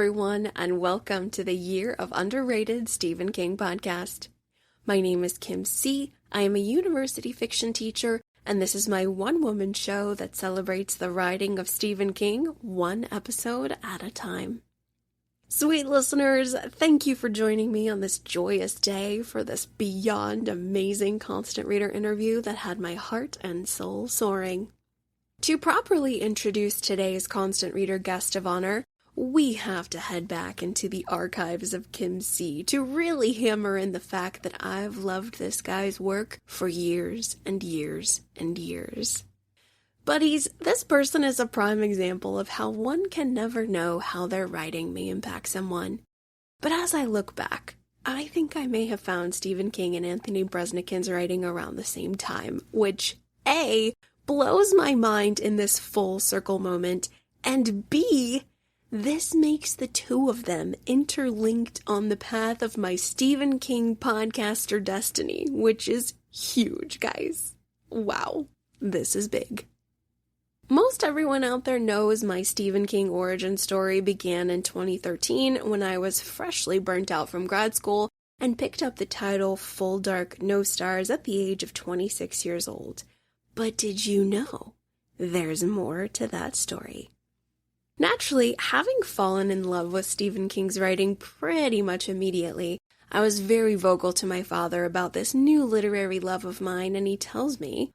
everyone, and welcome to the Year of Underrated Stephen King podcast. My name is Kim C. I am a university fiction teacher, and this is my one-woman show that celebrates the writing of Stephen King one episode at a time. Sweet listeners, thank you for joining me on this joyous day for this beyond amazing Constant Reader interview that had my heart and soul soaring. To properly introduce today's Constant Reader guest of honor, we have to head back into the archives of Kim C to really hammer in the fact that I've loved this guy's work for years and years and years. Buddies, this person is a prime example of how one can never know how their writing may impact someone. But as I look back, I think I may have found Stephen King and Anthony Breznican's writing around the same time, which A, blows my mind in this full circle moment, and B, this makes the two of them interlinked on the path of my Stephen King podcaster destiny, which is huge, guys. Wow, this is big. Most everyone out there knows my Stephen King origin story began in 2013 when I was freshly burnt out from grad school and picked up the title Full Dark, No Stars at the age of 26 years old. But did you know there's more to that story? Naturally, having fallen in love with Stephen King's writing pretty much immediately, I was very vocal to my father about this new literary love of mine, and he tells me,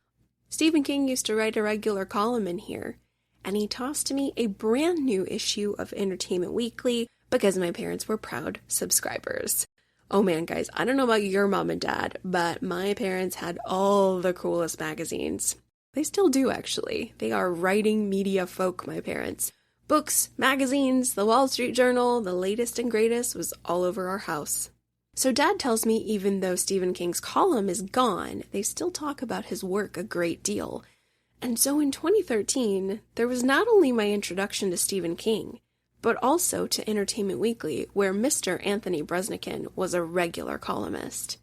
Stephen King used to write a regular column in here, and he tossed me a brand new issue of Entertainment Weekly because my parents were proud subscribers. Oh man, guys, I don't know about your mom and dad, but my parents had all the coolest magazines. They still do, actually. They are writing media folk, my parents. Books, magazines, the Wall Street Journal, the latest and greatest was all over our house. So Dad tells me even though Stephen King's column is gone, they still talk about his work a great deal. And so in 2013, there was not only my introduction to Stephen King, but also to Entertainment Weekly, where Mr. Anthony Breznican was a regular columnist.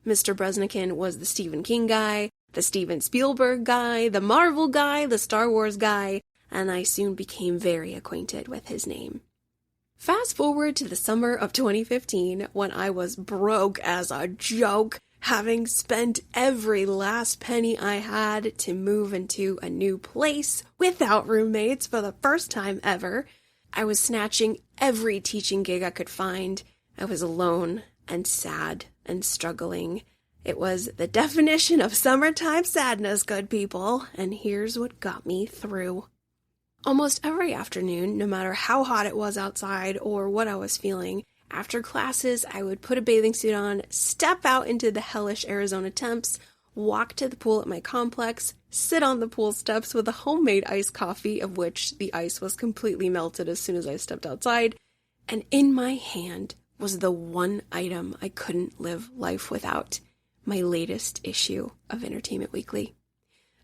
Mr. Breznican was the Stephen King guy, the Steven Spielberg guy, the Marvel guy, the Star Wars guy, and I soon became very acquainted with his name. Fast forward to the summer of 2015, when I was broke as a joke, having spent every last penny I had to move into a new place without roommates for the first time ever. I was snatching every teaching gig I could find. I was alone and sad and struggling. It was the definition of summertime sadness, good people, and here's what got me through. Almost every afternoon, no matter how hot it was outside or what I was feeling, after classes I would put a bathing suit on, step out into the hellish Arizona temps, walk to the pool at my complex, sit on the pool steps with a homemade iced coffee, of which the ice was completely melted as soon as I stepped outside, and in my hand was the one item I couldn't live life without, my latest issue of Entertainment Weekly.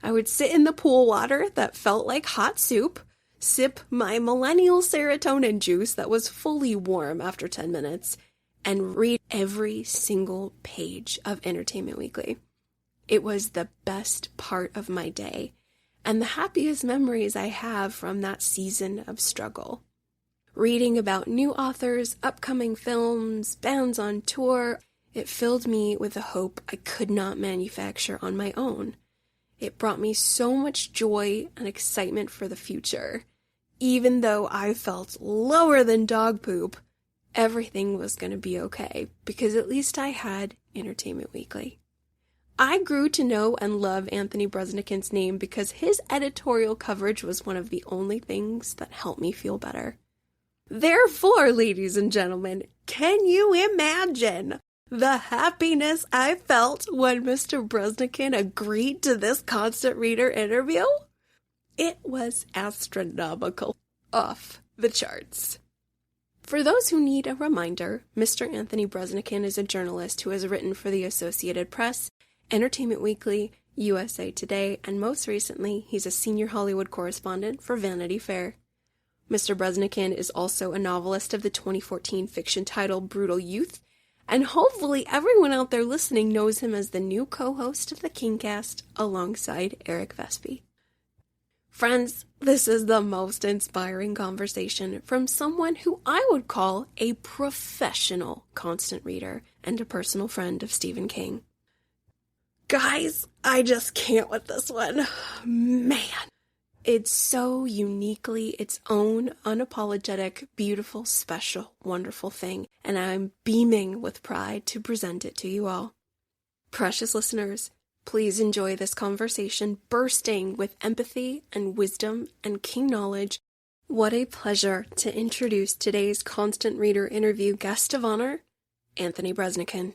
I would sit in the pool water that felt like hot soup, sip my millennial serotonin juice that was fully warm after 10 minutes, and read every single page of Entertainment Weekly. It was the best part of my day, and the happiest memories I have from that season of struggle. Reading about new authors, upcoming films, bands on tour, it filled me with a hope I could not manufacture on my own. It brought me so much joy and excitement for the future. Even though I felt lower than dog poop, everything was going to be okay, because at least I had Entertainment Weekly. I grew to know and love Anthony Breznican's name because his editorial coverage was one of the only things that helped me feel better. Therefore, ladies and gentlemen, can you imagine the happiness I felt when Mr. Breznican agreed to this Constant Reader interview? It was astronomical, off the charts. For those who need a reminder, Mr. Anthony Breznican is a journalist who has written for the Associated Press, Entertainment Weekly, USA Today, and most recently, he's a senior Hollywood correspondent for Vanity Fair. Mr. Breznican is also a novelist of the 2014 fiction title Brutal Youth, and hopefully everyone out there listening knows him as the new co-host of the Kingcast alongside Eric Vespi. Friends, This is the most inspiring conversation from someone who I would call a professional constant reader and a personal friend of Stephen King. Guys, I just can't with this one. Man. It's so uniquely its own unapologetic, beautiful, special, wonderful thing, and I'm beaming with pride to present it to you all. Precious listeners, please enjoy this conversation bursting with empathy and wisdom and King knowledge. What a pleasure to introduce today's Constant Reader interview guest of honor, Anthony Breznican.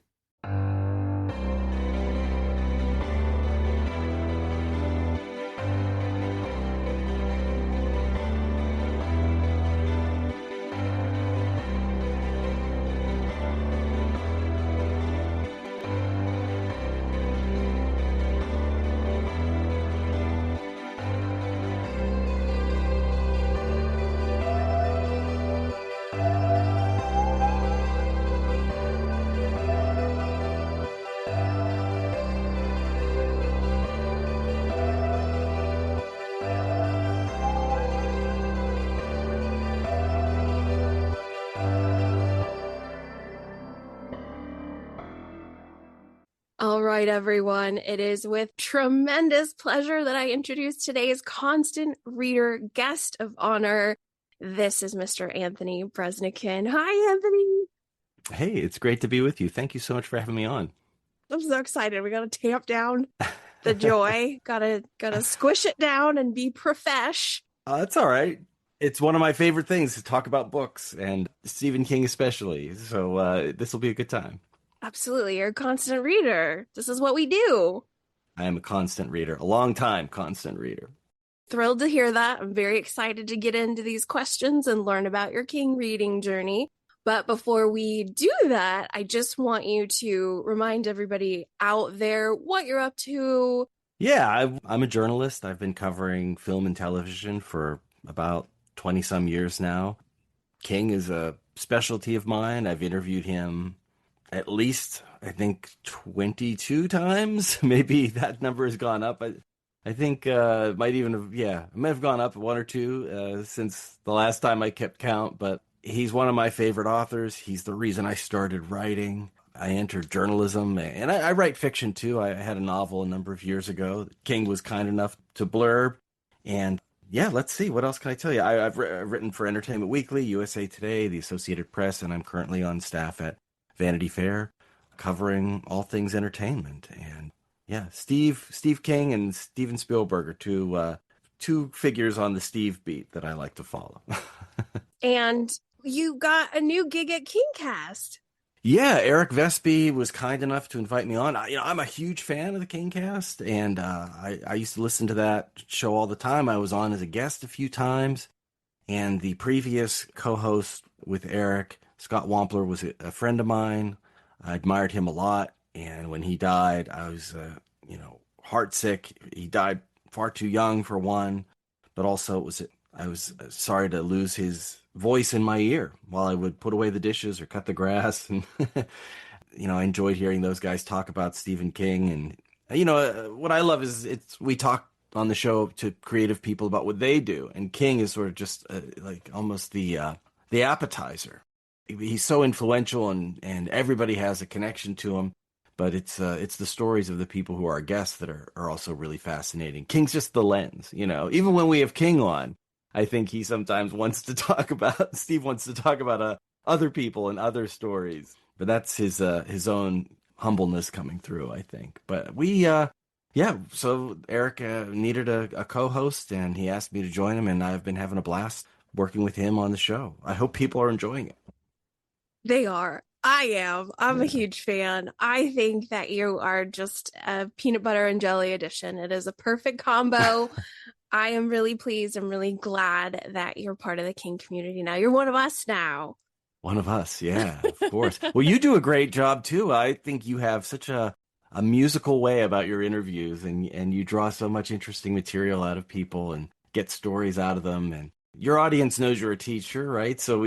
All right, everyone. It is with tremendous pleasure that I introduce today's constant reader guest of honor. This is Mr. Anthony Breznican. Hi, Anthony. Hey, it's great to be with you. Thank you so much for having me on. I'm so excited. We got to tamp down the joy. Gotta squish it down and be profesh. That's all right. It's one of my favorite things to talk about books and Stephen King especially. So this will be a good time. Absolutely. You're a constant reader. This is what we do. I am a constant reader, a long time constant reader. Thrilled to hear that. I'm very excited to get into these questions and learn about your King reading journey. But before we do that, I just want you to remind everybody out there what you're up to. Yeah, I'm a journalist. I've been covering film and television for about 20 some years now. King is a specialty of mine. I've interviewed him at least, I think, 22 times. Maybe that number has gone up. I think it might even have, it might have gone up one or two since the last time I kept count. But he's one of my favorite authors. He's the reason I started writing. I entered journalism, and I write fiction too. I had a novel a number of years ago that King was kind enough to blurb. And yeah, let's see. What else can I tell you? I've written for Entertainment Weekly, USA Today, the Associated Press, and I'm currently on staff at Vanity Fair, covering all things entertainment. And yeah, Steve King and Steven Spielberg are two figures on the Steve beat that I like to follow. And you got a new gig at Kingcast. Yeah, Eric Vespi was kind enough to invite me on. I'm a huge fan of the Kingcast, and I used to listen to that show all the time. I was on as a guest a few times, and the previous co-host with Eric, Scott Wampler, was a friend of mine. I admired him a lot, and when he died, I was, heartsick. He died far too young, for one, but also I was sorry to lose his voice in my ear while I would put away the dishes or cut the grass. And, I enjoyed hearing those guys talk about Stephen King. And, what I love is we talk on the show to creative people about what they do. And King is sort of just like almost the appetizer. He's so influential and everybody has a connection to him. But it's the stories of the people who are our guests that are also really fascinating. King's just the lens, Even when we have King on, I think he sometimes Steve wants to talk about other people and other stories. But that's his own humbleness coming through, I think. But so Eric needed a co-host, and he asked me to join him, and I've been having a blast working with him on the show. I hope people are enjoying it. They are. I am. I'm a huge fan. I think that you are just a peanut butter and jelly edition. It is a perfect combo. I am really pleased. I'm really glad that you're part of the King community now. You're one of us now. One of us, yeah, of course. Well, you do a great job too. I think you have such a musical way about your interviews, and you draw so much interesting material out of people and get stories out of them. And your audience knows you're a teacher, right? So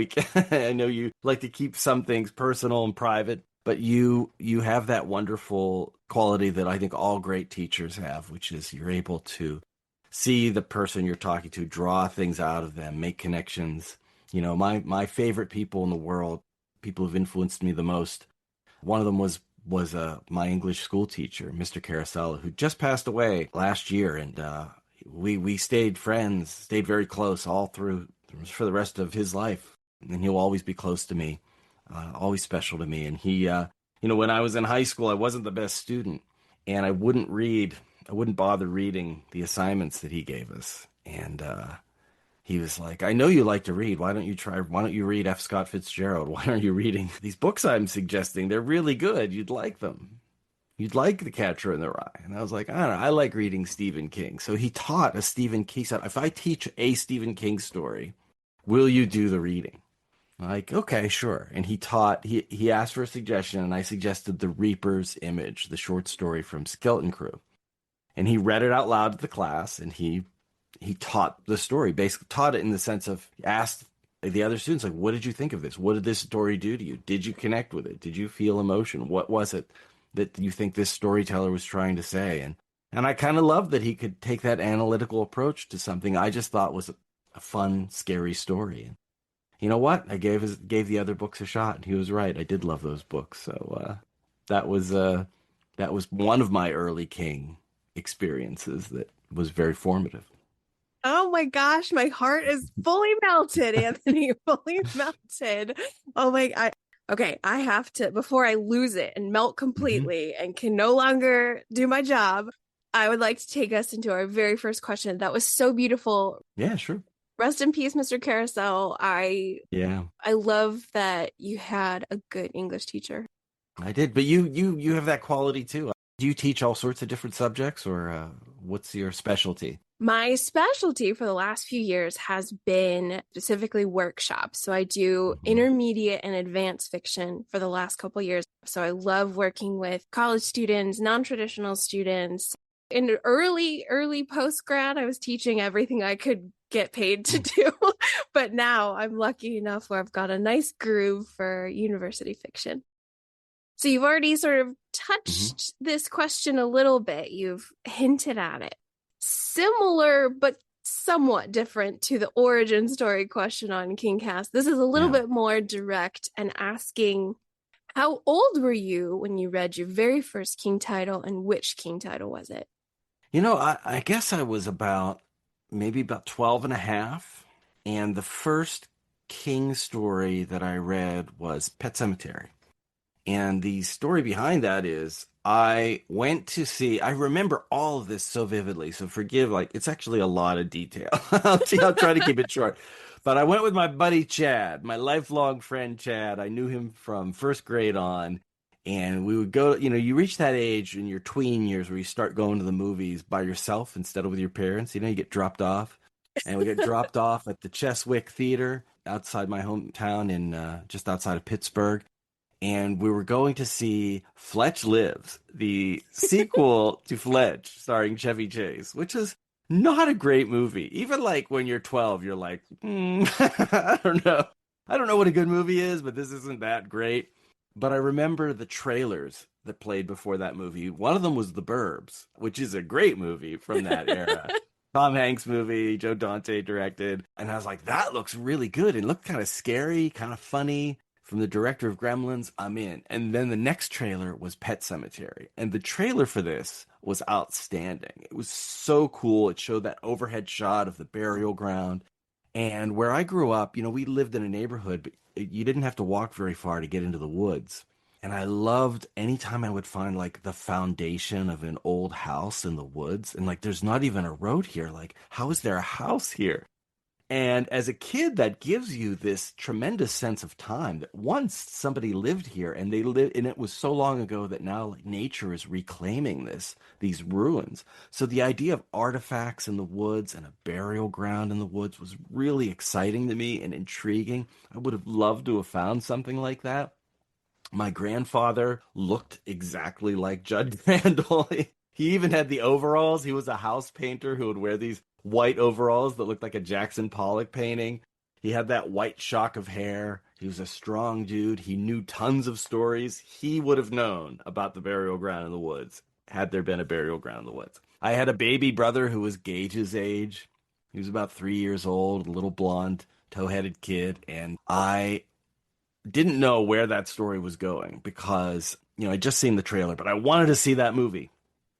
I know you like to keep some things personal and private, but you have that wonderful quality that I think all great teachers have, which is you're able to see the person you're talking to, draw things out of them, make connections. You know, my favorite people in the world, people who've influenced me the most. One of them was my English school teacher, Mr. Carosella, who just passed away last year, and we stayed friends, stayed very close all through for the rest of his life, and he'll always be close to me, always special to me. And he, when I was in high school, I wasn't the best student, and I wouldn't bother reading the assignments that he gave us, and he was like, I know you like to read. Why don't you read F. Scott Fitzgerald? Why aren't you reading these books I'm suggesting? They're really good. You'd like them. You'd like The Catcher in the Rye. And I was like, I don't know. I like reading Stephen King. So he taught a Stephen King. He said, if I teach a Stephen King story, will you do the reading? I'm like, okay, sure. And he asked for a suggestion, and I suggested The Reaper's Image, the short story from Skeleton Crew. And he read it out loud to the class, and he taught the story, basically taught it in the sense of asked the other students, like, what did you think of this? What did this story do to you? Did you connect with it? Did you feel emotion? What was it that you think this storyteller was trying to say? And I kind of loved that he could take that analytical approach to something I just thought was a fun, scary story. And you know what? I gave the other books a shot, and he was right. I did love those books. So that was that was one of my early King experiences that was very formative. Oh my gosh, my heart is fully melted, Anthony, fully melted. Oh my, okay, I have to, before I lose it and melt Hmm. completely and can no longer do my job, I would like to take us into our very first question. That was so beautiful. Yeah, sure. Rest in peace, Mr. Carousel. Yeah, I love that you had a good English teacher. I did. But you have that quality too. Do you teach all sorts of different subjects, or what's your specialty? My specialty for the last few years has been specifically workshops. So I do Hmm. intermediate and advanced fiction for the last couple years. So I love working with college students, non-traditional students. In early post grad, I was teaching everything I could get paid to do. But now I'm lucky enough where I've got a nice groove for university fiction. So you've already sort of Hmm. touched this question a little bit. You've hinted at it. Similar, but somewhat different to the origin story question on Kingcast. This is a little Yeah. bit more direct and asking, how old were you when you read your very first King title, and which King title was it? I guess I was maybe about 12 and a half. And the first King story that I read was Pet Cemetery. And the story behind that is I went to see, I remember all of this so vividly. So forgive, like, it's actually a lot of detail. I'll try to keep it short. But I went with my buddy Chad, my lifelong friend Chad. I knew him from first grade on. And we would go, you reach that age in your tween years where you start going to the movies by yourself instead of with your parents. You get dropped off. And we get dropped off at the Cheswick Theater outside my hometown in just outside of Pittsburgh, and we were going to see Fletch Lives, the sequel to Fletch, starring Chevy Chase, which is not a great movie. Even like when you're 12, you're like, I don't know. I don't know what a good movie is, but this isn't that great. But I remember the trailers that played before that movie. One of them was The Burbs, which is a great movie from that era. Tom Hanks movie, Joe Dante directed. And I was like, that looks really good. And looked kind of scary, kind of funny. From the director of Gremlins, I'm in. And then the next trailer was Pet Cemetery. And the trailer for this was outstanding. It was so cool. It showed that overhead shot of the burial ground. And where I grew up, we lived in a neighborhood, but you didn't have to walk very far to get into the woods. And I loved anytime I would find like the foundation of an old house in the woods. And like, there's not even a road here. Like, how is there a house here? And as a kid, that gives you this tremendous sense of time that once somebody lived here and they lived, and it was so long ago that now like nature is reclaiming these ruins. So the idea of artifacts in the woods and a burial ground in the woods was really exciting to me and intriguing. I would have loved to have found something like that. My grandfather looked exactly like Judd Randall. He even had the overalls. He was a house painter who would wear these white overalls that looked like a Jackson Pollock painting. He had that white shock of hair. He was a strong dude. He knew tons of stories. He would have known about the burial ground in the woods. had there been a burial ground in the woods. I had a baby brother who was Gage's age. He was about 3 years old, a little blonde, tow-headed kid, and I didn't know where that story was going because, I'd just seen the trailer, but I wanted to see that movie,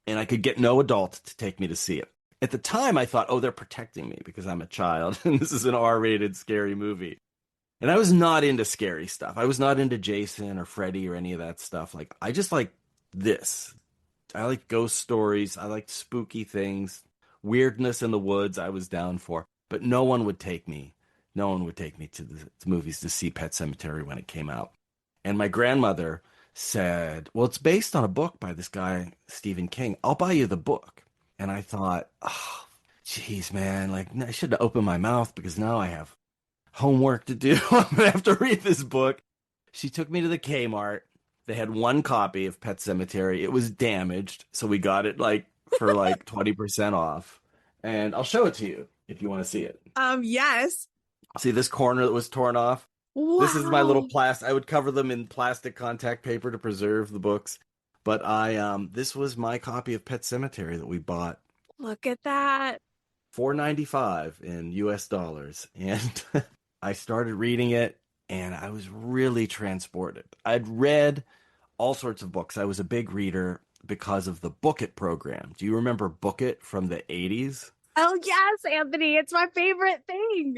and I could get no adult to take me to see it. At the time, I thought, oh, they're protecting me because I'm a child, and this is an R-rated scary movie. And I was not into scary stuff. I was not into Jason or Freddy or any of that stuff. Like, I just like this. I like ghost stories. I like spooky things. Weirdness in the woods, I was down for. But no one would take me. No one would take me to the movies to see Pet Semetary when it came out. And my grandmother said, well, it's based on a book by this guy, Stephen King. I'll buy you the book. And I thought, oh, geez, man, like, I should have opened my mouth because now I have homework to do. I'm going to have to read this book. She took me to the Kmart. They had one copy of Pet Semetary. It was damaged, so we got it for 20% off. And I'll show it to you if you want to see it. Yes. See this corner that was torn off? Wow. This is my little plastic. I would cover them in plastic contact paper to preserve the books. But this was my copy of Pet Semetary that we bought. Look at that. $4.95 in US dollars. And I started reading it, and I was really transported. I'd read all sorts of books. I was a big reader because of the Book It program. Do you remember Book It from the 80s? Oh, yes, Anthony. It's my favorite thing.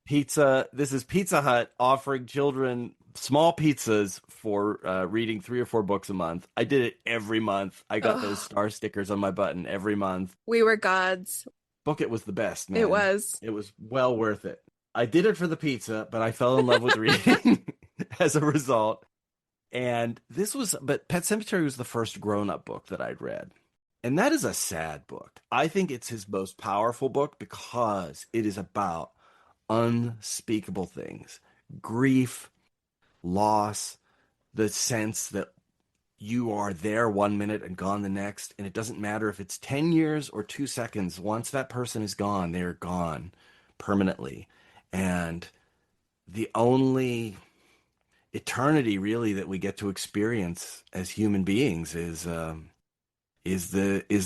This is Pizza Hut offering children small pizzas for reading 3 or 4 books a month. I did it every month. I got those star stickers on my button every month. We were gods. Book It was the best, man. It was. It was well worth it. I did it for the pizza, but I fell in love with reading as a result. And but Pet Semetary was the first grown-up book that I'd read. And that is a sad book. I think it's his most powerful book because it is about unspeakable things. Grief, loss, the sense that you are there 1 minute and gone the next. And it doesn't matter if it's 10 years or 2 seconds. Once that person is gone, they're gone permanently. And the only eternity really that we get to experience as human beings is the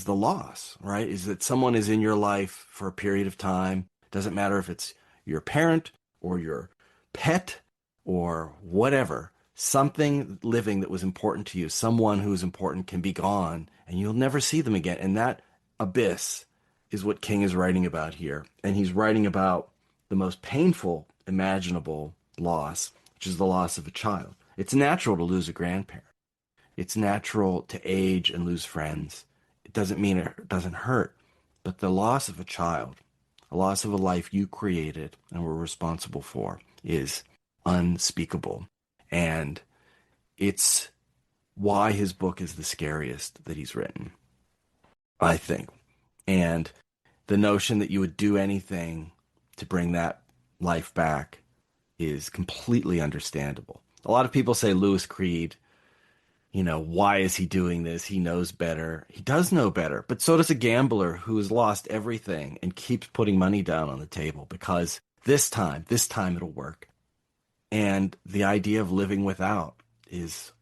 loss, right? Is that someone is in your life for a period of time. Doesn't matter if it's your parent or your pet or whatever. Something living that was important to you, someone who's important can be gone and you'll never see them again. And that abyss is what King is writing about here. And he's writing about the most painful imaginable loss, which is the loss of a child. It's natural to lose a grandparent. It's natural to age and lose friends. It doesn't mean it doesn't hurt, but the loss of a child, a loss of a life you created and were responsible for, is unspeakable. And it's why his book is the scariest that he's written, I think. And the notion that you would do anything to bring that life back is completely understandable. A lot of people say Louis Creed, why is he doing this? He knows better. He does know better, but so does a gambler who has lost everything and keeps putting money down on the table because this time it'll work. And the idea of living without is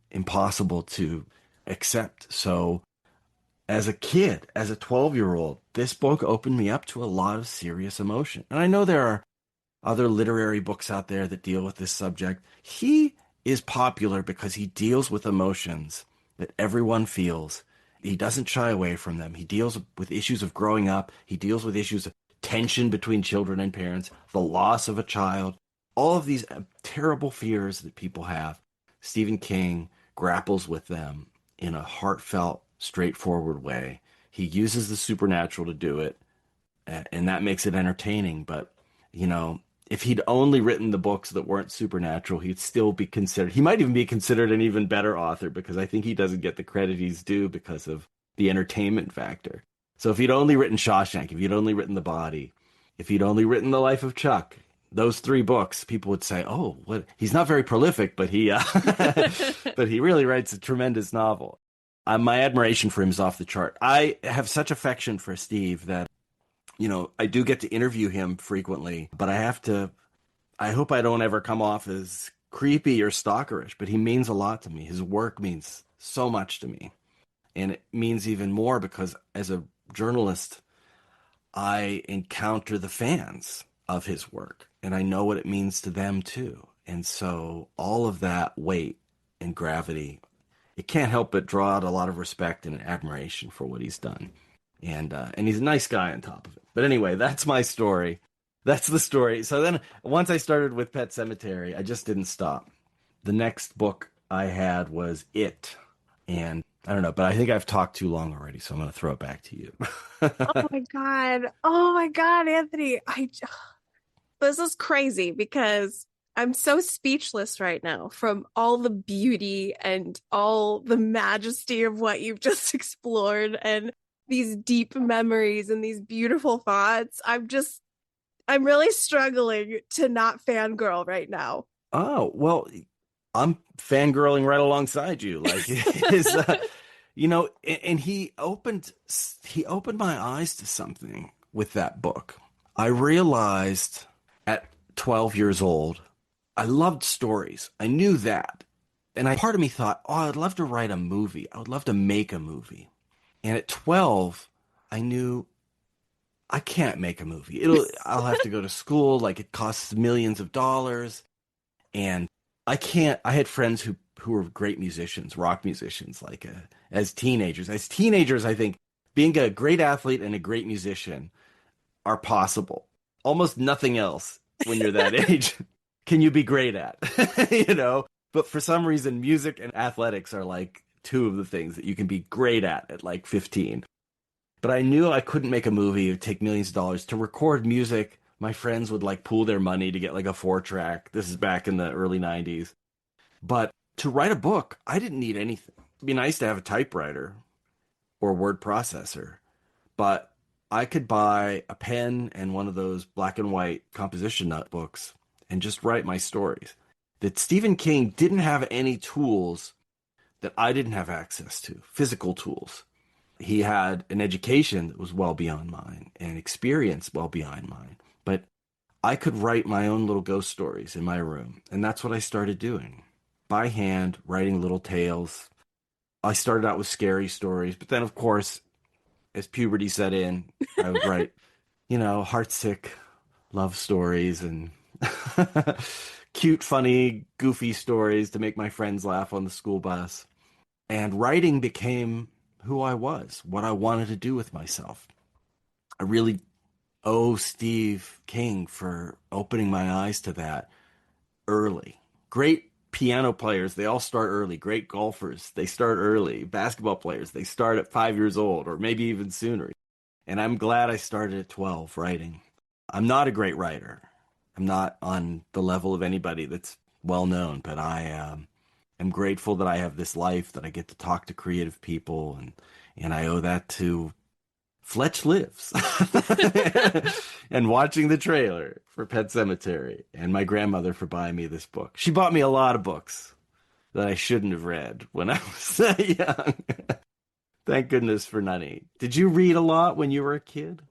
impossible to accept. So as a kid, as a 12-year-old, this book opened me up to a lot of serious emotion. And I know there are other literary books out there that deal with this subject. He is popular because he deals with emotions that everyone feels. He doesn't shy away from them. He deals with issues of growing up. He deals with issues of tension between children and parents, the loss of a child, all of these terrible fears that people have. Stephen King grapples with them in a heartfelt, straightforward way. He uses the supernatural to do it, and that makes it entertaining. But, if he'd only written the books that weren't supernatural, he'd still be considered, he might even be considered an even better author because I think he doesn't get the credit he's due because of the entertainment factor. So if he'd only written Shawshank, if he'd only written The Body, if he'd only written The Life of Chuck, those 3 books, people would say, oh, what? He's not very prolific, but he but he really writes a tremendous novel. My admiration for him is off the chart. I have such affection for Steve that, I do get to interview him frequently, but I hope I don't ever come off as creepy or stalkerish, but he means a lot to me. His work means so much to me. And it means even more because as a journalist, I encounter the fans of his work and I know what it means to them too. And so all of that weight and gravity, it can't help but draw out a lot of respect and admiration for what he's done. And he's a nice guy on top of it. But anyway, that's my story. That's the story. So then once I started with Pet Semetary, I just didn't stop. The next book I had was It. And I don't know, but I think I've talked too long already, so I'm going to throw it back to you. Oh my God. Oh my God, Anthony. This is crazy because I'm so speechless right now from all the beauty and all the majesty of what you've just explored and these deep memories and these beautiful thoughts. I'm really struggling to not fangirl right now. Oh, well, I'm fangirling right alongside you. Like his, and he opened my eyes to something with that book. I realized at 12 years old, I loved stories. I knew that. And part of me thought, oh, I'd love to write a movie. I would love to make a movie. And at 12, I knew I can't make a movie. I'll have to go to school. Like it costs millions of dollars. And I can't. I had friends who were great musicians, rock musicians, like as teenagers. As teenagers, I think being a great athlete and a great musician are possible. Almost nothing else when you're that age can you be great at, But for some reason, music and athletics are like two of the things that you can be great at like 15. But I knew I couldn't make a movie. It would take millions of dollars to record music. My friends would like pool their money to get like a 4-track. This is back in the early 90s. But to write a book, I didn't need anything. It'd be nice to have a typewriter or word processor, but I could buy a pen and one of those black and white composition notebooks and just write my stories. That Stephen King didn't have any tools that I didn't have access to, physical tools. He had an education that was well beyond mine and experience well beyond mine. But I could write my own little ghost stories in my room. And that's what I started doing. By hand, writing little tales. I started out with scary stories. But then, of course, as puberty set in, I would write, heartsick love stories and cute, funny, goofy stories to make my friends laugh on the school bus. And writing became who I was, what I wanted to do with myself. I really owe Steve King for opening my eyes to that early. Great piano players, they all start early. Great golfers, they start early. Basketball players, they start at 5 years old or maybe even sooner. And I'm glad I started at 12 writing. I'm not a great writer. I'm not on the level of anybody that's well known, but I am grateful that I have this life, that I get to talk to creative people, and I owe that to Fletch Lives and watching the trailer for Pet Semetary and my grandmother for buying me this book. She bought me a lot of books that I shouldn't have read when I was that young. Thank goodness for Nunny. Did you read a lot when you were a kid?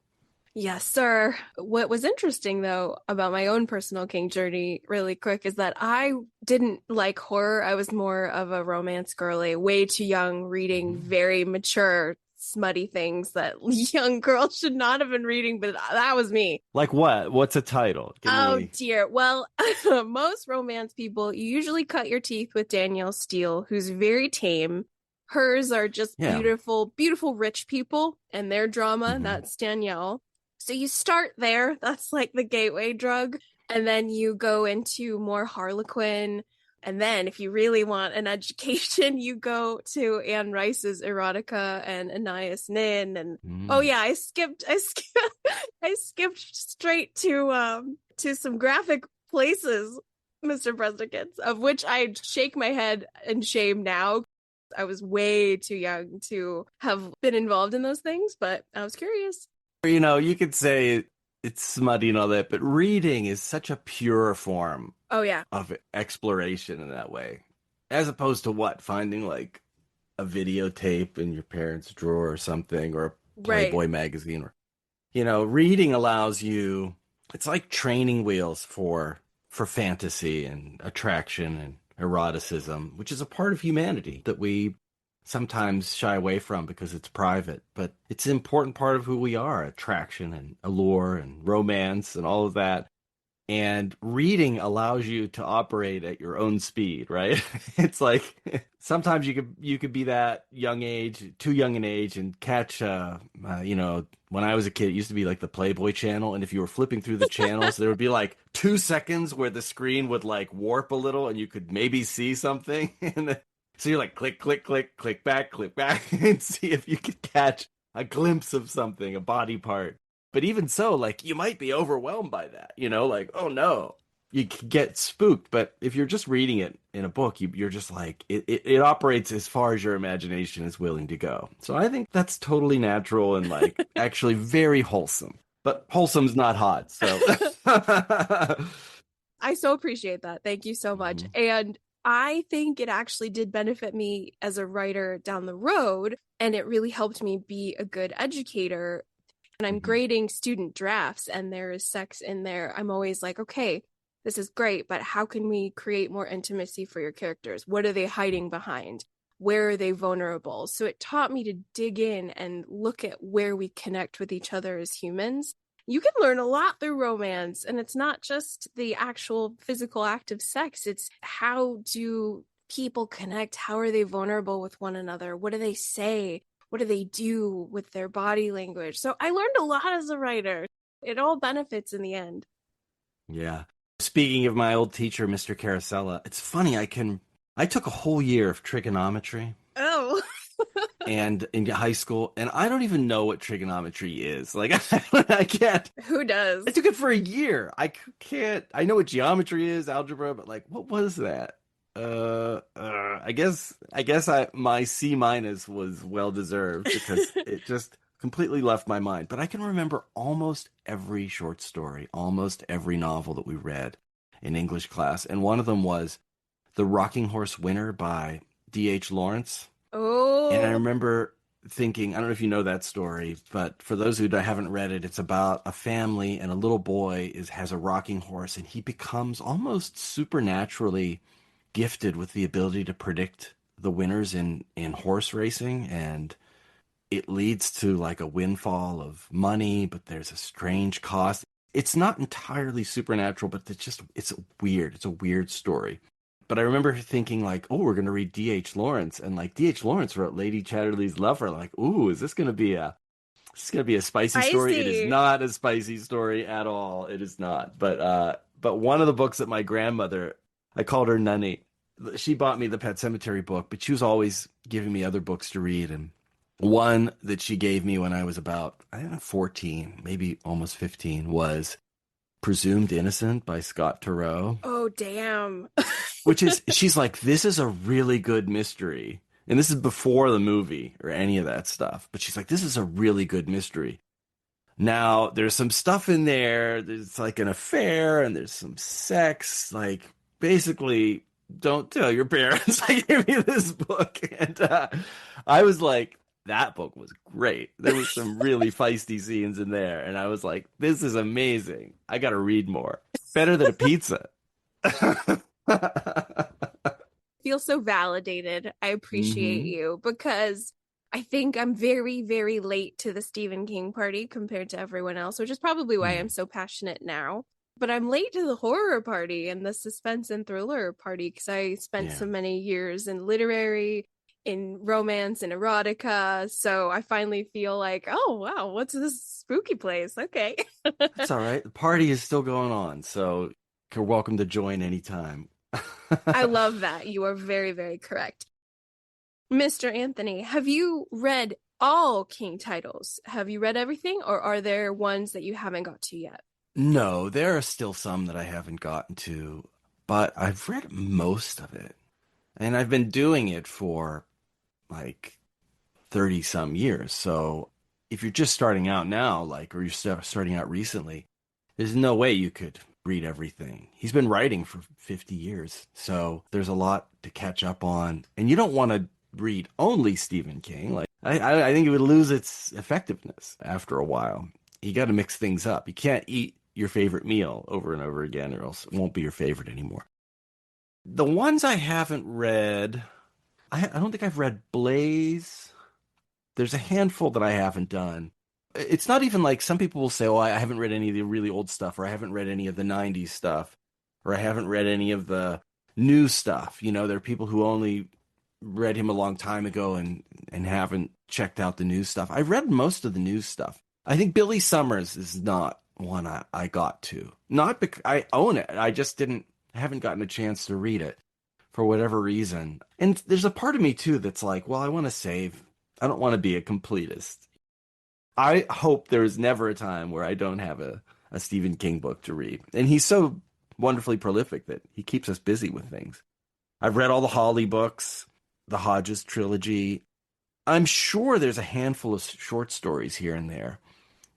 Yes, sir. What was interesting, though, about my own personal King journey, really quick, is that I didn't like horror. I was more of a romance girly, way too young, reading very mature, smutty things that young girls should not have been reading, but that was me. Like what? What's a title? Oh, dear. Well, most romance people, you usually cut your teeth with Danielle Steele, who's very tame. Hers are just beautiful, beautiful rich people and their drama. That's Danielle. So you start there. That's like the gateway drug. And then you go into more Harlequin. And then if you really want an education, you go to Anne Rice's erotica and Anais Nin. And oh yeah, I skipped straight to some graphic places, Mr. Breznican, of which I shake my head in shame now. I was way too young to have been involved in those things, but I was curious. You could say it's smutty and all that, but reading is such a pure form of exploration in that way. As opposed to finding like a videotape in your parents' drawer or something, or a Playboy magazine. Reading allows you, it's like training wheels for fantasy and attraction and eroticism, which is a part of humanity that we sometimes shy away from because it's private, but it's an important part of who we are, attraction and allure and romance and all of that. And reading allows you to operate at your own speed, right? It's like sometimes you could be that young age, too young an age, and catch when I was a kid, it used to be like the Playboy channel, and if you were flipping through the channels, there would be like 2 seconds where the screen would like warp a little, and you could maybe see something, and so you're like click, click, click back, and see if you could catch a glimpse of something, a body part. But even so, like you might be overwhelmed by that, like, oh no, you get spooked. But if you're just reading it in a book, you're just like, it operates as far as your imagination is willing to go. So I think that's totally natural and like actually very wholesome. But wholesome's not hot, so. I so appreciate that. Thank you so much. Mhm. And I think it actually did benefit me as a writer down the road, and it really helped me be a good educator. And I'm Mhm. grading student drafts and there is sex in there. I'm always like, okay, this is great, but how can we create more intimacy for your characters? What are they hiding behind? Where are they vulnerable? So it taught me to dig in and look at where we connect with each other as humans. You can learn a lot through romance, and it's not just the actual physical act of sex. It's how do people connect? How are they vulnerable with one another? What do they say? What do they do with their body language? So I learned a lot as a writer. It all benefits in the end. Yeah. Speaking of my old teacher, Mr. Carosella, it's funny, I took a whole year of trigonometry Oh, and in high school, and I don't even know what trigonometry is. Like I can't. who does? I took it for a year. Can't. I know what geometry is, algebra, but like, what was that? I guess my C minus was well deserved because it just completely left my mind. But I can remember almost every short story, almost every novel that we read in English class, and one of them was The Rocking Horse Winter by D.H. Lawrence. And I Oh, remember thinking, I don't know if you know that story, but for those who haven't read it, it's about a family and a little boy has a rocking horse, and he becomes almost supernaturally gifted with the ability to predict the winners in horse racing, and it leads to like a windfall of money, but there's a strange cost. It's not entirely supernatural, but it's weird. It's a weird story. But I remember thinking like, oh, we're gonna read D.H. Lawrence, and like D.H. Lawrence wrote Lady Chatterley's Lover. Like, ooh, is this gonna be a spicy I story? It is see. not a spicy story at all. It is not. But one of the books that my grandmother, I called her Nunny. She bought me the Pet Semetary book, but she was always giving me other books to read. And one that she gave me when I was about, I don't know, 14, maybe almost 15, was Presumed Innocent by Scott Turow, Oh, damn. she's like, this is a really good mystery. And this is before the movie or any of that stuff. But she's like, this is a really good mystery. Now, there's some stuff in there. There's like an affair and there's some sex. Like, basically, don't tell your parents I gave you this book. And I was like, that book was great. There was some really feisty scenes in there. And I was like, this is amazing. I got to read more. Better than a pizza. Feel so validated. I appreciate Hmm. you because I think I'm very, very late to the Stephen King party compared to everyone else, which is probably why I'm so passionate now. But I'm late to the horror party and the suspense and thriller party because I spent Yeah. so many years in literary, in romance and erotica. So I finally feel like, oh, wow, what's this spooky place? Okay. That's all right. The party is still going on, so you're welcome to join anytime. I love that. You are very, very correct. Mr. Anthony, have you read all King titles? Have you read everything, or are there ones that you haven't got to yet? No, there are still some that I haven't gotten to, but I've read most of it. And I've been doing it for like 30 some years. So if you're just starting out now, like, or you're starting out recently, there's no way you could read everything. He's been writing for 50 years. So there's a lot to catch up on. And you don't want to read only Stephen King. Like, I think it would lose its effectiveness after a while. You got to mix things up. You can't eat your favorite meal over and over again, or else it won't be your favorite anymore. The ones I haven't read, I don't think I've read Blaze. There's a handful that I haven't done. It's not even like some people will say, oh, I haven't read any of the really old stuff, or I haven't read any of the 90s stuff, or I haven't read any of the new stuff. You know, there are people who only read him a long time ago and haven't checked out the new stuff. I read most of the new stuff. I think Billy Summers is not one I got to. Not because I own it. I just haven't gotten a chance to read it for whatever reason. And there's a part of me too that's like, well, I want to save. I don't want to be a completist. I hope there is never a time where I don't have a Stephen King book to read. And he's so wonderfully prolific that he keeps us busy with things. I've read all the Hawley books, the Hodges trilogy. I'm sure there's a handful of short stories here and there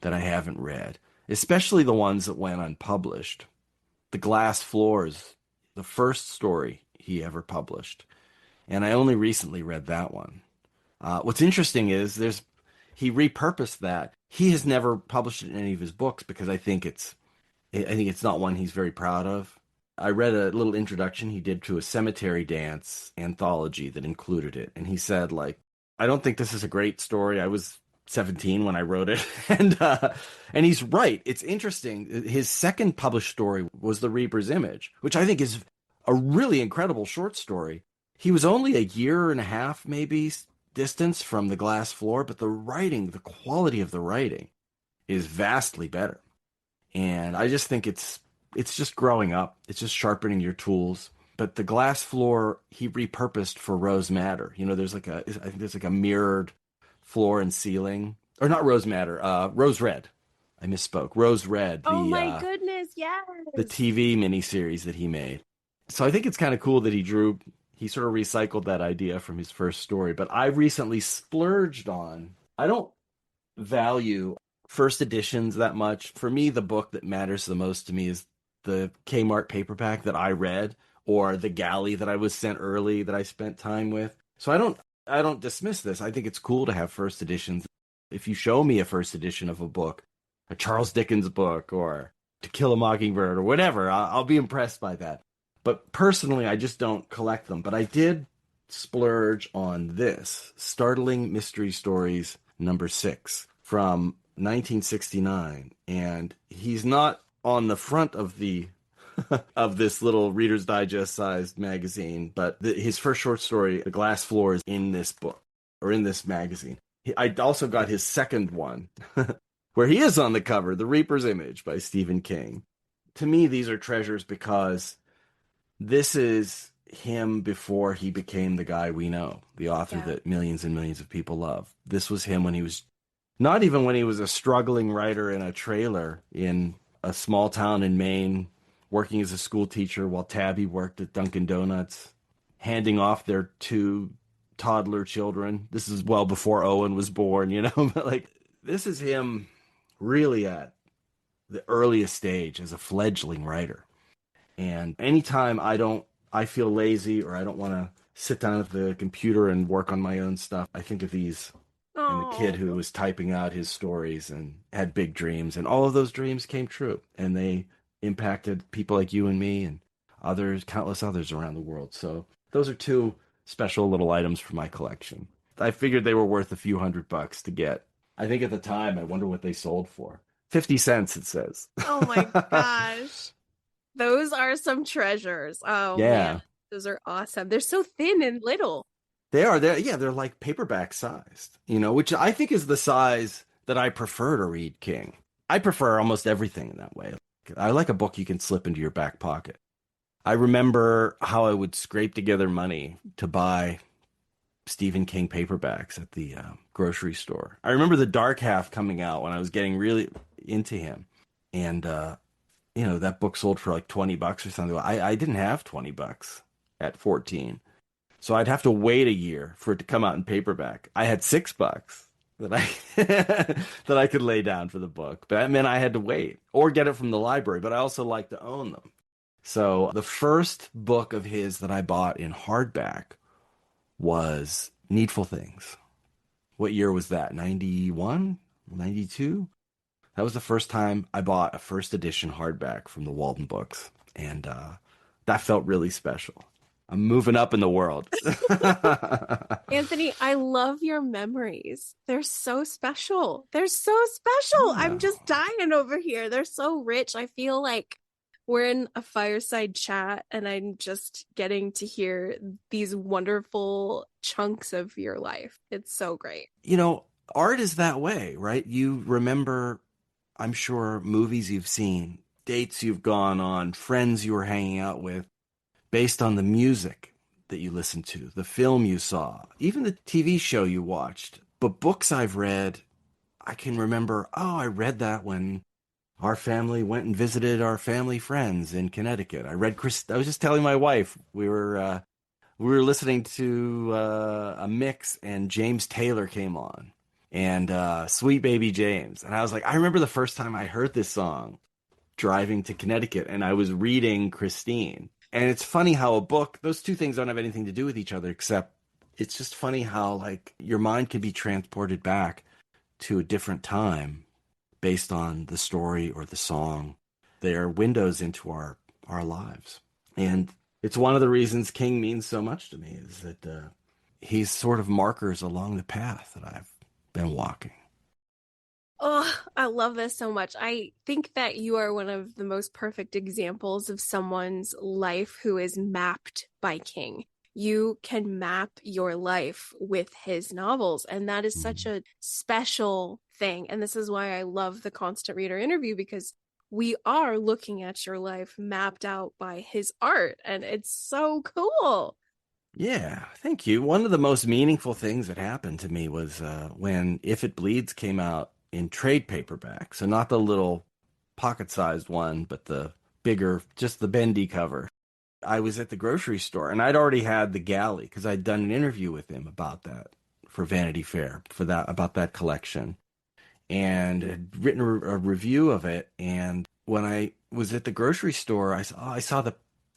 that I haven't read, especially the ones that went unpublished. The Glass Floors, the first story he ever published. And I only recently read that one. What's interesting is he repurposed that. He has never published it in any of his books because I think it's not one he's very proud of. I read a little introduction he did to a Cemetery Dance anthology that included it, and he said, like, I don't think this is a great story. I was 17 when I wrote it, and he's right. It's interesting. His second published story was The Reaper's Image, which I think is a really incredible short story. He was only a year and a half, maybe, distance from The Glass Floor, but the writing, the quality of the writing is vastly better. And I just think it's just growing up. It's just sharpening your tools. But The Glass Floor he repurposed for Rose Madder. You know, I think there's like a mirrored floor and ceiling. Or not Rose Madder, Rose Red. I misspoke. Rose Red, Oh my goodness, the yes. TV miniseries that he made. So I think it's kind of cool that he sort of recycled that idea from his first story. But I recently splurged on, I don't value first editions that much. For me, the book that matters the most to me is the Kmart paperback that I read, or the galley that I was sent early that I spent time with. So I don't dismiss this. I think it's cool to have first editions. If you show me a first edition of a book, a Charles Dickens book, or To Kill a Mockingbird, or whatever, I'll be impressed by that. But personally, I just don't collect them. But I did splurge on this Startling Mystery Stories #6 from 1969, and he's not on the front of the of this little Reader's Digest sized magazine, but his first short story, The Glass Floor, is in this book or in this magazine. I also got his second one, where he is on the cover, The Reaper's Image by Stephen King. To me, these are treasures because this is him before he became the guy we know, the author Yeah. that millions and millions of people love. This was him when he was not even when he was a struggling writer in a trailer in a small town in Maine, working as a school teacher while Tabby worked at Dunkin' Donuts, handing off their two toddler children. This is well before Owen was born, you know, but like this is him really at the earliest stage as a fledgling writer. And anytime I feel lazy or I don't want to sit down at the computer and work on my own stuff, I think of these and the kid Oh, who was typing out his stories and had big dreams, and all of those dreams came true, and they impacted people like you and me and countless others around the world. So those are two special little items for my collection. I figured they were worth a few $100 to get. I think at the time, I wonder what they sold for. 50 cents, it says. oh my gosh. Those are some treasures. Oh man, Yeah, those are awesome. They're so thin and little. they are. They're like paperback sized, which I think is the size that I prefer to read King. I prefer almost everything in that way. I like a book you can slip into your back pocket. I remember how I would scrape together money to buy Stephen King paperbacks at the grocery store. I remember the Dark Half coming out when I was getting really into him. And, that book sold for like $20 or something. I didn't have $20 at 14. So I'd have to wait a year for it to come out in paperback. I had $6 that I that I could lay down for the book, but that meant I had to wait or get it from the library. But I also like to own them. So the first book of his that I bought in hardback was Needful Things. What year was that? 91? 92? That was the first time I bought a first edition hardback from the Walden Books, and that felt really special. I'm moving up in the world. Anthony, I love your memories. They're so special. They're so special. I'm Oh, just dying over here. They're so rich. I feel like we're in a fireside chat and I'm just getting to hear these wonderful chunks of your life. It's so great. art is that way, right? You remember, I'm sure, movies you've seen, dates you've gone on, friends you were hanging out with, based on the music that you listened to, the film you saw, even the TV show you watched. But books I've read, I can remember, oh, I read that when our family went and visited our family friends in Connecticut. I was just telling my wife, we were listening to a mix and James Taylor came on and Sweet Baby James. And I was like, I remember the first time I heard this song driving to Connecticut and I was reading Christine. And it's funny how a book, those two things don't have anything to do with each other, except it's just funny how like your mind can be transported back to a different time based on the story or the song. They are windows into our lives. And it's one of the reasons King means so much to me is that he's sort of markers along the path that I've been walking. Oh, I love this so much. I think that you are one of the most perfect examples of someone's life who is mapped by King. You can map your life with his novels, and that is such Mhm. a special thing. And this is why I love the Constant Reader interview because we are looking at your life mapped out by his art, and it's so cool. Yeah, thank you. One of the most meaningful things that happened to me was when If It Bleeds came out in trade paperback. So not the little pocket-sized one, but the bigger, just the bendy cover. I was at the grocery store and I'd already had the galley because I'd done an interview with him about that for Vanity Fair for that about that collection and had written a review of it. And when I was at the grocery store, I saw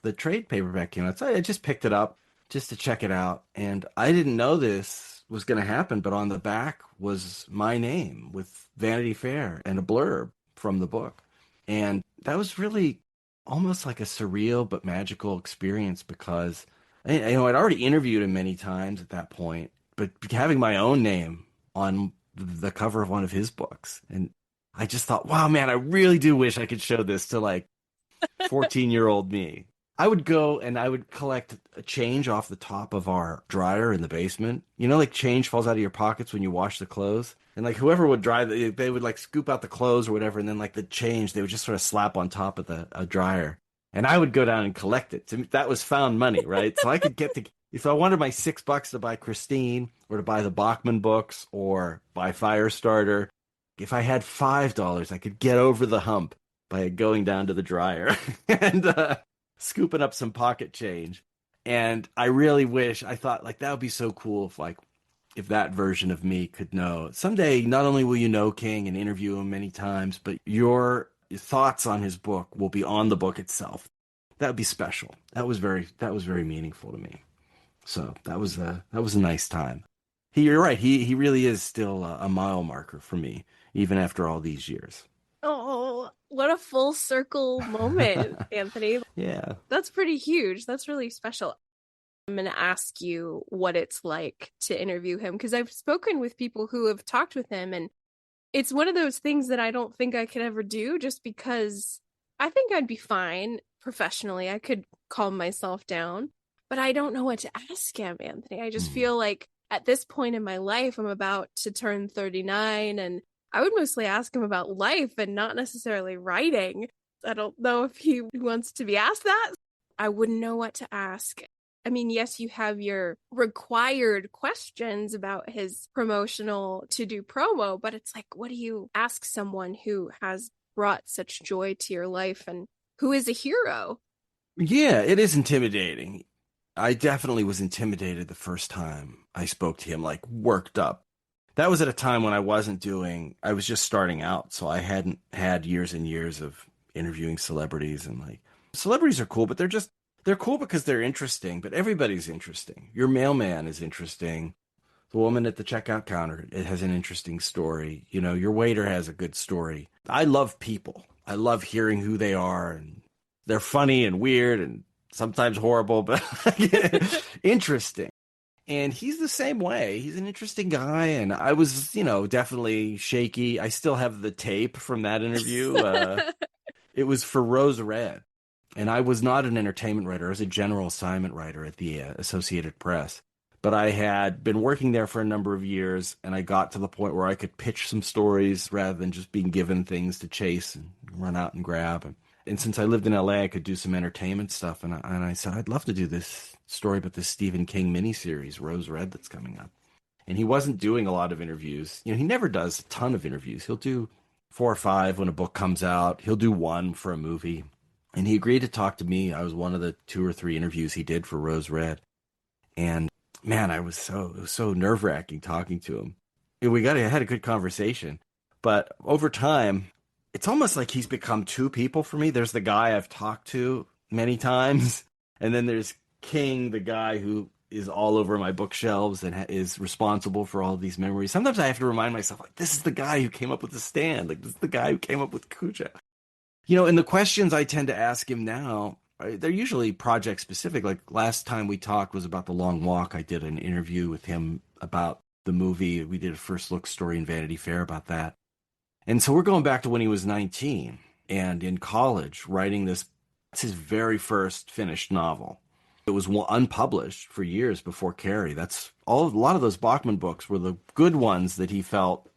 the trade paperback came out. So I just picked it up just to check it out. And I didn't know this was going to happen, but on the back was my name with Vanity Fair and a blurb from the book. And that was really almost like a surreal but magical experience because I'd already interviewed him many times at that point, but having my own name on the cover of one of his books. And I just thought, wow, man, I really do wish I could show this to like 14-year-old me. I would go and I would collect a change off the top of our dryer in the basement. Like change falls out of your pockets when you wash the clothes. And like whoever would dry, they would like scoop out the clothes or whatever. And then like the change, they would just sort of slap on top of the a dryer. And I would go down and collect it. To me, that was found money, right? So I could get if I wanted my $6 to buy Christine or to buy the Bachman books or buy Firestarter, if I had $5, I could get over the hump by going down to the dryer and scooping up some pocket change. And I really wish, I thought like that would be so cool if that version of me could know. Someday, not only will you know King and interview him many times, but your thoughts on his book will be on the book itself. That would be special. That was very meaningful to me. So that was a nice time. You're right. He really is still a mile marker for me, even after all these years. Oh, what a full circle moment, Anthony. Yeah. That's pretty huge. That's really special. I'm going to ask you what it's like to interview him because I've spoken with people who have talked with him, and it's one of those things that I don't think I could ever do just because I think I'd be fine professionally. I could calm myself down, but I don't know what to ask him, Anthony. I just Mm. feel like at this point in my life, I'm about to turn 39, and I would mostly ask him about life and not necessarily writing. I don't know if he wants to be asked that. I wouldn't know what to ask. I mean, yes, you have your required questions about his promotional to do promo, but it's like, what do you ask someone who has brought such joy to your life and who is a hero? Yeah, it is intimidating. I definitely was intimidated the first time I spoke to him, like worked up. That was at a time when I was just starting out, so I hadn't had years and years of interviewing celebrities and like celebrities are cool, but they're cool because they're interesting, but everybody's interesting. Your mailman is interesting. The woman at the checkout counter, it has an interesting story. Your waiter has a good story. I love people. I love hearing who they are and they're funny and weird and sometimes horrible, but interesting. And he's the same way. He's an interesting guy. And I was, definitely shaky. I still have the tape from that interview. It was for Rose Red. And I was not an entertainment writer. I was a general assignment writer at the Associated Press. But I had been working there for a number of years, and I got to the point where I could pitch some stories rather than just being given things to chase and run out and grab. And since I lived in LA, I could do some entertainment stuff. And I said, I'd love to do this story about this Stephen King miniseries, Rose Red, that's coming up. And he wasn't doing a lot of interviews. He never does a ton of interviews. He'll do 4 or 5 when a book comes out. He'll do 1 for a movie. And he agreed to talk to me. I was one of the 2 or 3 interviews he did for Rose Red. And man, it was so nerve-wracking talking to him. I had a good conversation. But over time, it's almost like he's become 2 people for me. There's the guy I've talked to many times. And then there's King, the guy who is all over my bookshelves and is responsible for all of these memories. Sometimes I have to remind myself, like, this is the guy who came up with the stand. Like, this is the guy who came up with Cujo. And the questions I tend to ask him now, they're usually project specific. Like last time we talked was about The Long Walk. I did an interview with him about the movie. We did a first look story in Vanity Fair about that. And so we're going back to when he was 19 and in college writing this. It's his very first finished novel. It was unpublished for years before Carrie. A lot of those Bachman books were the good ones that he felt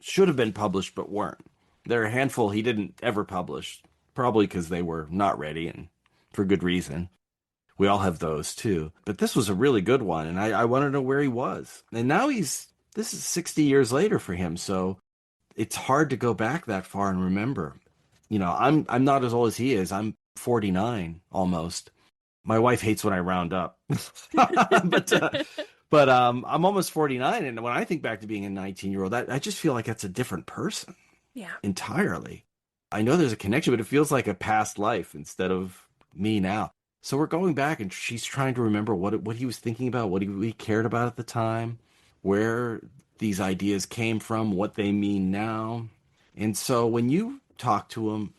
should have been published but weren't. There are a handful he didn't ever publish, probably because they were not ready and for good reason. We all have those too. But this was a really good one, and I want to know where he was. And now this is 60 years later for him, so it's hard to go back that far and remember. I'm not as old as he is. I'm 49 almost. My wife hates when I round up. but I'm almost 49, and when I think back to being a 19-year-old, I just feel like that's a different person. Yeah. Entirely. I know there's a connection, but it feels like a past life instead of me now. So we're going back, and she's trying to remember what he was thinking about, what he cared about at the time, where these ideas came from, what they mean now. And so when you talk to him,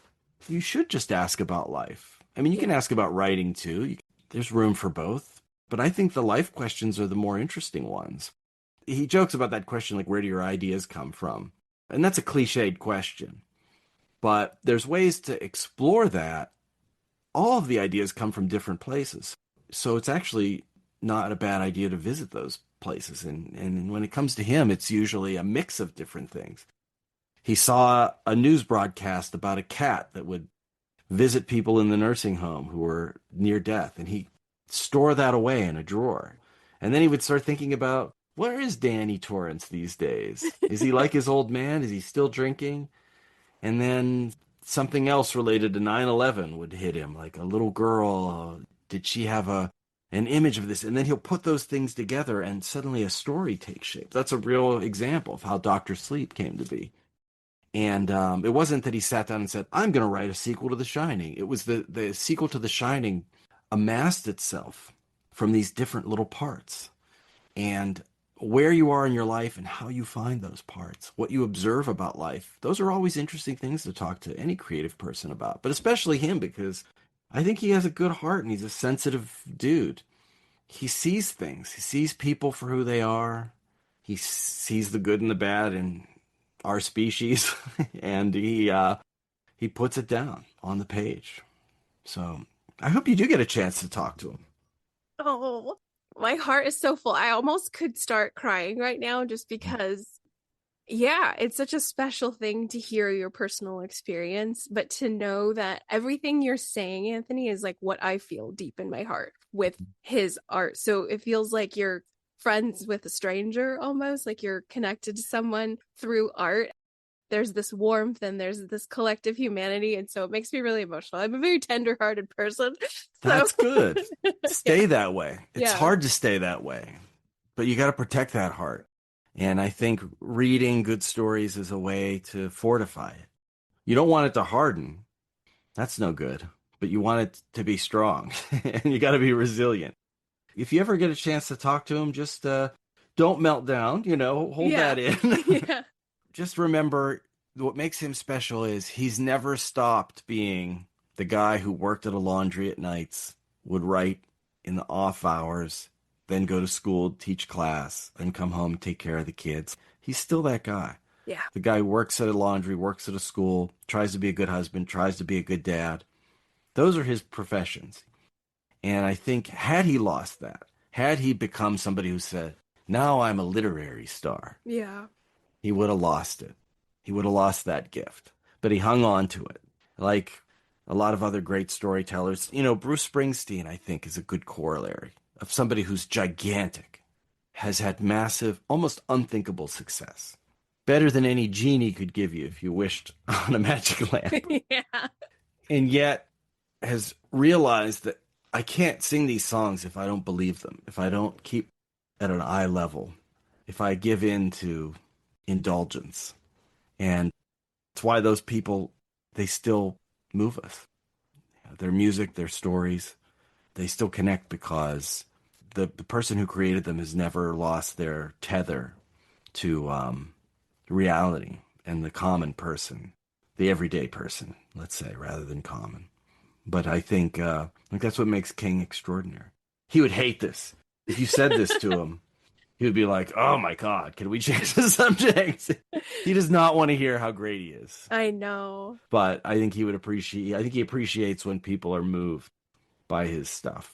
you should just ask about life. I mean, you can ask about writing too. There's room for both. But I think the life questions are the more interesting ones. He jokes about that question, like, where do your ideas come from? And that's a cliched question. But there's ways to explore that. All of the ideas come from different places. So it's actually not a bad idea to visit those places. And when it comes to him, it's usually a mix of different things. He saw a news broadcast about a cat that would visit people in the nursing home who were near death, and he store that away in a drawer. And then he would start thinking about, where is Danny Torrance these days? Is he like his old man? Is he still drinking? And then something else related to 9/11 would hit him, like a little girl. Did she have an image of this? And then he'll put those things together, and suddenly a story takes shape. That's a real example of how Dr. Sleep came to be. And it wasn't that he sat down and said, I'm going to write a sequel to The Shining. It was the sequel to The Shining amassed itself from these different little parts. And where you are in your life and how you find those parts, what you observe about life, those are always interesting things to talk to any creative person about, but especially him, because I think he has a good heart and he's a sensitive dude. He sees things. He sees people for who they are. He sees the good and the bad in our species, and he puts it down on the page. So I hope you do get a chance to talk to him. Oh, my heart is so full. I almost could start crying right now just because, yeah, it's such a special thing to hear your personal experience, but to know that everything you're saying, Anthony, is like what I feel deep in my heart with his art. So it feels like you're friends with a stranger almost, like you're connected to someone through art. There's this warmth and there's this collective humanity, and so it makes me really emotional. I'm a very tender-hearted person. That's good. Stay that way. It's Yeah. hard to stay that way, but you got to protect that heart. And I think reading good stories is a way to fortify it. You don't want it to harden. That's no good. But you want it to be strong, and you got to be resilient. If you ever get a chance to talk to him, just don't melt down, hold that in. Yeah. Just remember, what makes him special is he's never stopped being the guy who worked at a laundry at nights would write in the off hours, then go to school, teach class, and come home, take care of the kids. He's still that guy. Yeah. The guy who works at a laundry, works at a school, tries to be a good husband, tries to be a good dad. Those are his professions. And I think had he lost that, had he become somebody who said, now I'm a literary star, Yeah. he would have lost it. He would have lost that gift. But he hung on to it. Like a lot of other great storytellers. You know, Bruce Springsteen, I think, is a good corollary of somebody who's gigantic, has had massive, almost unthinkable success. Better than any genie could give you if you wished on a magic lamp. Yeah. And yet has realized that I can't sing these songs if I don't believe them, if I don't keep at an eye level, if I give in to indulgence. And it's why those people, they still move us. Their music, their stories, they still connect because the person who created them has never lost their tether to reality and the common person, the everyday person, let's say, rather than common. But I think that's what makes King extraordinary. He would hate this. If you said this to him, he would be like, oh my God, can we change the subject? He does not want to hear how great he is. I know. But I think he appreciates when people are moved by his stuff.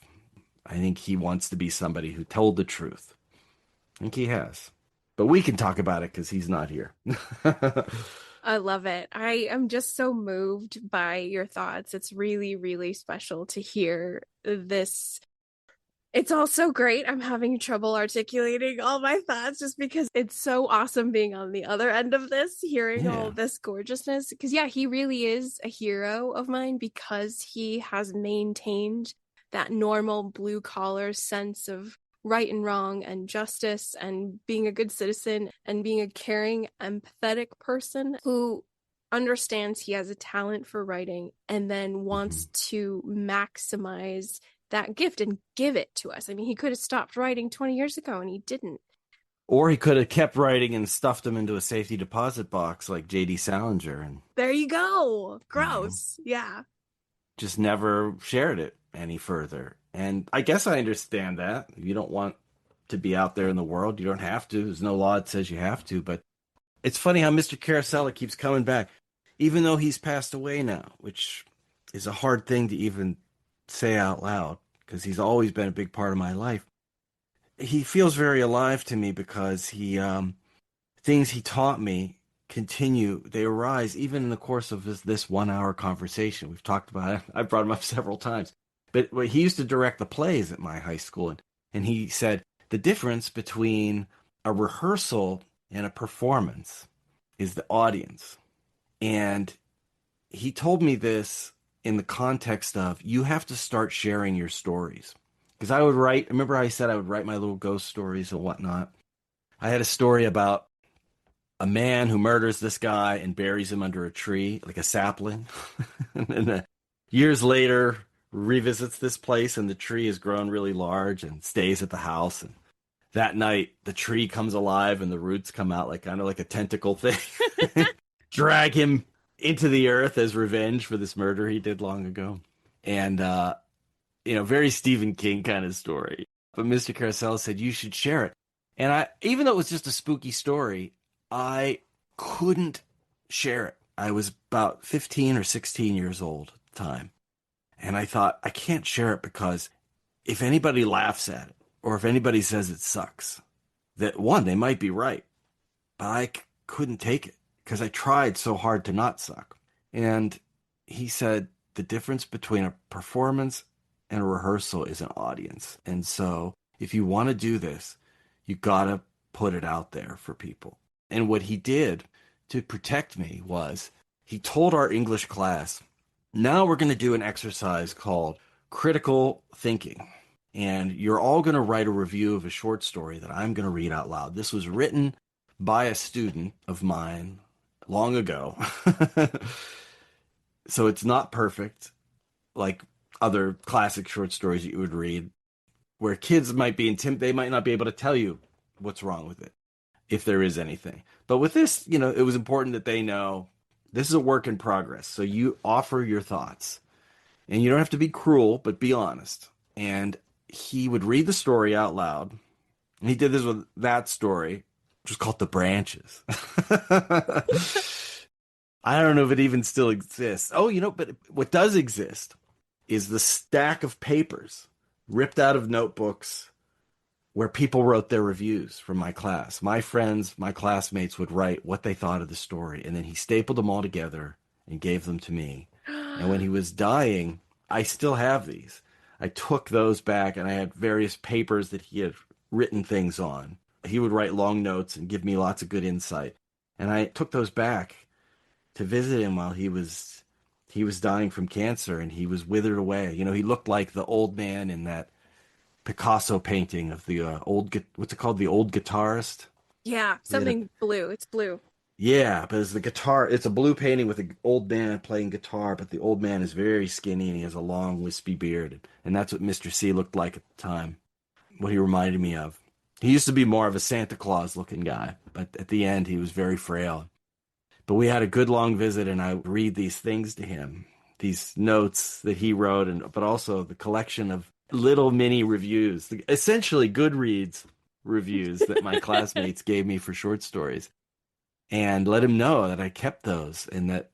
I think he wants to be somebody who told the truth. I think he has. But we can talk about it because he's not here. I love it. I am just so moved by your thoughts. It's really, really special to hear this. It's also great. I'm having trouble articulating all my thoughts just because it's so awesome being on the other end of this, hearing all this gorgeousness. Because, yeah, he really is a hero of mine because he has maintained that normal blue collar sense of right and wrong and justice and being a good citizen and being a caring, empathetic person who understands he has a talent for writing and then wants to maximize that gift and give it to us. I mean, he could have stopped writing 20 years ago and he didn't. Or he could have kept writing and stuffed them into a safety deposit box like J.D. Salinger. And there you go. Gross. Yeah. Just never shared it any further. And I guess I understand that. You don't want to be out there in the world. You don't have to. There's no law that says you have to. But it's funny how Mr. Carosella keeps coming back, even though he's passed away now, which is a hard thing to even say out loud because he's always been a big part of my life. He feels very alive to me because he things he taught me continue. They arise even in the course of this 1 hour conversation. We've talked about it. I've brought him up several times. But he used to direct the plays at my high school, and he said the difference between a rehearsal and a performance is the audience. And he told me this in the context of you have to start sharing your stories. Because I would write, remember I said I would write my little ghost stories and whatnot. I had a story about a man who murders this guy and buries him under a tree, like a sapling. And then years later, revisits this place and the tree has grown really large and stays at the house. And that night, the tree comes alive and the roots come out like kind of like a tentacle thing. Drag him into the earth as revenge for this murder he did long ago. And, very Stephen King kind of story. But Mr. Carosella said, you should share it. And even though it was just a spooky story, I couldn't share it. I was about 15 or 16 years old at the time. And I thought, I can't share it because if anybody laughs at it or if anybody says it sucks, that one, they might be right. But I couldn't take it because I tried so hard to not suck. And he said the difference between a performance and a rehearsal is an audience. And so if you want to do this, you got to put it out there for people. And what he did to protect me was he told our English class, now we're going to do an exercise called critical thinking. And you're all going to write a review of a short story that I'm going to read out loud. This was written by a student of mine long ago. So it's not perfect like other classic short stories that you would read where kids might be they might not be able to tell you what's wrong with it, if there is anything. But with this, it was important that they know this is a work in progress. So you offer your thoughts. And you don't have to be cruel, but be honest. and he would read the story out loud. And he did this with that story, which was called The Branches. I don't know if it even still exists. Oh, but what does exist is the stack of papers ripped out of notebooks where people wrote their reviews from my class. My friends, my classmates would write what they thought of the story, and then he stapled them all together and gave them to me. And when he was dying, I still have these. I took those back, and I had various papers that he had written things on. He would write long notes and give me lots of good insight. And I took those back to visit him while he was dying from cancer, and he was withered away. He looked like the old man in that Picasso painting of the what's it called? The Old Guitarist? Yeah, something blue. It's blue. Yeah, but it's the guitar. It's a blue painting with an old man playing guitar, but the old man is very skinny and he has a long, wispy beard. And that's what Mr. C looked like at the time, what he reminded me of. He used to be more of a Santa Claus looking guy, but at the end he was very frail. But we had a good long visit, and I would read these things to him, these notes that he wrote, but also the collection of little mini reviews, essentially Goodreads reviews that my classmates gave me for short stories, and let him know that I kept those and that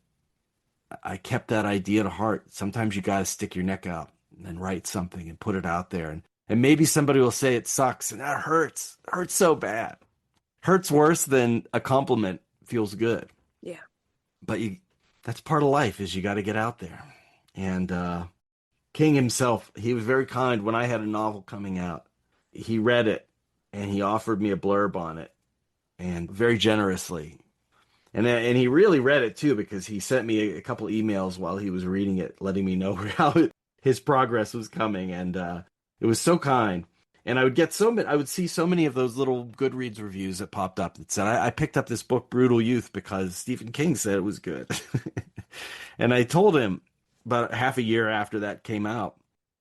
I kept that idea to heart. Sometimes you got to stick your neck out and write something and put it out there. And maybe somebody will say it sucks, and that hurts. It hurts so bad. Hurts worse than a compliment feels good. Yeah. But that's part of life, is you got to get out there. And King himself, he was very kind. When I had a novel coming out, he read it and he offered me a blurb on it, and very generously. And he really read it too, because he sent me a couple emails while he was reading it, letting me know how his progress was coming. And it was so kind. And I would see so many of those little Goodreads reviews that popped up that said, I picked up this book, Brutal Youth, because Stephen King said it was good. And I told him about half a year after that came out,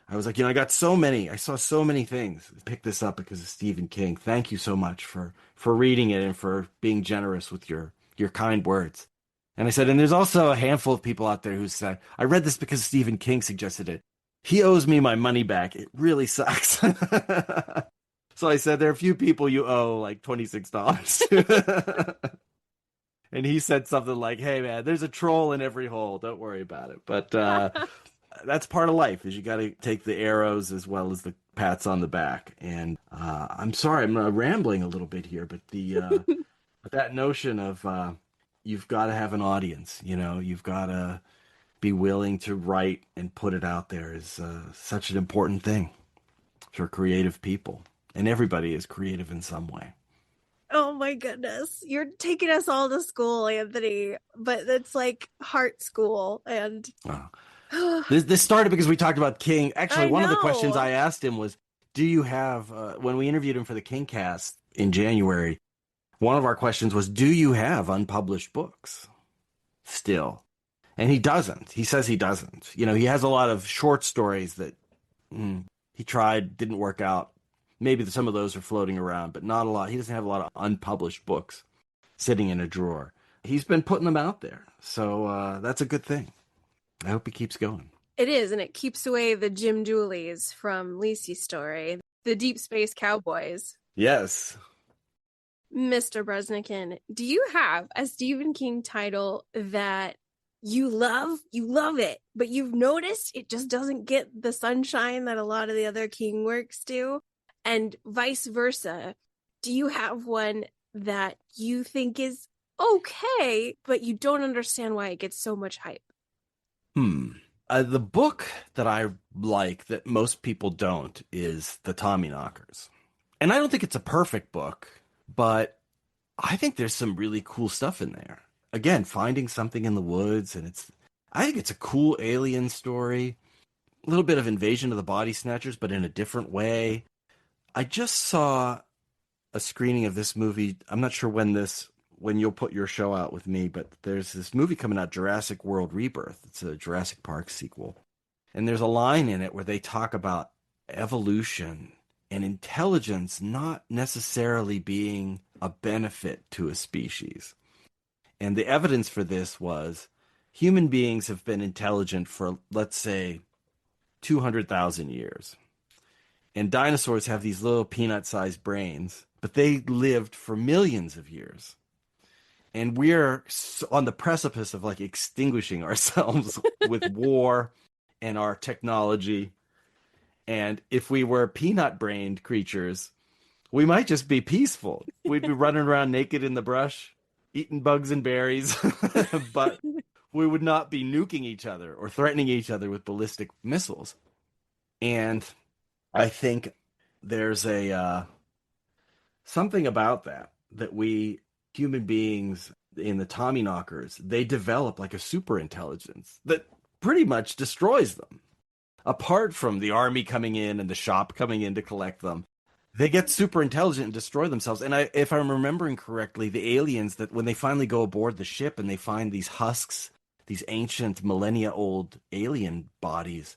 I was like, I saw so many things. I picked this up because of Stephen King. Thank you so much for reading it and for being generous with your kind words. And I said, and there's also a handful of people out there who said, I read this because Stephen King suggested it. He owes me my money back. It really sucks. So I said, there are a few people you owe like $26. And he said something like, hey, man, there's a troll in every hole. Don't worry about it. But that's part of life, is you got to take the arrows as well as the pats on the back. And I'm sorry, I'm rambling a little bit here, but that notion of you've got to have an audience, you've got to be willing to write and put it out there is such an important thing for creative people. And everybody is creative in some way. Oh my goodness. You're taking us all to school, Anthony, but it's like heart school. And this started because we talked about King. Actually, one of the questions I asked him was, do you have, when we interviewed him for the Kingcast in January, one of our questions was, do you have unpublished books still? And he doesn't. He says he doesn't. He has a lot of short stories that he tried, didn't work out. Maybe some of those are floating around, but not a lot. He doesn't have a lot of unpublished books sitting in a drawer. He's been putting them out there. So that's a good thing. I hope he keeps going. It is, and it keeps away the Jim Dooleys from Lacey's story, the Deep Space Cowboys. Yes. Mr. Breznican, do you have a Stephen King title that you love it, but you've noticed it just doesn't get the sunshine that a lot of the other King works do? And vice versa, do you have one that you think is okay, but you don't understand why it gets so much hype? The book that I like that most people don't is The Tommyknockers. And I don't think it's a perfect book, but I think there's some really cool stuff in there. Again, finding something in the woods, and I think it's a cool alien story. A little bit of Invasion of the Body Snatchers, but in a different way. I just saw a screening of this movie. I'm not sure when you'll put your show out with me, but there's this movie coming out, Jurassic World Rebirth. It's a Jurassic Park sequel. And there's a line in it where they talk about evolution and intelligence not necessarily being a benefit to a species. And the evidence for this was human beings have been intelligent for, let's say, 200,000 years. And dinosaurs have these little peanut-sized brains, but they lived for millions of years. And we're on the precipice of like extinguishing ourselves with war and our technology. And if we were peanut-brained creatures, we might just be peaceful. We'd be running around naked in the brush, eating bugs and berries, but we would not be nuking each other or threatening each other with ballistic missiles. And I think there's a something about that we human beings in the Tommyknockers, they develop like a super intelligence that pretty much destroys them. Apart from the army coming in and the shop coming in to collect them, they get super intelligent and destroy themselves. And if I'm remembering correctly, the aliens that when they finally go aboard the ship and they find these husks, these ancient millennia old alien bodies,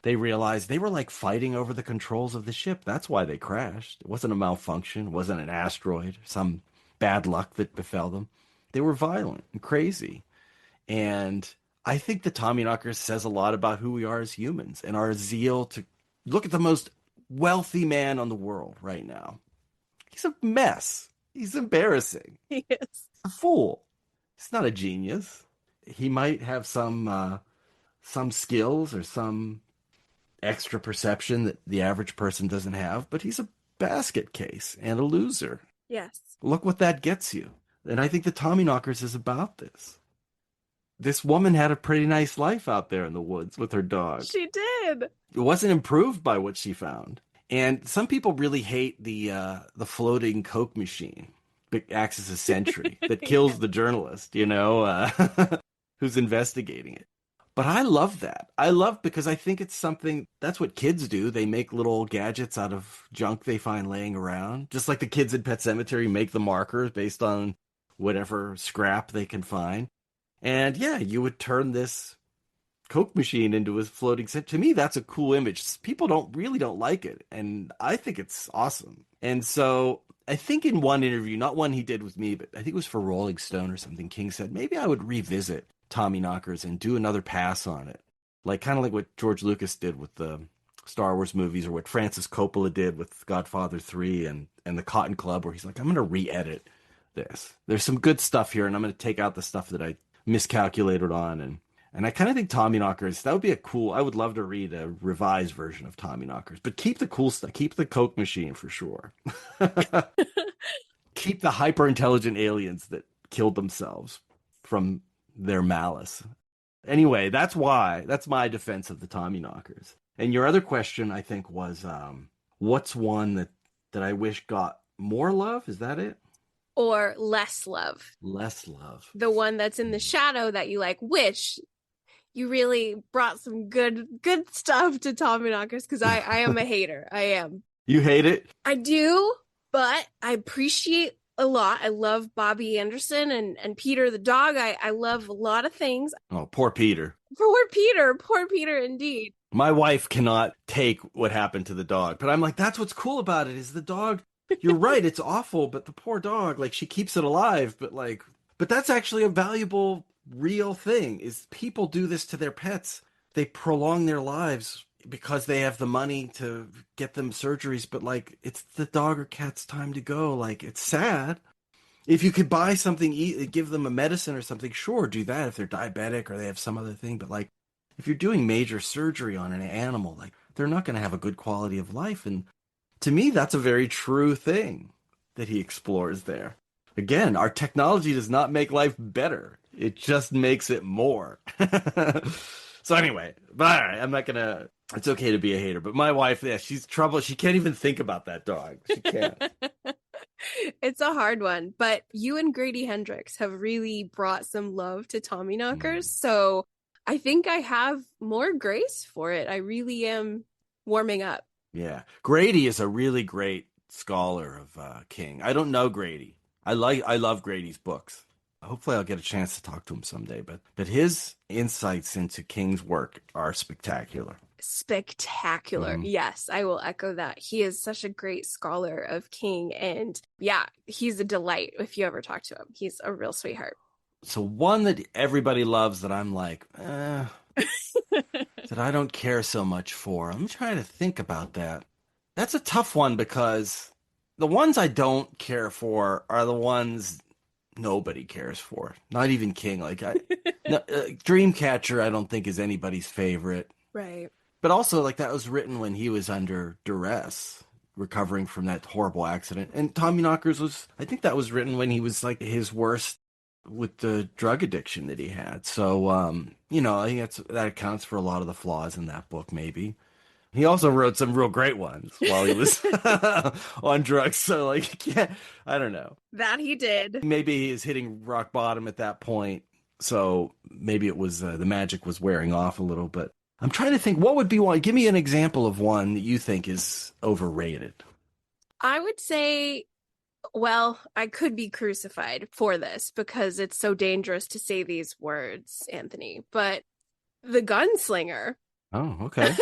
they realized they were like fighting over the controls of the ship. That's why they crashed. It wasn't a malfunction, it wasn't an asteroid, some bad luck that befell them. They were violent and crazy. And I think the Tommyknockers says a lot about who we are as humans and our zeal to look at the most wealthy man on the world right now. He's a mess. He's embarrassing. He is. A fool. He's not a genius. He might have some skills or some extra perception that the average person doesn't have, but he's a basket case and a loser. Yes. Look what that gets you. And I think the Tommyknockers is about this. This woman had a pretty nice life out there in the woods with her dog. She did. It wasn't improved by what she found. And some people really hate the floating Coke machine that acts as a sentry that kills the journalist, who's investigating it. But I love that. I love because I think it's something, that's what kids do. They make little gadgets out of junk they find laying around. Just like the kids in Pet Semetary make the markers based on whatever scrap they can find. And yeah, you would turn this Coke machine into a floating set. To me, that's a cool image. People don't like it. And I think it's awesome. And so I think in one interview, not one he did with me, but I think it was for Rolling Stone or something, King said, maybe I would revisit Tommyknockers and do another pass on it. Like kind of like what George Lucas did with the Star Wars movies or what Francis Coppola did with Godfather 3 and the Cotton Club, where he's like, I'm going to re-edit this. There's some good stuff here, and I'm going to take out the stuff that I miscalculated on. And I kind of think Tommyknockers, that would be I would love to read a revised version of Tommyknockers, but keep the cool stuff. Keep the Coke machine for sure. Keep the hyper-intelligent aliens that killed themselves from their malice. Anyway, that's my defense of the Tommyknockers. And your other question, I think, was what's one that I wish got more love? Is that it? Or less love. Less love. The one that's in the shadow that you like wish you really brought some good stuff to Tommyknockers, because I am a hater. I am. You hate it? I do, but I appreciate a lot. I love Bobby Anderson and Peter the dog. I love a lot of things. Oh, poor Peter. Poor Peter indeed. My wife cannot take what happened to the dog, but I'm like, that's what's cool about it is the dog. You're right, it's awful, but the poor dog, like she keeps it alive, but that's actually a valuable, real thing is people do this to their pets. They prolong their lives because they have the money to get them surgeries, but like it's the dog or cat's time to go. Like it's sad. If you could buy something, give them a medicine or something, sure, do that if they're diabetic or they have some other thing. But like if you're doing major surgery on an animal, like they're not going to have a good quality of life. And to me, that's a very true thing that he explores there. Again, our technology does not make life better. It just makes it more. So anyway, but all right, I'm not going to, it's okay to be a hater. But my wife, yeah, she's trouble. She can't even think about that dog. She can't. It's a hard one. But you and Grady Hendrix have really brought some love to Tommyknockers. So I think I have more grace for it. I really am warming up. Yeah. Grady is a really great scholar of King. I don't know Grady. I love Grady's books. Hopefully I'll get a chance to talk to him someday, but his insights into King's work are spectacular. Spectacular. Yes, I will echo that. He is such a great scholar of King, and yeah, he's a delight if you ever talk to him. He's a real sweetheart. So one that everybody loves that I'm like, that I don't care so much for. I'm trying to think about that. That's a tough one because the ones I don't care for are the ones nobody cares for. Not even King. No, Dreamcatcher, I don't think is anybody's favorite. Right. But also, like that was written when he was under duress, recovering from that horrible accident. And Tommyknockers was, I think that was written when he was like his worst with the drug addiction that he had. So, I think that accounts for a lot of the flaws in that book, maybe. He also wrote some real great ones while he was on drugs. So, like, yeah, I don't know. That he did. Maybe he is hitting rock bottom at that point. So maybe it was the magic was wearing off a little. But I'm trying to think what would be one. Give me an example of one that you think is overrated. I would say, well, I could be crucified for this because it's so dangerous to say these words, Anthony, but the gunslinger. Oh, okay.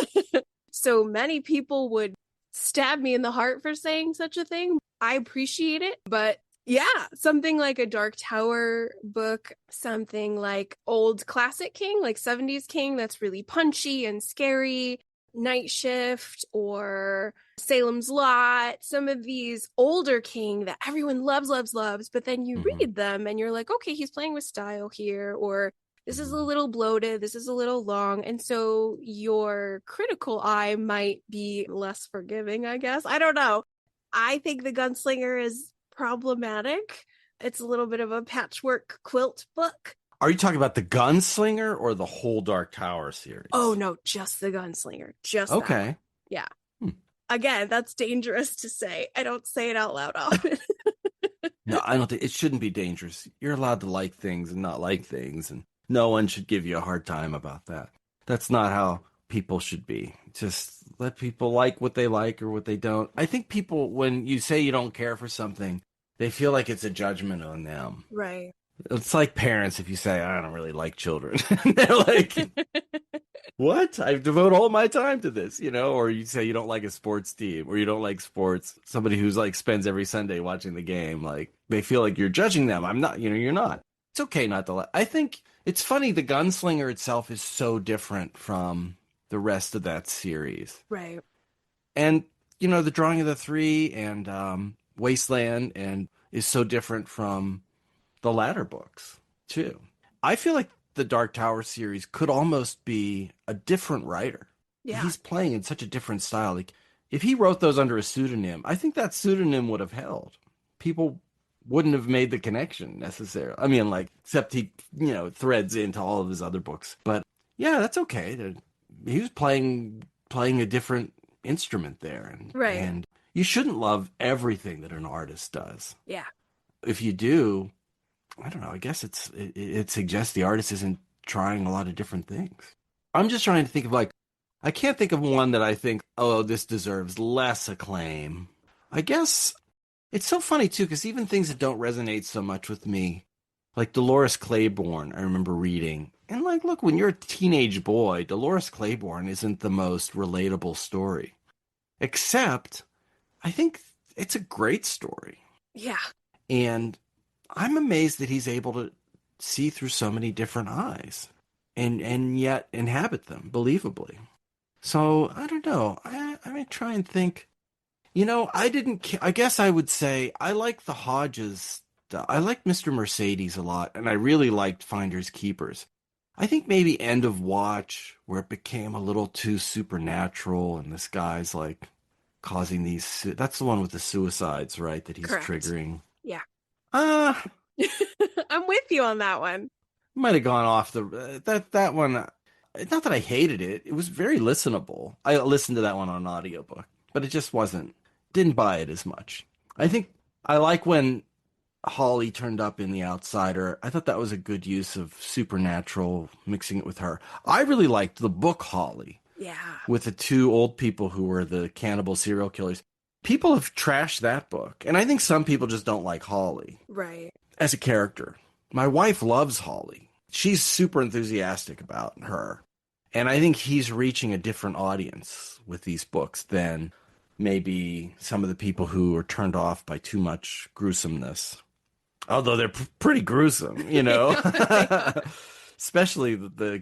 So many people would stab me in the heart for saying such a thing. I appreciate it, but yeah, something like a Dark Tower book, something like old classic King, like 70s King, that's really punchy and scary. Night Shift or Salem's Lot, some of these older King that everyone loves, loves, loves, but then you Mm-hmm. read them and you're like, okay, he's playing with style here, or this is a Mm-hmm. little bloated, this is a little long. And so your critical eye might be less forgiving, I guess. I don't know. I think The Gunslinger is problematic. It's a little bit of a patchwork quilt book. Are you talking about the Gunslinger or the whole Dark Tower series? Oh no, just The Gunslinger. Just that one. Okay. Yeah. Hmm. Again, that's dangerous to say. I don't say it out loud often. No, I don't think it shouldn't be dangerous. You're allowed to like things and not like things, and no one should give you a hard time about that. That's not how people should be. Just let people like what they like or what they don't. I think people, when you say you don't care for something, they feel like it's a judgment on them. Right. It's like parents if you say, I don't really like children. They're like, what? I devote all my time to this, or you say you don't like a sports team or you don't like sports. Somebody who's like spends every Sunday watching the game, like they feel like you're judging them. I'm not, you're not. It's okay not to like. I think it's funny. The Gunslinger itself is so different from the rest of that series. Right. And, the Drawing of the Three and Wasteland and is so different from the latter books too. I feel like the Dark Tower series could almost be a different writer. Yeah. He's playing in such a different style. Like if he wrote those under a pseudonym, I think that pseudonym would have held. People wouldn't have made the connection necessarily. I mean, like, except he, threads into all of his other books. But yeah, that's okay. He was playing a different instrument there, Right. and you shouldn't love everything that an artist does. Yeah. If you do, I don't know. I guess it suggests the artist isn't trying a lot of different things. I'm just trying to think of I can't think of one that I think, oh, this deserves less acclaim. I guess it's so funny too, because even things that don't resonate so much with me, like Dolores Claiborne, I remember reading. And like, look, when you're a teenage boy, Dolores Claiborne isn't the most relatable story. Except, I think it's a great story. Yeah. And I'm amazed that he's able to see through so many different eyes and yet inhabit them believably. So I don't know. I may try and think. I guess I would say I like the Hodges. I like Mr. Mercedes a lot, and I really liked Finders Keepers. I think maybe End of Watch, where it became a little too supernatural, and this guy's like causing these. That's the one with the suicides, right? That he's Correct. triggering. Yeah. Uh I'm with you on that one. Might have gone off that one. Not that I hated it. It was very listenable. I listened to that one on an audiobook, but it just didn't buy it as much. I think I like when Holly turned up in The Outsider. I thought that was a good use of supernatural, mixing it with her. I really liked the book Holly. Yeah. With the two old people who were the cannibal serial killers. People have trashed that book, and I think some people just don't like Holly. Right. As a character. My wife loves Holly. She's super enthusiastic about her. And I think he's reaching a different audience with these books than maybe some of the people who are turned off by too much gruesomeness. Although they're pretty gruesome, Especially the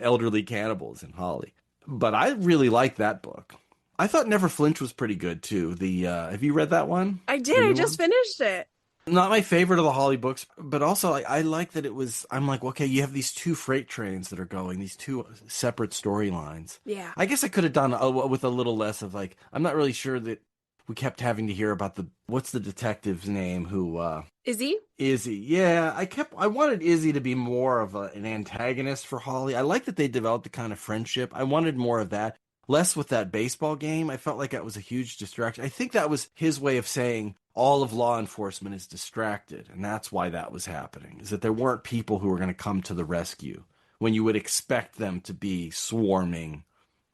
elderly cannibals in Holly. But I really like that book. I thought Never Flinch was pretty good too. Have you read that one? I The did. I new just one? finished it. Not my favorite of the Holly books, but also I like that I'm like, okay, you have these two freight trains that are going, these two separate storylines. Yeah. I guess I could have done with a little less of like, I'm not really sure that we kept having to hear about what's the detective's name who, Izzy? Izzy. Yeah, I wanted Izzy to be more of an antagonist for Holly. I like that they developed a kind of friendship. I wanted more of that. Less with that baseball game. I felt like that was a huge distraction. I think that was his way of saying all of law enforcement is distracted, and that's why that was happening. Is that there weren't people who were going to come to the rescue when you would expect them to be swarming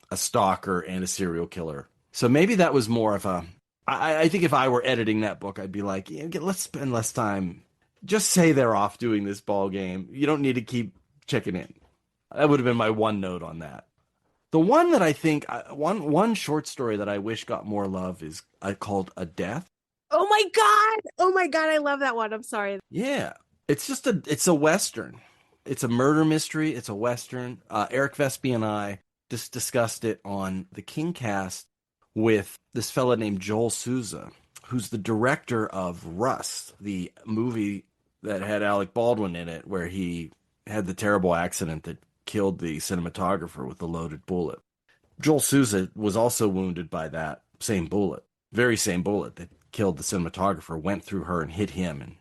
a stalker and a serial killer. So maybe that was more of a. I think if I were editing that book, I'd be like, yeah, let's spend less time. Just say they're off doing this ball game. You don't need to keep checking in. That would have been my one note on that. The one that I think one short story that I wish got more love is called A Death. Oh my God. Oh my God. I love that one. I'm sorry. Yeah, it's a western. It's a murder mystery. It's a western. Eric Vespi and I just discussed it on the Kingcast with this fella named Joel Souza, who's the director of Rust, the movie that had Alec Baldwin in it, where he had the terrible accident that killed the cinematographer with the loaded bullet. Joel Souza was also wounded by that same bullet, very same bullet that killed the cinematographer, went through her and hit him and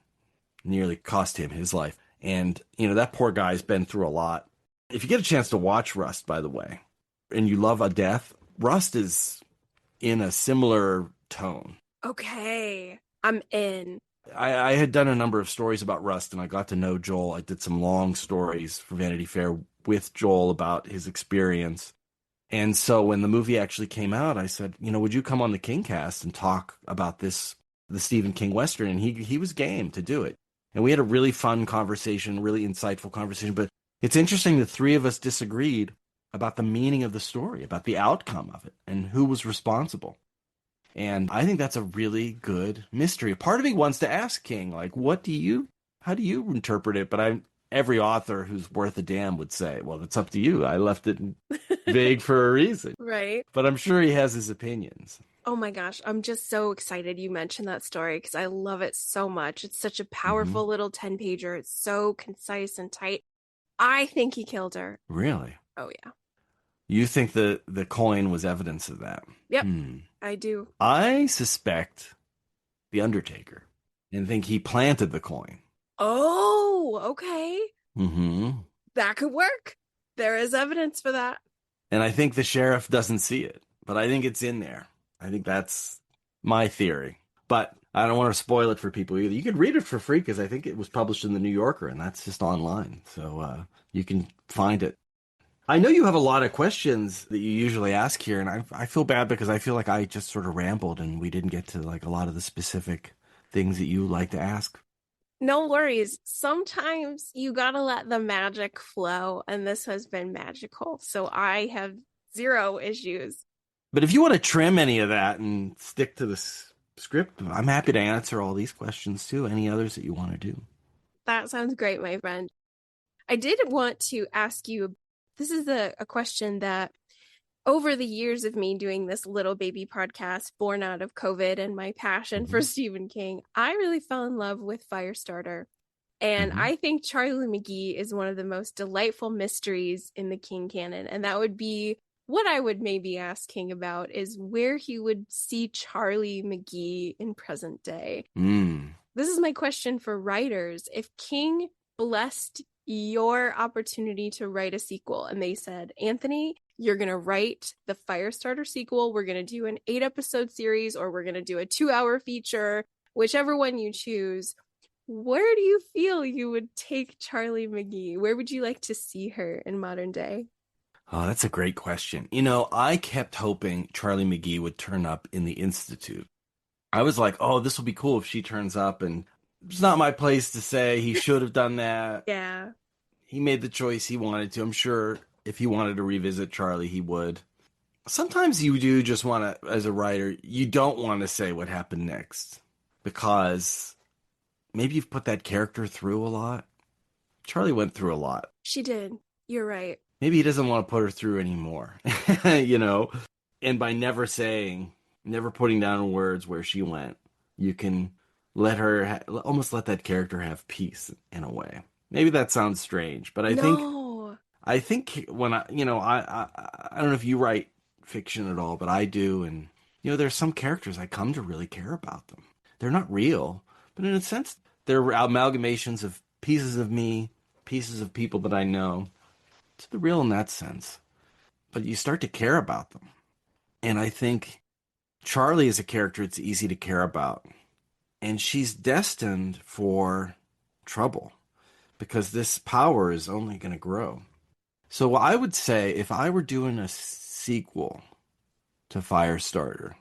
nearly cost him his life. And, that poor guy's been through a lot. If you get a chance to watch Rust, by the way, and you love A Death, Rust is in a similar tone. Okay. I'm in. I had done a number of stories about Rust, and I got to know Joel. I did some long stories for Vanity Fair with Joel about his experience. And so when the movie actually came out, I said, would you come on the Kingcast and talk about the Stephen King Western? And he was game to do it. And we had a really fun conversation, really insightful conversation. But it's interesting the three of us disagreed about the meaning of the story, about the outcome of it, and who was responsible. And I think that's a really good mystery. Part of me wants to ask King, like, how do you interpret it? But every author who's worth a damn would say, well, it's up to you. I left it vague for a reason. Right. But I'm sure he has his opinions. Oh my gosh. I'm just so excited you mentioned that story because I love it so much. It's such a powerful little 10-pager. It's so concise and tight. I think he killed her. Really? Oh, yeah. You think the coin was evidence of that? Yep, I do. I suspect the Undertaker and think he planted the coin. Oh, okay. Mm-hmm. That could work. There is evidence for that. And I think the sheriff doesn't see it, but I think it's in there. I think that's my theory. But I don't want to spoil it for people either. You could read it for free because I think it was published in the New Yorker, and that's just online. So you can find it. I know you have a lot of questions that you usually ask here, and I feel bad because I feel like I just sort of rambled and we didn't get to like a lot of the specific things that you like to ask. No worries. Sometimes you gotta let the magic flow, and this has been magical. So I have zero issues. But if you want to trim any of that and stick to the script, I'm happy to answer all these questions too. Any others that you want to do? That sounds great, my friend. I did want to ask you, this is a question that over the years of me doing this little baby podcast born out of COVID and my passion for Stephen King, I really fell in love with Firestarter. And I think Charlie McGee is one of the most delightful mysteries in the King canon. And that would be what I would maybe ask King about, is where he would see Charlie McGee in present day. This is my question for writers. If King blessed your opportunity to write a sequel and they said, Anthony, you're going to write the Firestarter sequel, we're going to do an 8-episode series, or we're going to do a 2-hour feature, whichever one you choose, where do you feel you would take Charlie McGee? Where would you like to see her in modern day? Oh, that's a great question. I kept hoping Charlie McGee would turn up in the Institute. I was like, oh, this will be cool if she turns up, and it's not my place to say he should have done that. Yeah. He made the choice he wanted to. I'm sure if he wanted to revisit Charlie, he would. Sometimes you do just want to, as a writer, you don't want to say what happened next because maybe you've put that character through a lot. Charlie went through a lot. She did. You're right. Maybe he doesn't want to put her through anymore, And by never putting down in words where she went, you can let her almost let that character have peace in a way. Maybe that sounds strange, but No. I think when I don't know if you write fiction at all, but I do, and there's some characters I come to really care about them. They're not real, but in a sense, they're amalgamations of pieces of me, pieces of people that I know. So they're real in that sense, but you start to care about them, and I think Charlie is a character it's easy to care about, and she's destined for trouble because this power is only going to grow. So I would say if I were doing a sequel to Firestarter,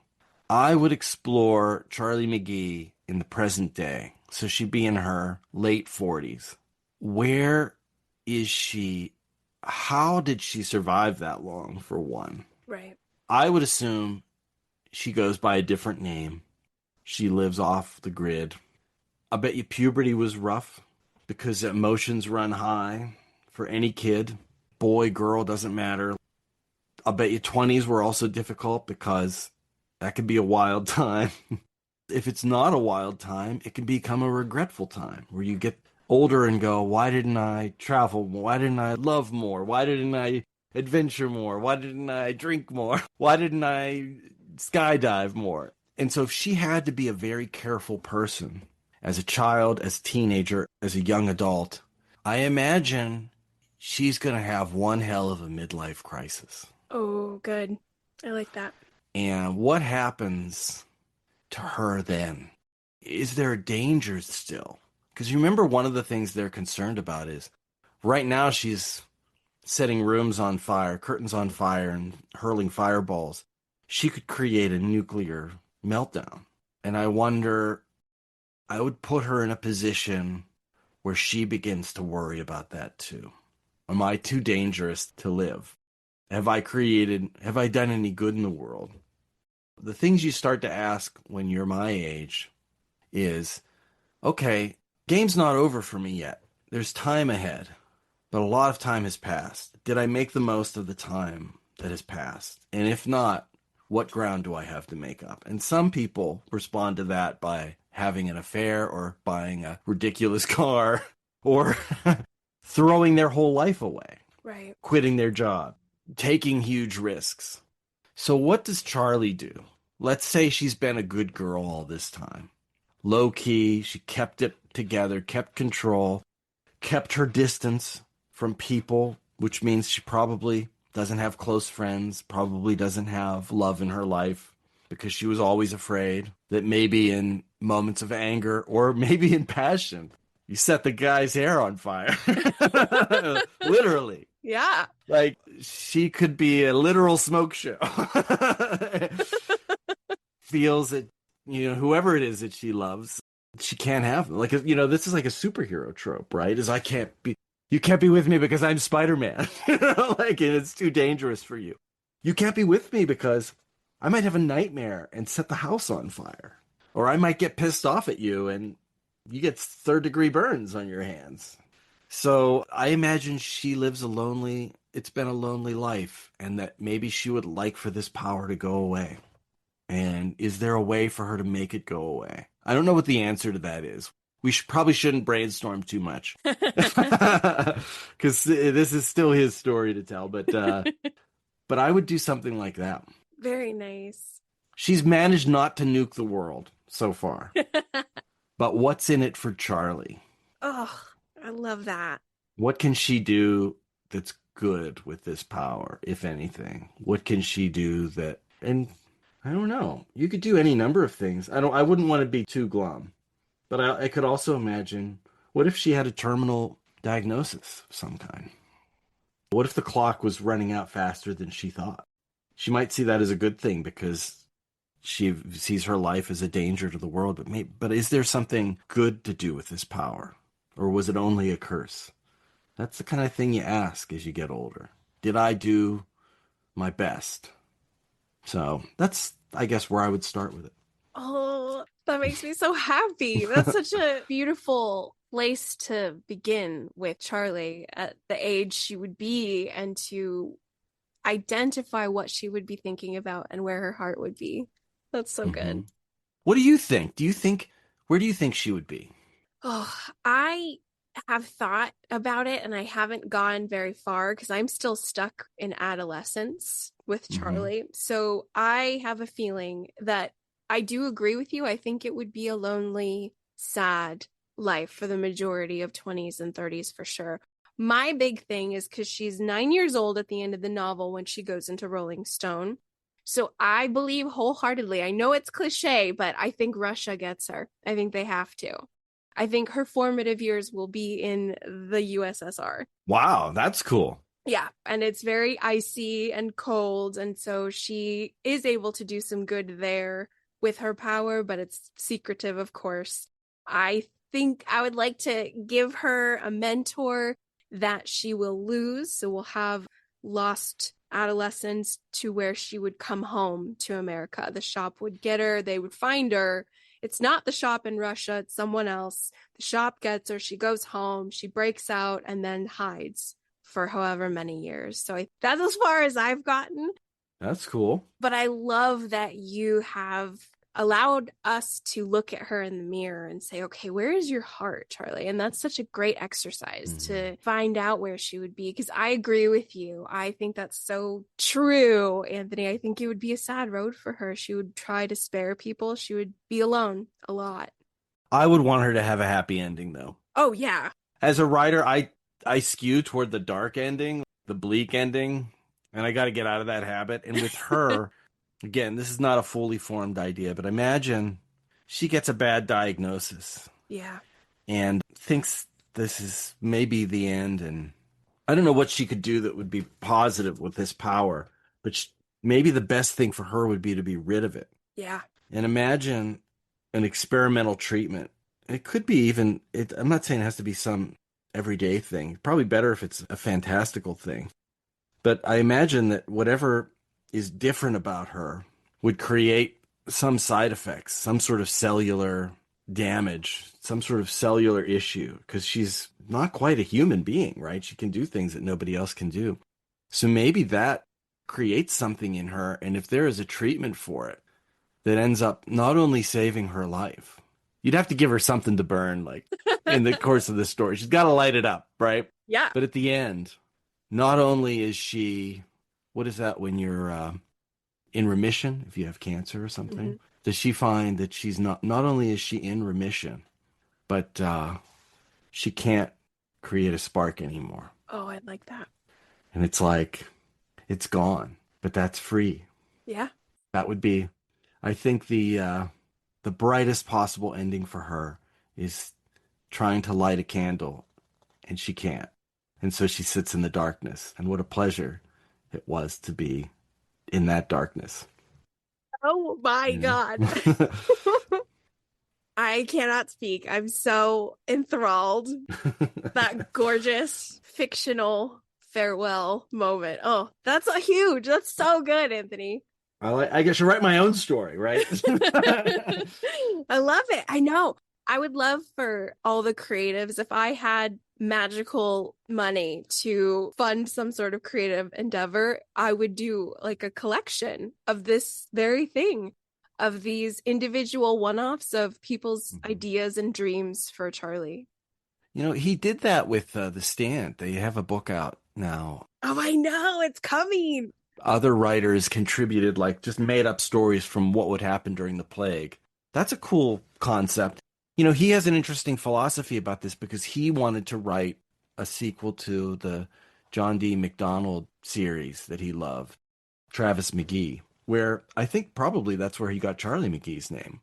I would explore Charlie McGee in the present day. So she'd be in her late 40s. Where is she? How did she survive that long, for one? Right. I would assume she goes by a different name. She lives off the grid. I bet you puberty was rough because emotions run high for any kid. Boy, girl, doesn't matter. I'll bet you 20s were also difficult because that could be a wild time. If it's not a wild time, it can become a regretful time where you get older and go, why didn't I travel more? Why didn't I love more? Why didn't I adventure more? Why didn't I drink more? Why didn't I skydive more? And so if she had to be a very careful person as a child, as a teenager, as a young adult, I imagine she's going to have one hell of a midlife crisis. Oh, good. I like that. And what happens to her then? Is there dangers still? Because you remember one of the things they're concerned about is right now she's setting rooms on fire, curtains on fire, and hurling fireballs. She could create a nuclear meltdown. And I wonder, I would put her in a position where she begins to worry about that too. Am I too dangerous to live? Have I done any good in the world? The things you start to ask when you're my age is, okay, game's not over for me yet. There's time ahead, but a lot of time has passed. Did I make the most of the time that has passed? And if not, what ground do I have to make up? And some people respond to that by having an affair or buying a ridiculous car or throwing their whole life away. Right. Quitting their job, taking huge risks. So what does Charlie do? Let's say she's been a good girl all this time. Low key, she kept it together, kept control, kept her distance from people, which means she probably doesn't have close friends, probably doesn't have love in her life because she was always afraid that maybe in moments of anger or maybe in passion, you set the guy's hair on fire. Literally. Yeah. Like, she could be a literal smoke show. Feels that, whoever it is that she loves, she can't have them. Like, this is like a superhero trope, right? You can't be with me because I'm Spider-Man. Like, and it's too dangerous for you. You can't be with me because I might have a nightmare and set the house on fire. Or I might get pissed off at you and you get third-degree burns on your hands. So I imagine it's been a lonely life, and that maybe she would like for this power to go away. And is there a way for her to make it go away? I don't know what the answer to that is. We probably shouldn't brainstorm too much. Because this is still his story to tell, but I would do something like that. Very nice. She's managed not to nuke the world so far. But what's in it for Charlie? Oh, I love that. What can she do that's good with this power, if anything? What can she do that... And I don't know. You could do any number of things. I wouldn't want to be too glum. But I could also imagine, what if she had a terminal diagnosis of some kind? What if the clock was running out faster than she thought? She might see that as a good thing because she sees her life as a danger to the world. But is there something good to do with this power? Or was it only a curse? That's the kind of thing you ask as you get older. Did I do my best? So that's, I guess, where I would start with it. Oh, that makes me so happy. That's such a beautiful place to begin with Charlie at the age she would be, and identify what she would be thinking about and where her heart would be. That's so Mm-hmm. good. What do you think? Where do you think she would be? Oh, I have thought about it and I haven't gone very far because I'm still stuck in adolescence with Mm-hmm. Charlie. So I have a feeling that I do agree with you. I think it would be a lonely, sad life for the majority of 20s and 30s for sure. My big thing is because she's 9 years old at the end of the novel when she goes into Rolling Stone. So I believe wholeheartedly, I know it's cliche, but I think Russia gets her. I think they have to. I think her formative years will be in the USSR. Wow, that's cool. Yeah, and it's very icy and cold, and so she is able to do some good there with her power, but it's secretive, of course. I think I would like to give her a mentor that she will lose, so we'll have lost adolescence to where she would come home to America. The shop would get her, they would find her. It's not the shop in Russia, it's someone else. The shop gets her, she goes home, she breaks out, and then hides for however many years. So that's as far as I've gotten. That's cool. But I love that you have allowed us to look at her in the mirror and say, okay, where is your heart, Charlie? And that's such a great exercise to find out where she would be. Because I agree with you. I think that's so true, Anthony. I think it would be a sad road for her. She would try to spare people. She would be alone a lot. I would want her to have a happy ending, though. Oh, yeah. As a writer, I skew toward the dark ending, the bleak ending, and I got to get out of that habit. And with her, again, this is not a fully formed idea, but imagine she gets a bad diagnosis Yeah. and thinks this is maybe the end. And I don't know what she could do that would be positive with this power, but maybe the best thing for her would be to be rid of it. Yeah. And imagine an experimental treatment. It could be even, I'm not saying it has to be some everyday thing. Probably better if it's a fantastical thing. But I imagine that whatever is different about her would create some side effects, some sort of cellular damage, some sort of cellular issue, because she's not quite a human being, right? She can do things that nobody else can do. So maybe that creates something in her. And if there is a treatment for it that ends up not only saving her life, you'd have to give her something to burn, like in the course of the story. She's got to light it up, right? Yeah. But at the end, not only is she, what is that when you're in remission, if you have cancer or something? Mm-hmm. Does she find that she's not only is she in remission, but she can't create a spark anymore. Oh, I like that. And it's like, it's gone, but that's free. Yeah. That would be, I think the brightest possible ending for her is trying to light a candle and she can't. And so she sits in the darkness. And what a pleasure it was to be in that darkness. Oh my You know? God. I cannot speak. I'm so enthralled. That gorgeous fictional farewell moment. Oh, that's a huge. That's so good, Anthony. I guess you write my own story, right? I love it. I know. I would love for all the creatives, if I had magical money to fund some sort of creative endeavor, I would do like a collection of this very thing, of these individual one-offs of people's ideas and dreams for Charlie. You know, he did that with The Stand. They have a book out now. Oh, I know. It's coming. Other writers contributed, like just made up stories from what would happen during the plague. That's a cool concept. You know, he has an interesting philosophy about this because he wanted to write a sequel to the John D. MacDonald series that he loved, Travis McGee, where I think probably that's where he got Charlie McGee's name,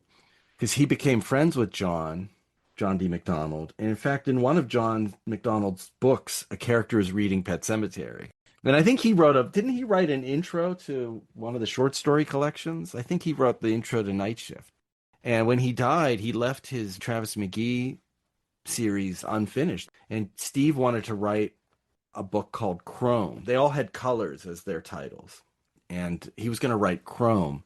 because he became friends with John D. MacDonald. And in fact, in one of John MacDonald's books, a character is reading Pet Semetary. And I think didn't he write an intro to one of the short story collections? I think he wrote the intro to Night Shift. And when he died, he left his Travis McGee series unfinished. And Steve wanted to write a book called Chrome. They all had colors as their titles. And he was going to write Chrome.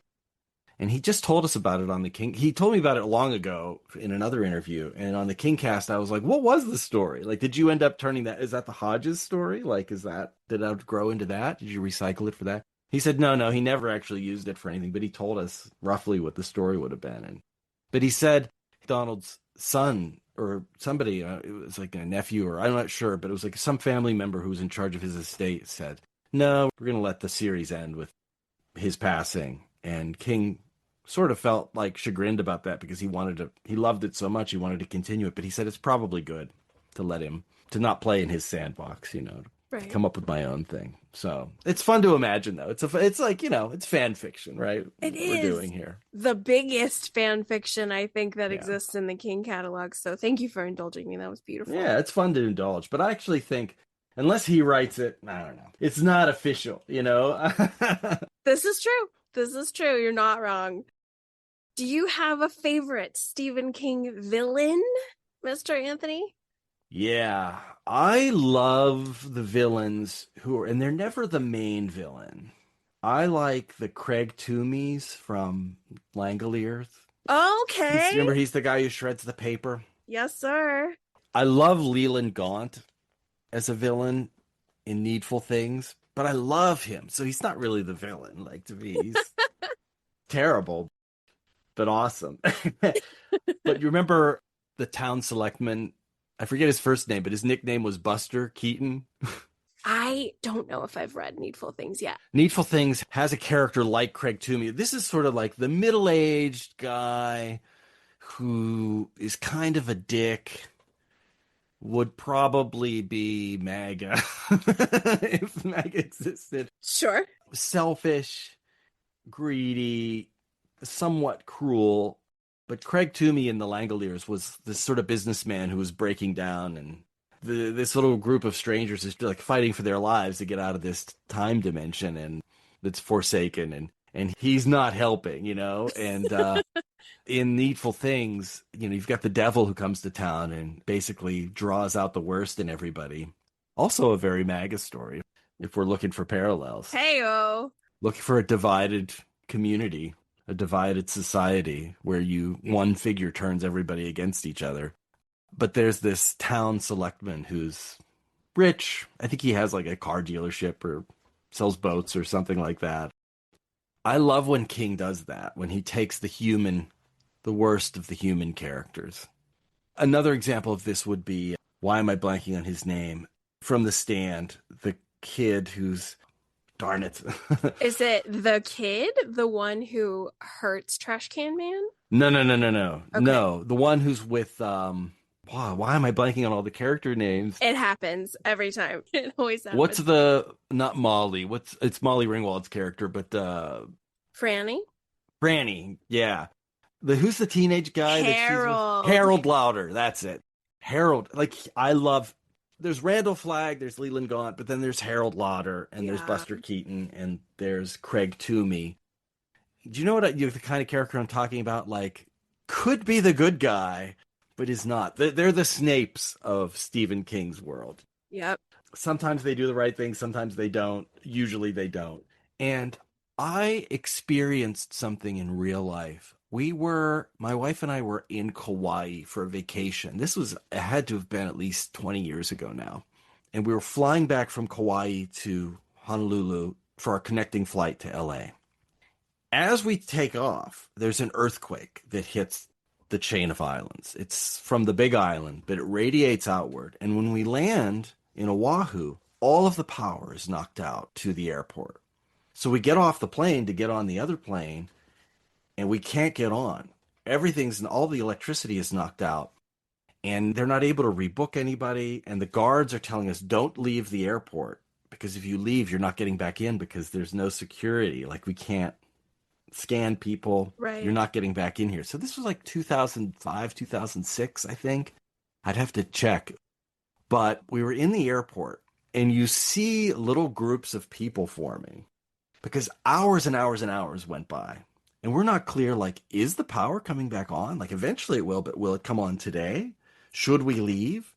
And he just told us about it on the King. He told me about it long ago in another interview. And on the Kingcast, I was like, what was the story? Like, did you end up turning that? Is that the Hodges story? Like, did that grow into that? Did you recycle it for that? He said, no, he never actually used it for anything, but he told us roughly what the story would have been. But he said Donald's son or somebody, it was like a nephew or I'm not sure, but it was like some family member who was in charge of his estate said, no, we're going to let the series end with his passing. And King sort of felt like chagrined about that because he loved it so much, he wanted to continue it. But he said it's probably good to let him, to not play in his sandbox, to Right. come up with my own thing. So it's fun to imagine, though. It's like, it's fan fiction, right? We're doing here. The biggest fan fiction, I think, that Yeah. exists in the King catalog. So thank you for indulging me. That was beautiful. Yeah, it's fun to indulge. But I actually think, unless he writes it, I don't know. It's not official, This is true. This is true. You're not wrong. Do you have a favorite Stephen King villain, Mr. Anthony? Yeah, I love the villains and they're never the main villain. I like the Craig Toomeys from Langoliers. Okay. Remember, he's the guy who shreds the paper. Yes, sir. I love Leland Gaunt as a villain in Needful Things, but I love him, so he's not really the villain. Like, to me, he's terrible, but awesome. But you remember the town selectman? I forget his first name, but his nickname was Buster Keaton. I don't know if I've read Needful Things yet. Needful Things has a character like Craig Toomey. This is sort of like the middle-aged guy who is kind of a dick, would probably be MAGA if MAGA existed. Sure. Selfish, greedy, somewhat cruel. But Craig Toomey in the Langoliers was this sort of businessman who was breaking down, and this little group of strangers is like fighting for their lives to get out of this time dimension and that's forsaken, and he's not helping, and in Needful Things, you've got the devil who comes to town and basically draws out the worst in everybody. Also a very MAGA story, if we're looking for parallels. Hey-o. Looking for a divided community, a divided society where one figure turns everybody against each other. But there's this town selectman who's rich. I think he has like a car dealership or sells boats or something like that. I love when King does that, when he takes the worst of the human characters. Another example of this would be, why am I blanking on his name? From The Stand, the kid who's, darn it. Is it the kid, the one who hurts Trash Can Man? No. Okay. No, the one who's with, wow, why am I blanking on all the character names? It happens every time. It always happens. What's not Molly, it's Molly Ringwald's character, but, Franny? Franny, yeah. Who's the teenage guy? Harold. Harold Lauder, that's it. Harold, there's Randall Flagg, there's Leland Gaunt, but then there's Harold Lauder, and there's Buster Keaton, and there's Craig Toomey. Do you know the kind of character I'm talking about? Like, could be the good guy, but is not. They're the Snapes of Stephen King's world. Yep. Sometimes they do the right thing, sometimes they don't. Usually they don't. And I experienced something in real life. My wife and I were in Kauai for a vacation. It had to have been at least 20 years ago now. And we were flying back from Kauai to Honolulu for our connecting flight to LA. As we take off, there's an earthquake that hits the chain of islands. It's from the big island, but it radiates outward. And when we land in Oahu, all of the power is knocked out to the airport. So we get off the plane to get on the other plane, and we can't get on. All the electricity is knocked out, and they're not able to rebook anybody. And the guards are telling us, don't leave the airport, because if you leave, you're not getting back in because there's no security. Like, we can't scan people. Right. You're not getting back in here. So this was like 2005, 2006, I think. I'd have to check. But we were in the airport, and you see little groups of people forming because hours and hours and hours went by. And we're not clear, like, is the power coming back on? Like, eventually it will, but will it come on today? Should we leave?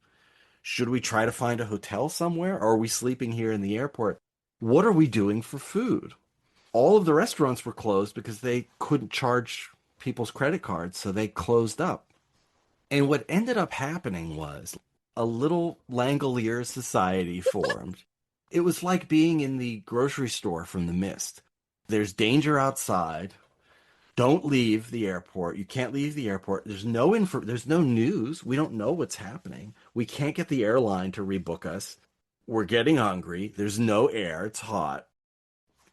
Should we try to find a hotel somewhere? Or are we sleeping here in the airport? What are we doing for food? all of the restaurants were closed because they couldn't charge people's credit cards, so they closed up. And what ended up happening was a little Langolier society formed. It was like being in the grocery store from The Mist. There's danger outside. Don't leave the airport. You can't leave the airport. There's no news. We don't know what's happening. We can't get the airline to rebook us. We're getting hungry. There's no air. It's hot.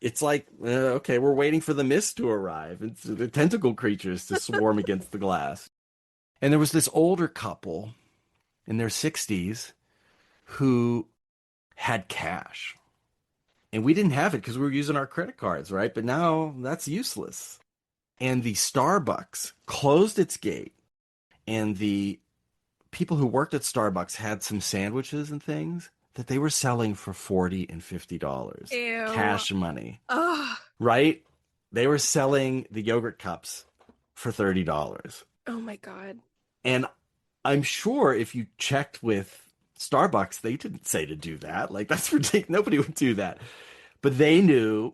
It's like, okay, we're waiting for the mist to arrive. It's the tentacle creatures to swarm against the glass. And there was this older couple in their 60s who had cash. And we didn't have it because we were using our credit cards, right? But now that's useless. And the Starbucks closed its gate. And the people who worked at Starbucks had some sandwiches and things that they were selling for $40 and $50. Ew. Cash money. Ugh. Right? They were selling the yogurt cups for $30. Oh my God. And I'm sure if you checked with Starbucks, they didn't say to do that. Like, that's ridiculous. Nobody would do that. But they knew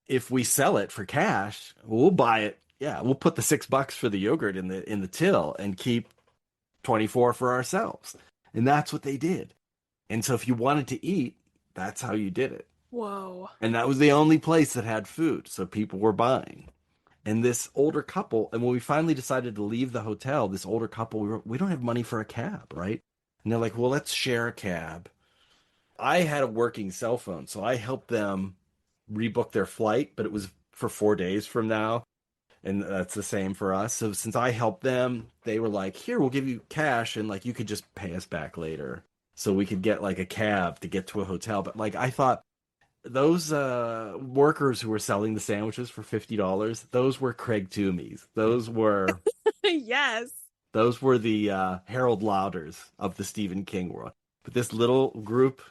if we sell it for cash, we'll buy it. Yeah, we'll put the $6 for the yogurt in the till and keep 24 for ourselves. And that's what they did. And so if you wanted to eat, that's how you did it. Whoa. And that was the only place that had food. So people were buying. And this older couple, and when we finally decided to leave the hotel, this older couple, we don't have money for a cab, right? And they're like, well, let's share a cab. I had a working cell phone, so I helped them rebook their flight, but it was for 4 days from now. And that's the same for us. So since I helped them, they were like, here, we'll give you cash, and like you could just pay us back later. So we could get like a cab to get to a hotel. But like I thought, those workers who were selling the sandwiches for $50, those were Craig Toomeys. Those were Yes. Those were the Harold Lauders of the Stephen King world. But this little group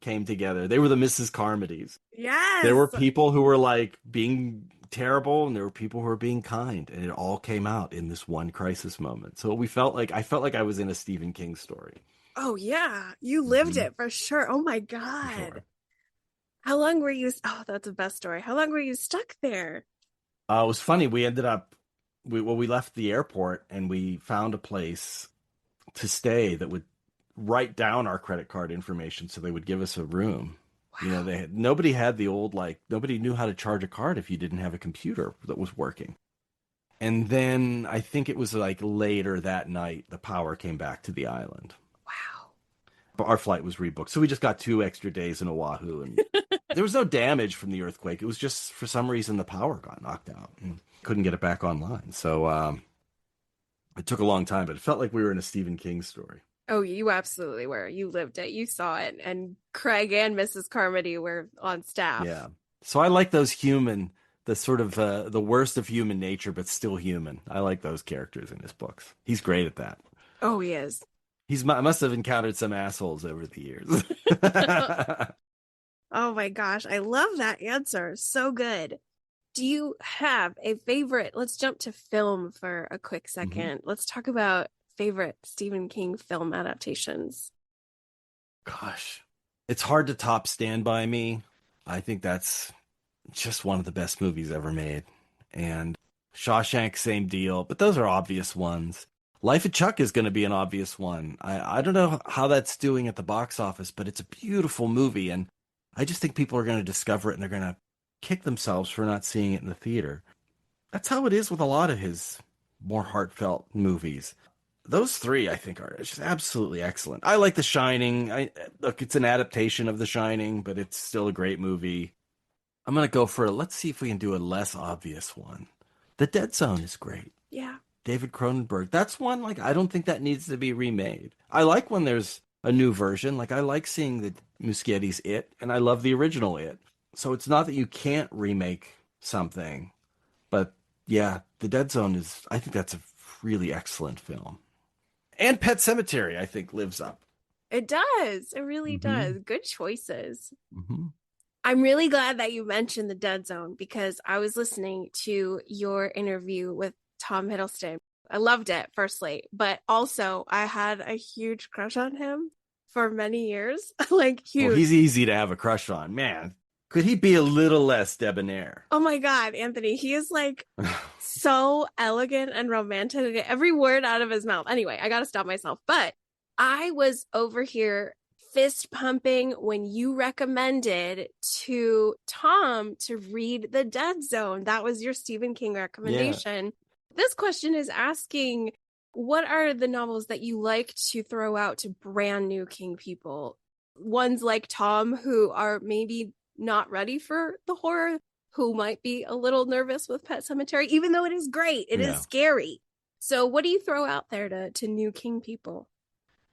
came together. They were the Mrs. Carmodys. Yes. There were people who were like being terrible, and there were people who were being kind, and it all came out in this one crisis moment. So I felt like I was in a Stephen King story. Oh yeah, you lived it for sure. Oh my God. Sure. How long were you? Oh, that's the best story. How long were you stuck there? It was funny. We ended up, we left the airport and we found a place to stay that would write down our credit card information so they would give us a room. Wow. You know, nobody had the old, like, nobody knew how to charge a card if you didn't have a computer that was working. And then I think it was like later that night, the power came back to the island. Wow. But our flight was rebooked. So we just got 2 extra days in Oahu, and there was no damage from the earthquake. It was just, for some reason, the power got knocked out and couldn't get it back online. So it took a long time, but it felt like we were in a Stephen King story. Oh, you absolutely were. You lived it. You saw it. And Craig and Mrs. Carmody were on staff. Yeah. So I like those the sort of the worst of human nature, but still human. I like those characters in his books. He's great at that. Oh, he is. I must have encountered some assholes over the years. Oh my gosh. I love that answer. So good. Do you have a favorite? Let's jump to film for a quick second. Mm-hmm. Let's talk about favorite Stephen King film adaptations. Gosh, it's hard to top Stand By Me. I think that's just one of the best movies ever made. And Shawshank, same deal, but those are obvious ones. Life of Chuck is going to be an obvious one. I don't know how that's doing at the box office, but it's a beautiful movie, and I just think people are going to discover it and they're going to kick themselves for not seeing it in the theater. That's how it is with a lot of his more heartfelt movies. Those 3, I think, are just absolutely excellent. I like The Shining. Look, it's an adaptation of The Shining, but it's still a great movie. I'm going to go for let's see if we can do a less obvious one. The Dead Zone is great. Yeah. David Cronenberg. That's one, like, I don't think that needs to be remade. I like when there's a new version. Like, I like seeing the Muschietti's It, and I love the original It. So it's not that you can't remake something, but yeah, The Dead Zone I think that's a really excellent film. And Pet Semetary, I think, lives up. It does. It really does. Good choices. Mm-hmm. I'm really glad that you mentioned The Dead Zone because I was listening to your interview with Tom Hiddleston. I loved it, firstly, but also I had a huge crush on him for many years. Like, huge. Well, he's easy to have a crush on, man. Could he be a little less debonair? Oh my God, Anthony, he is like so elegant and romantic. Every word out of his mouth. Anyway, I got to stop myself. But I was over here fist pumping when you recommended to Tom to read The Dead Zone. That was your Stephen King Yeah. recommendation. This question is asking, what are the novels that you like to throw out to brand new King people? Ones like Tom who are maybe not ready for the horror, who might be a little nervous with Pet Semetary, even though it is great. It is Yeah. scary. So what do you throw out there to new King people?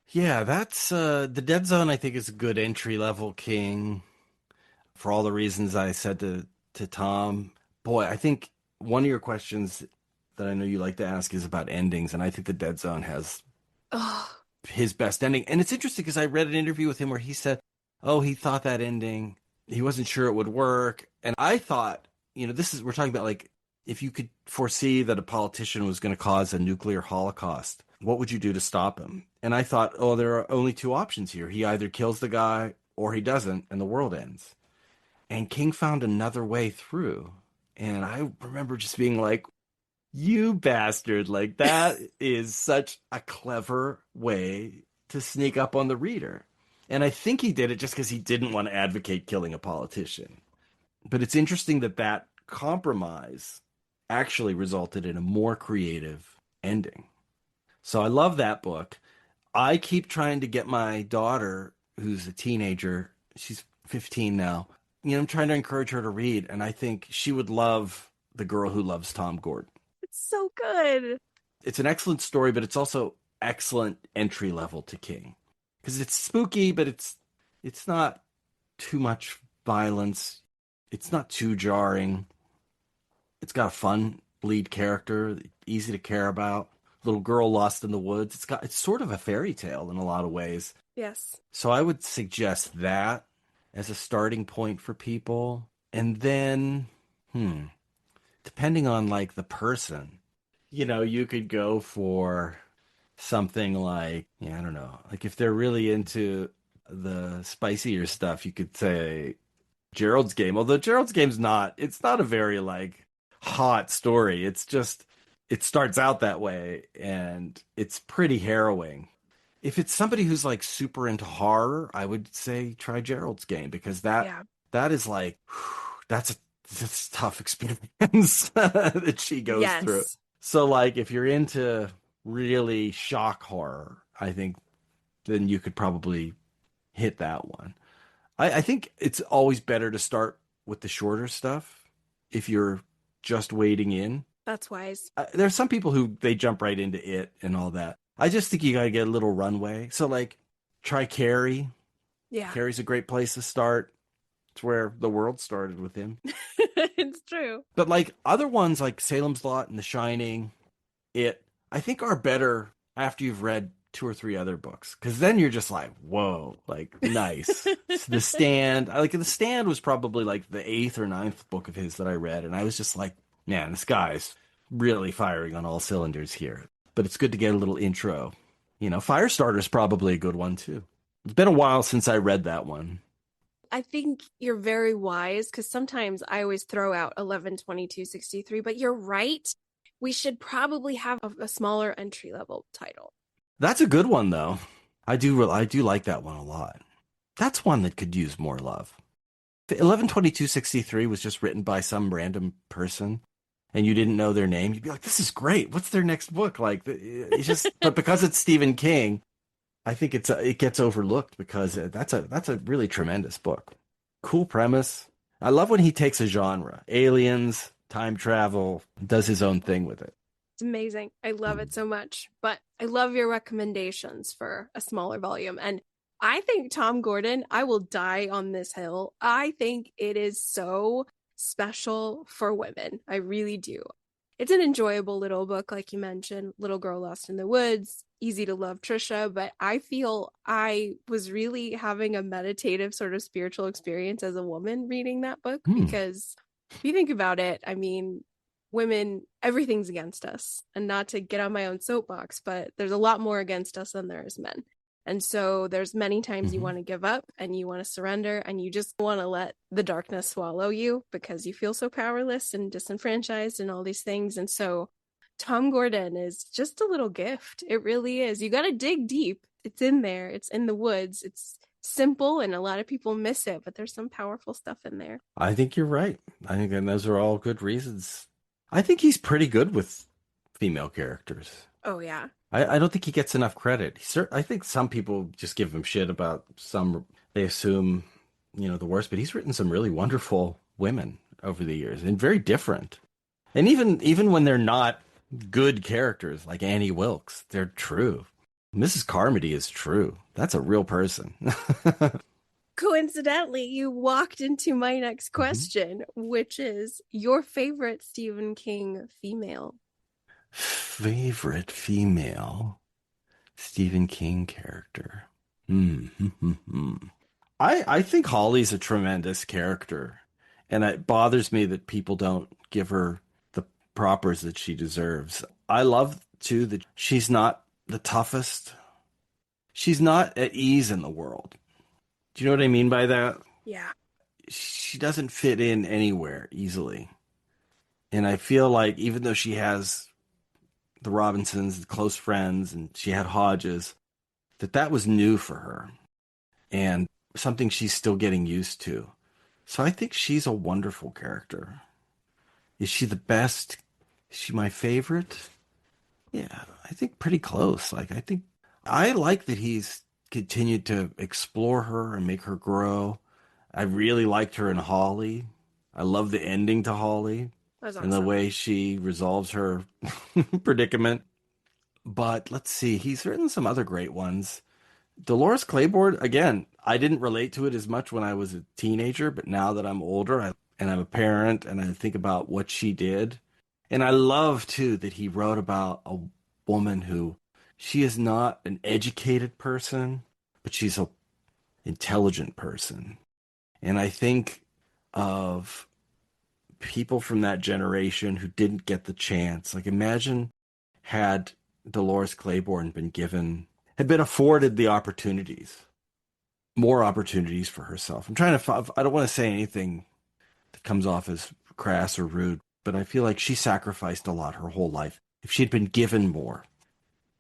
Yeah, that's the Dead Zone, I think is a good entry level King for all the reasons I said to Tom. Boy, I think one of your questions that I know you like to ask is about endings, and I think the Dead Zone has Oh, his best ending. And it's interesting because I read an interview with him where he said, "Oh, he thought that ending, he wasn't sure it would work." And I thought, this is we're talking about like if you could foresee that a politician was going to cause a nuclear holocaust, what would you do to stop him? And I thought, oh, there are only two options here. He either kills the guy or he doesn't, and the world ends. And King found another way through. And I remember just being like, you bastard. Like, that is such a clever way to sneak up on the reader. And I think he did it just because he didn't want to advocate killing a politician. But it's interesting that that compromise actually resulted in a more creative ending. So I love that book. I keep trying to get my daughter, who's a teenager, she's 15 now, I'm trying to encourage her to read. And I think she would love The Girl Who Loves Tom Gordon. it's so good. It's an excellent story, but it's also excellent entry level to King because it's spooky, but it's not too much violence. It's not too jarring. It's got a fun lead character, easy to care about. Little girl lost in the woods. It's sort of a fairy tale in a lot of ways. Yes. So I would suggest that as a starting point for people. And then, depending on like the person, you could go for something like, yeah, I don't know, like if they're really into the spicier stuff, you could say Gerald's Game. Although Gerald's Game's it's not a very like hot story. It's just it starts out that way and it's pretty harrowing. If it's somebody who's like super into horror, I would say try Gerald's Game because that Yeah. that is like that's a tough experience that she goes through. Yes. So like if you're into really shock horror, I think then you could probably hit that one. I think it's always better to start with the shorter stuff if you're just wading in. That's wise. There's some people who they jump right into it and all that. I just think you got to get a little runway. So like try Carrie. Yeah. Carrie's a great place to start. It's where the world started with him. It's true. But like other ones like Salem's Lot and The Shining, I think are better after you've read two or three other books because then you're just like, whoa, like nice. The Stand, The Stand was probably like the eighth or ninth book of his that I read, and I was just like, man, this guy's really firing on all cylinders here. But it's good to get a little intro. Firestarter is probably a good one too. It's been a while since I read that one. I think you're very wise because sometimes I always throw out 11, 22, 63, but you're right. We should probably have a smaller entry level title. That's a good one though. I do like that one a lot. That's one that could use more love. 11/22/63 was just written by some random person and you didn't know their name, you'd be like, this is great. What's their next book? Like, it's just, but because it's Stephen King, I think it gets overlooked because that's a really tremendous book. Cool premise. I love when he takes a genre, aliens, time travel, does his own thing with it. It's amazing. I love it so much. But I love your recommendations for a smaller volume. And I think Tom Gordon, I will die on this hill. I think it is so special for women. I really do. It's an enjoyable little book, like you mentioned, Little Girl Lost in the Woods, easy to love Trisha, but I feel I was really having a meditative sort of spiritual experience as a woman reading that book because if you think about it, I mean, women, everything's against us. And not to get on my own soapbox, but there's a lot more against us than there is men. And so there's many times you Mm-hmm. want to give up and you want to surrender and you just want to let the darkness swallow you because you feel so powerless and disenfranchised and all these things. And so Tom Gordon is just a little gift. It really is. You got to dig deep. It's in there. It's in the woods. It's simple and a lot of people miss it, but there's some powerful stuff in there. I think you're right. I think and those are all good reasons. I think he's pretty good with female characters. Oh, yeah. I don't think he gets enough credit. I think some people just give him shit about some, they assume, the worst, but he's written some really wonderful women over the years and very different. And even when they're not good characters like Annie Wilkes, they're true. Mrs. Carmody is true. That's a real person. Coincidentally, you walked into my next Mhm. question, which is your favorite Stephen King female. Favorite female Stephen King character. Hmm. I think Holly's a tremendous character, and it bothers me that people don't give her the propers that she deserves. I love too that she's not the toughest. She's not at ease in the world. Do you know what I mean by that? Yeah. She doesn't fit in anywhere easily. And I feel like even though she has the Robinsons, the close friends, and she had Hodges, that was new for her and something she's still getting used to. So I think she's a wonderful character. Is she the best? Is she my favorite? Yeah, I think pretty close. Like I like that he's continued to explore her and make her grow. I really liked her in Holly. I love the ending to Holly That's and the awesome. way she resolves her predicament. But let's see, he's written some other great ones. Dolores Claiborne, again, I didn't relate to it as much when I was a teenager, but now that I'm older and I'm a parent and I think about what she did. And I love too that he wrote about a woman who she is not an educated person, but she's a intelligent person. And I think of people from that generation who didn't get the chance. Like imagine had Dolores Claiborne had been afforded the opportunities, more opportunities for herself. I don't want to say anything that comes off as crass or rude, but I feel like she sacrificed a lot her whole life. If she'd been given more,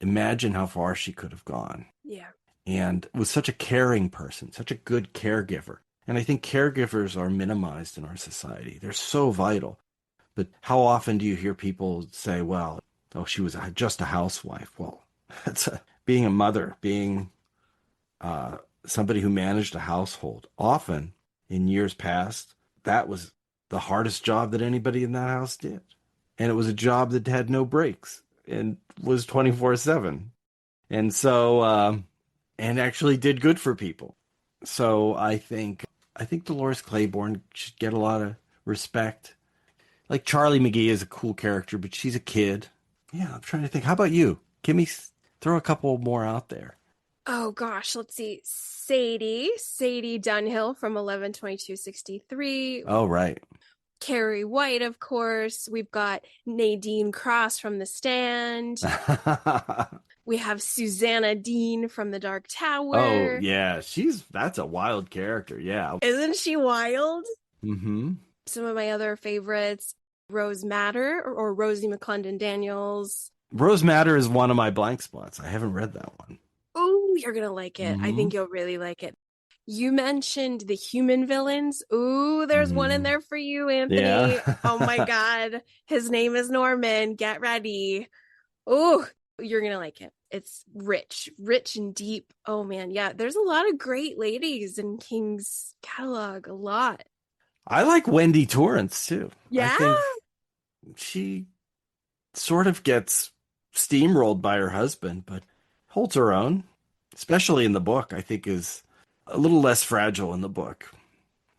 imagine how far she could have gone. Yeah. And was such a caring person, such a good caregiver. And I think caregivers are minimized in our society. They're so vital. But how often do you hear people say, well, oh, she was just a housewife? Well, being a mother, being somebody who managed a household. Often in years past, that was the hardest job that anybody in that house did. And it was a job that had no breaks and was 24/7. And so, and actually did good for people. So I think Dolores Claiborne should get a lot of respect. Like Charlie McGee is a cool character, but she's a kid. Yeah, I'm trying to think. How about you? Give me throw a couple more out there. Oh gosh, let's see. Sadie Dunhill from 11/22/63. Oh, right. Carrie White, of course. We've got Nadine Cross from The Stand. We have Susanna Dean from The Dark Oh, Tower. yeah. That's a wild character. Yeah. Isn't she wild? Mm-hmm. Some of my other favorites, Rose Matter or Rosie McClendon Daniels. Rose Matter is one of my blank spots. I haven't read that one. Ooh, you're going to like it. I Mm-hmm. think you'll really like it. You mentioned the human villains. Ooh, there's one in Mm-hmm. there for you, Anthony. Yeah. Oh my God. His name is Norman. Get ready. Ooh, you're going to like it. It's rich and deep. Oh man. Yeah, there's a lot of great ladies in King's catalog. A lot. I like Wendy Torrance too. I Yeah. think she sort of gets steamrolled by her husband, but holds her own, especially in the book, I think is a little less fragile in the book.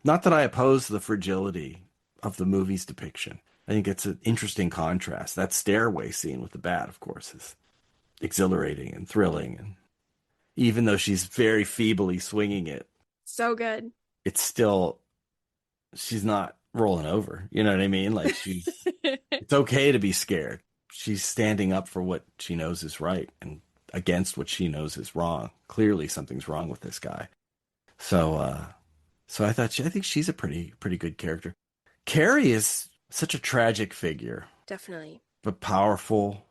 Not that I oppose the fragility of the movie's depiction. I think it's an interesting contrast. That stairway scene with the bat, of course, is exhilarating and thrilling. And even though she's very feebly swinging it, So good. it's still, she's not rolling over. You know what I mean? Like it's okay to be scared. She's standing up for what she knows is right. And against what she knows is wrong. Clearly something's wrong with this guy. So I think she's a pretty good character. Carrie is such a tragic figure, Definitely. but powerful.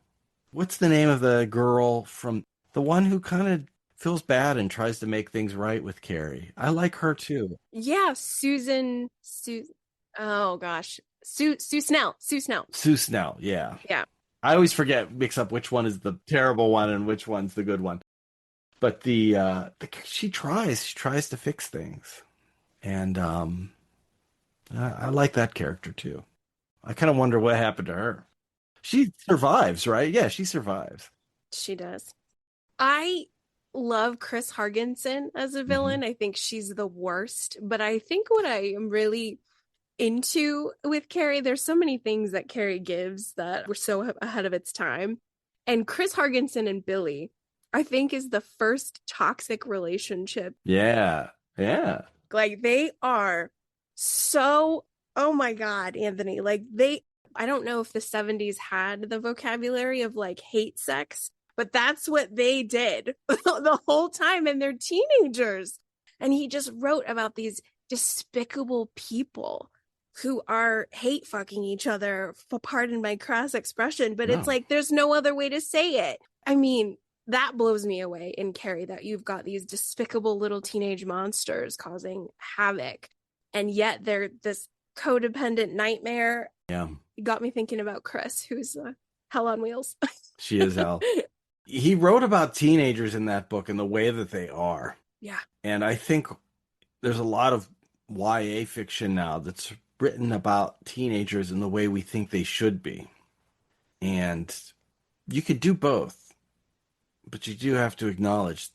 What's the name of the girl from the one who kind of feels bad and tries to make things right with Carrie? I like her too. Yeah, oh gosh. Sue Snell. Sue Snell. Sue Snell, yeah. Yeah. I always mix up which one is the terrible one and which one's the good one. But she tries to fix things. And I like that character too. I kind of wonder what happened to her. She survives, right? Yeah, she survives. She does. I love Chris Hargensen as a Hmm. villain. I think she's the worst. But I think what I am really into with Carrie, there's so many things that Carrie gives that were so ahead of its time. And Chris Hargensen and Billy, I think, is the first toxic relationship. Yeah, yeah. Like they are so, oh my God, Anthony. I don't know if the 70s had the vocabulary of like hate sex, but that's what they did the whole time. And they're teenagers. And he just wrote about these despicable people who are hate fucking each other, for pardon my crass expression, but it's No. like there's no other way to say it. I mean, that blows me away in Carrie, that you've got these despicable little teenage monsters causing havoc, and yet they're this codependent nightmare. Yeah, It got me thinking about Chris, who's hell on wheels. she is hell. He wrote about teenagers in that book and the way that they are. Yeah. And I think there's a lot of YA fiction now that's written about teenagers and the way we think they should be. And you could do both, but you do have to acknowledge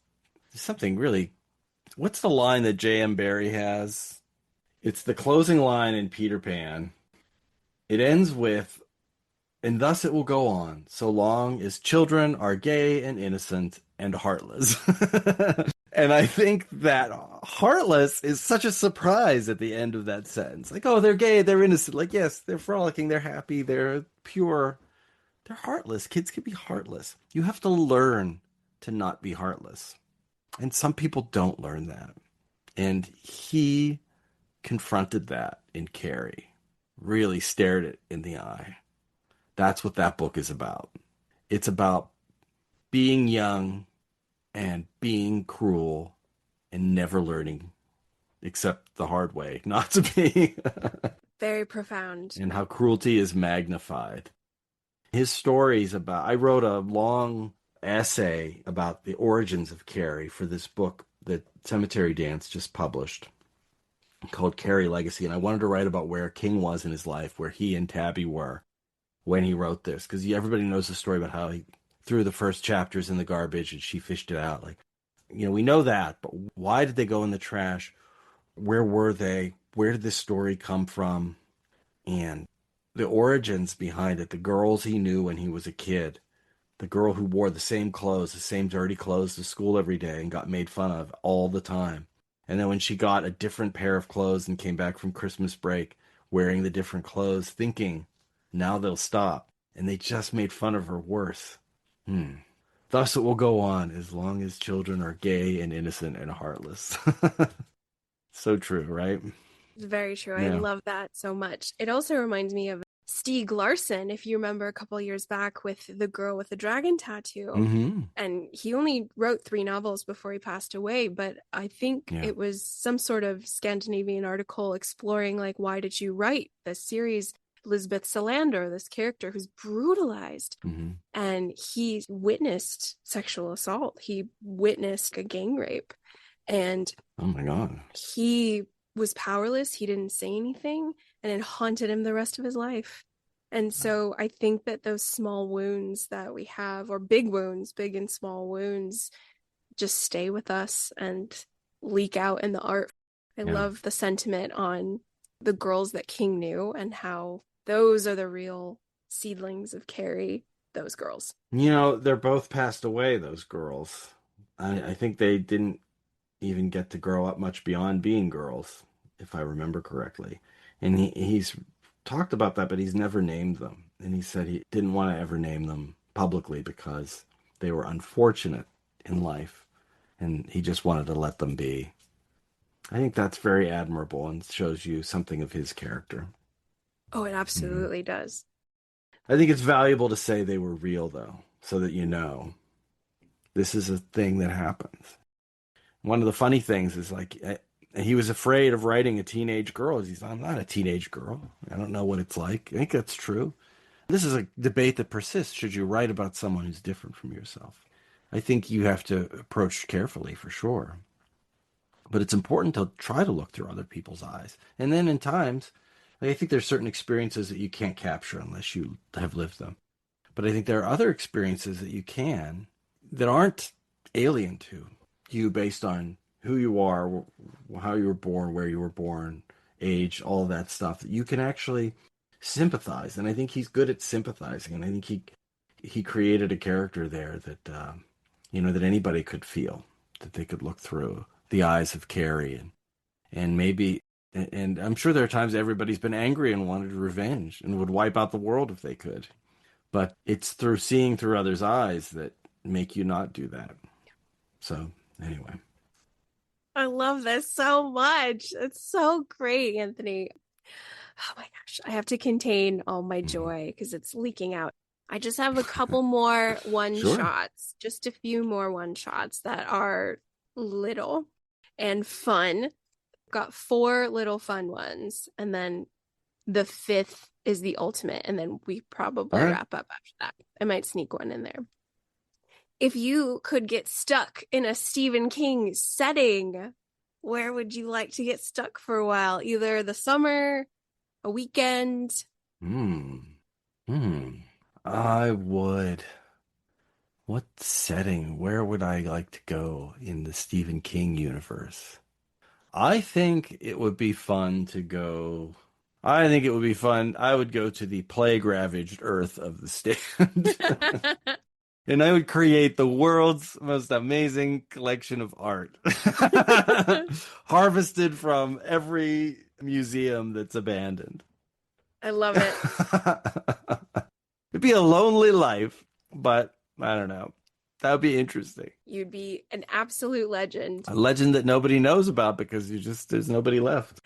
something really. What's the line that J.M. Barrie has? It's the closing line in Peter Pan. It ends with, and thus it will go on, so long as children are gay and innocent and heartless. And I think that heartless is such a surprise at the end of that sentence. Like, oh, they're gay, they're innocent. Like, yes, they're frolicking, they're happy, they're pure. They're heartless. Kids can be heartless. You have to learn to not be heartless. And some people don't learn that. And he confronted that in Carrie, really stared it in the eye. That's what that book is about. It's about being young and being cruel and never learning, except the hard way, not to be. Very profound. And how cruelty is magnified. His stories about, I wrote a long essay about the origins of Carrie for this book that Semetary Dance just published called Carrie Legacy. And I wanted to write about where King was in his life, where he and Tabby were when he wrote this. Because everybody knows the story about how he threw the first chapters in the garbage and she fished it out. Like, we know that, but why did they go in the trash? Where were they? Where did this story come from? And the origins behind it, the girls he knew when he was a kid, the girl who wore the same clothes, the same dirty clothes to school every day and got made fun of all the time. And then when she got a different pair of clothes and came back from Christmas break wearing the different clothes, thinking, now they'll stop. And they just made fun of her worse. Thus it will go on as long as children are gay and innocent and heartless. So true, right? It's very true. I Yeah. love that so much. It also reminds me of Stieg Larsson, if you remember a couple years back, with the girl with the dragon tattoo. Mm-hmm. And he only wrote 3 novels before he passed away, but I think Yeah. it was some sort of Scandinavian article exploring, like, why did you write this series? Lisbeth Salander, this character who's brutalized, Mm-hmm. and he witnessed sexual assault. He witnessed a gang rape, and Oh my God. he was powerless. He didn't say anything, and it haunted him the rest of his life. And so I think that those small wounds that we have, or big wounds, big and small wounds, just stay with us and leak out in the art. I Yeah. love the sentiment on the girls that King knew and how those are the real seedlings of Carrie, those girls. They're both passed away, those girls. I think they didn't even get to grow up much beyond being girls, if I remember correctly. And he's talked about that, but he's never named them. And he said he didn't want to ever name them publicly because they were unfortunate in life, and he just wanted to let them be. I think that's very admirable and shows you something of his character. Oh, it Mm. absolutely does. I think it's valuable to say they were real, though, so that you know this is a thing that happens. One of the funny things is like he was afraid of writing a teenage girl. He's, I'm not a teenage girl. I don't know what it's like. I think that's true. This is a debate that persists. Should you write about someone who's different from yourself? I think you have to approach carefully for sure. But it's important to try to look through other people's eyes. And then in times, like, I think there's certain experiences that you can't capture unless you have lived them. But I think there are other experiences that you can that aren't alien to you based on who you are, how you were born, where you were born, age, all of that stuff that you can actually sympathize. And I think he's good at sympathizing. And I think he created a character there that that anybody could feel, that they could look through the eyes of Carrie and maybe. And I'm sure there are times everybody's been angry and wanted revenge and would wipe out the world if they could. But it's through seeing through others' eyes that make you not do that. So anyway. I love this so much. It's so great, Anthony. Oh my gosh, I have to contain all my Mhm. joy because it's leaking out. I just have a couple more one Sure. shots, just a few more one shots that are little and fun. Got four little fun ones, and then the fifth is the ultimate, and then we All probably right. wrap up after that. I might sneak one in there. If you could get stuck in a Stephen King setting, where would you like to get stuck for a while? Either the summer, a weekend. Hmm. Hmm. I would. What setting? Where would I like to go in the Stephen King universe? I think it would be fun to go. I think it would be fun. I would go to the plague ravaged earth of the stand. And I would create the world's most amazing collection of art, harvested from every museum that's abandoned. I love it. It'd be a lonely life, but I don't know. That would be interesting. You'd be an absolute legend. A legend that nobody knows about because there's nobody left.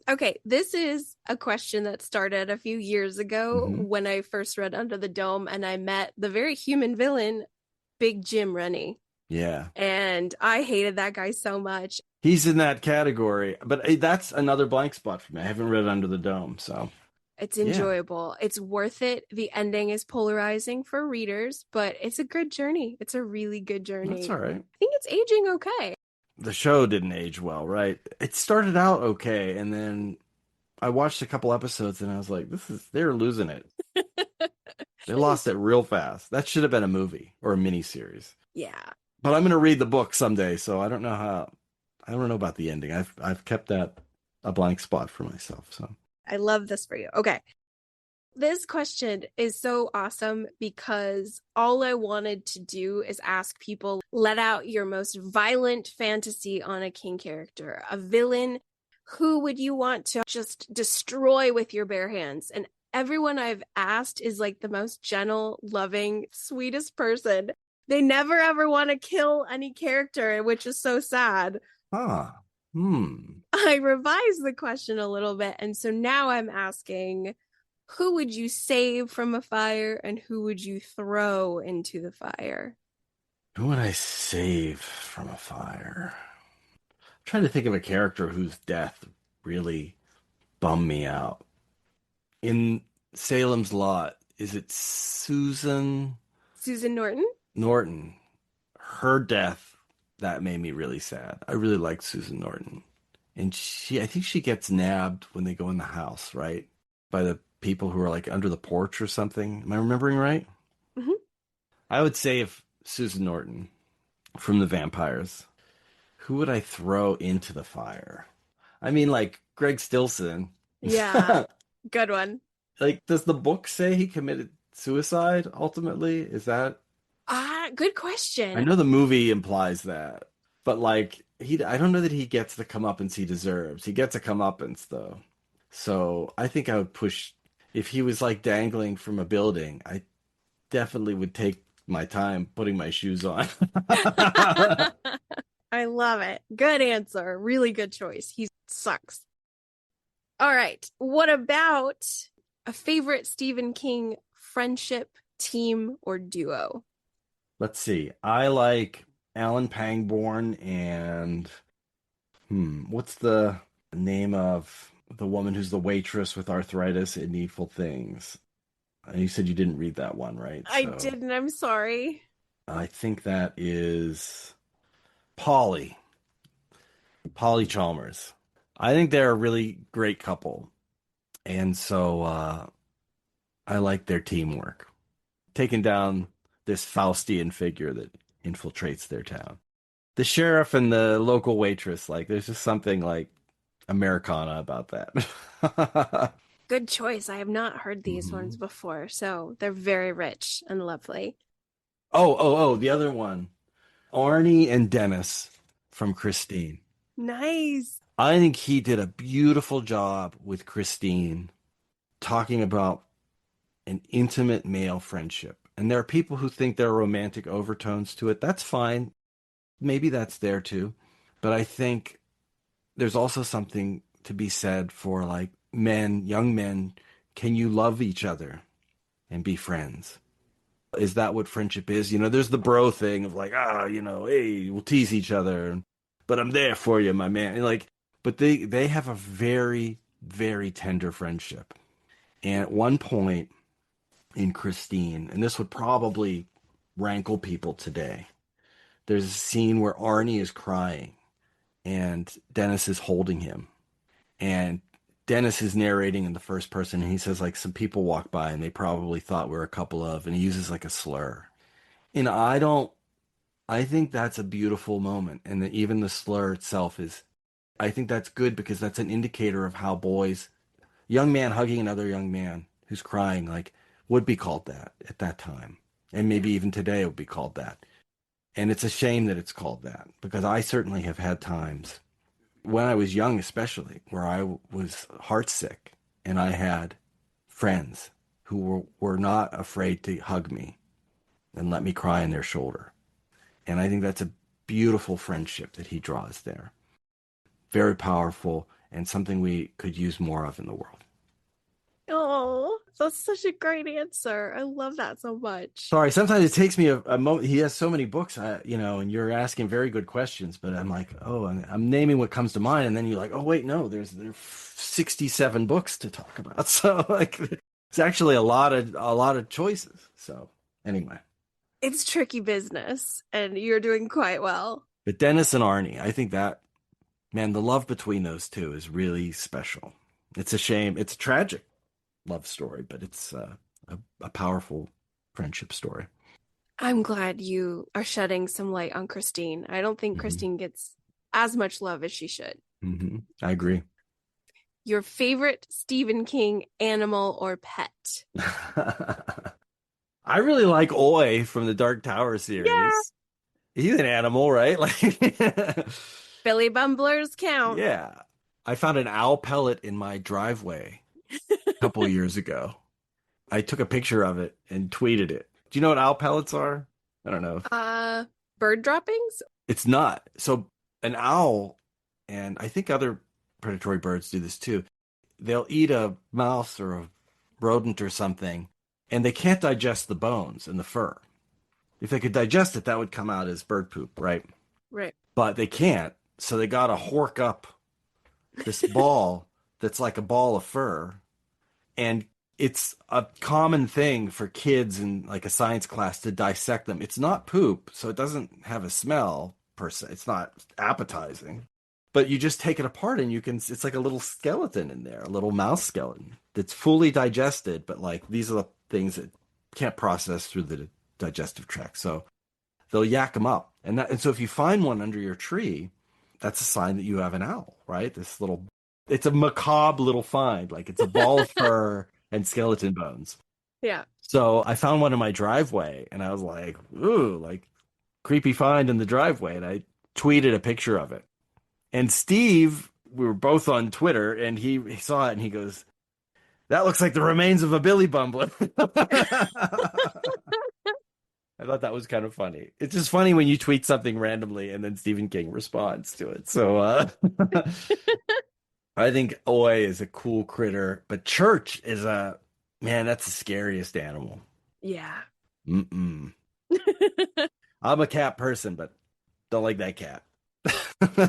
Okay, this is a question that started a few years ago Hmm. when I first read Under the Dome and I met the very human villain, Big Jim Rennie. Yeah. And I hated that guy so much. He's in that category, but that's another blank spot for me. I haven't read Under the Dome, so It's yeah. enjoyable. It's worth it. The ending is polarizing for readers, but it's a good journey. It's a really good journey. That's all right. I think it's aging okay. The show didn't age well, right? It started out okay, and then I watched a couple episodes and I was like, they're losing it. They lost it real fast. That should have been a movie or a mini series. Yeah. But I'm going to read the book someday, so I don't know about the ending. I've kept that a blank spot for myself, so. I love this for you. Okay. This question is so awesome because all I wanted to do is ask people, let out your most violent fantasy on a King character, a villain. Who would you want to just destroy with your bare hands? And everyone I've asked is like the most gentle, loving, sweetest person. They never ever want to kill any character, which is so sad. Ah. Hmm. I revised the question a little bit. And so now I'm asking, who would you save from a fire and who would you throw into the fire? Who would I save from a fire? I'm trying to think of a character whose death really bummed me out. In Salem's Lot, is it Susan Susan Norton? Norton? Her death, that made me really sad. I really liked Susan Norton. And I think she gets nabbed when they go in the house, right? By the people who are like under the porch or something. Am I remembering right? Mm-hmm. I would save Susan Norton from the vampires. Who would I throw into the fire? I mean, like Greg Stilson. Yeah, good one. Like, does the book say he committed suicide ultimately? Is that? Good I question. know the movie implies that, but like I don't know that he gets the comeuppance he deserves. He gets a comeuppance though, so I think I would push. If he was like dangling from a building, I definitely would take my time putting my shoes on. I love it. Good answer. Really good choice. He sucks. All right. What about a favorite Stephen King friendship, team, or duo? Let's see. I like Alan Pangborn and what's the name of the woman who's the waitress with arthritis in Needful Things? You said you didn't read that one, right? I So didn't. I'm sorry. I think that is Polly, Polly Chalmers. I think they're a really great couple. And so I like their teamwork, taking down this Faustian figure that infiltrates their town. The sheriff and the local waitress, like, there's just something like Americana about that. Good choice. I have not heard these ones Mhm. before, so they're very rich and lovely. Oh, the other one. Arnie and Dennis from Christine. Nice. I think he did a beautiful job with Christine talking about an intimate male friendship. And there are people who think there are romantic overtones to it. That's fine. Maybe that's there too. But I think there's also something to be said for like men, young men, can you love each other and be friends? Is that what friendship is? There's the bro thing of like, hey, we'll tease each other, but I'm there for you, my man. And like, but they have a very, very tender friendship. And at one point in Christine, and this would probably rankle people today, there's a scene where Arnie is crying and Dennis is holding him. And Dennis is narrating in the first person, and he says, like, some people walk by and they probably thought we're a couple of, and he uses like a slur. And I think that's a beautiful moment. And that even the slur itself I think that's good because that's an indicator of how young man hugging another young man who's crying, like, would be called that at that time. And maybe even today it would be called that. And it's a shame that it's called that because I certainly have had times when I was young, especially where I was heartsick and I had friends who were not afraid to hug me and let me cry on their shoulder. And I think that's a beautiful friendship that he draws there. Very powerful and something we could use more of in the world. Oh, that's such a great answer. I love that so much. Sorry, sometimes it takes me a moment. He has so many books, and you're asking very good questions, but I'm like, oh, I'm naming what comes to mind, and then you're like, oh, wait, no, there's 67 books to talk about. So like, it's actually a lot of choices. So anyway, It's tricky business, and you're doing quite well. but Dennis and Arnie, I think that man, the love between those two is really special. It's a shame. It's a tragic love story, but it's a powerful friendship story. I'm glad you are shedding some light on Christine. I don't think Hmm. Christine gets as much love as she should. I agree. Your favorite Stephen King animal or pet? I really like Oi from the Dark Tower Yeah. series. He's an animal, right? Like, Billy Bumblers count. yeah. I found an owl pellet in my driveway a couple of years ago. I took a picture of it and tweeted it. Do you know what owl pellets are? I don't know. Uh, Bird droppings? It's not. So an owl, and I think other predatory birds do this too. They'll eat a mouse or a rodent or something, and they can't digest the bones and the fur. If they could digest it, that would come out as bird poop, right? Right. But they can't, so they gotta hork up this ball that's like a ball of fur, and it's a common thing for kids in like a science class to dissect them. It's not poop, so it doesn't have a smell per se. It's not appetizing. But you just take it apart and it's like a little skeleton in there, a little mouse skeleton that's fully digested, but like these are the things that can't process through the digestive tract. So they'll yak them up. And so if you find one under your tree, that's a sign that you have an owl, right? It's a macabre little find. Like it's a ball of fur and skeleton bones. Yeah. So I found one in my driveway and I was like, ooh, like creepy find in the driveway. And I tweeted a picture of it. And Steve, we were both on Twitter and he saw it and he goes, that looks like the remains of a Billy Bumbler. I thought that was kind of funny. It's just funny when you tweet something randomly and then Stephen King responds to it. So I think Oi is a cool critter, but Church is man, that's the scariest animal. Yeah. Mm-mm. I'm a cat person, but don't like that cat.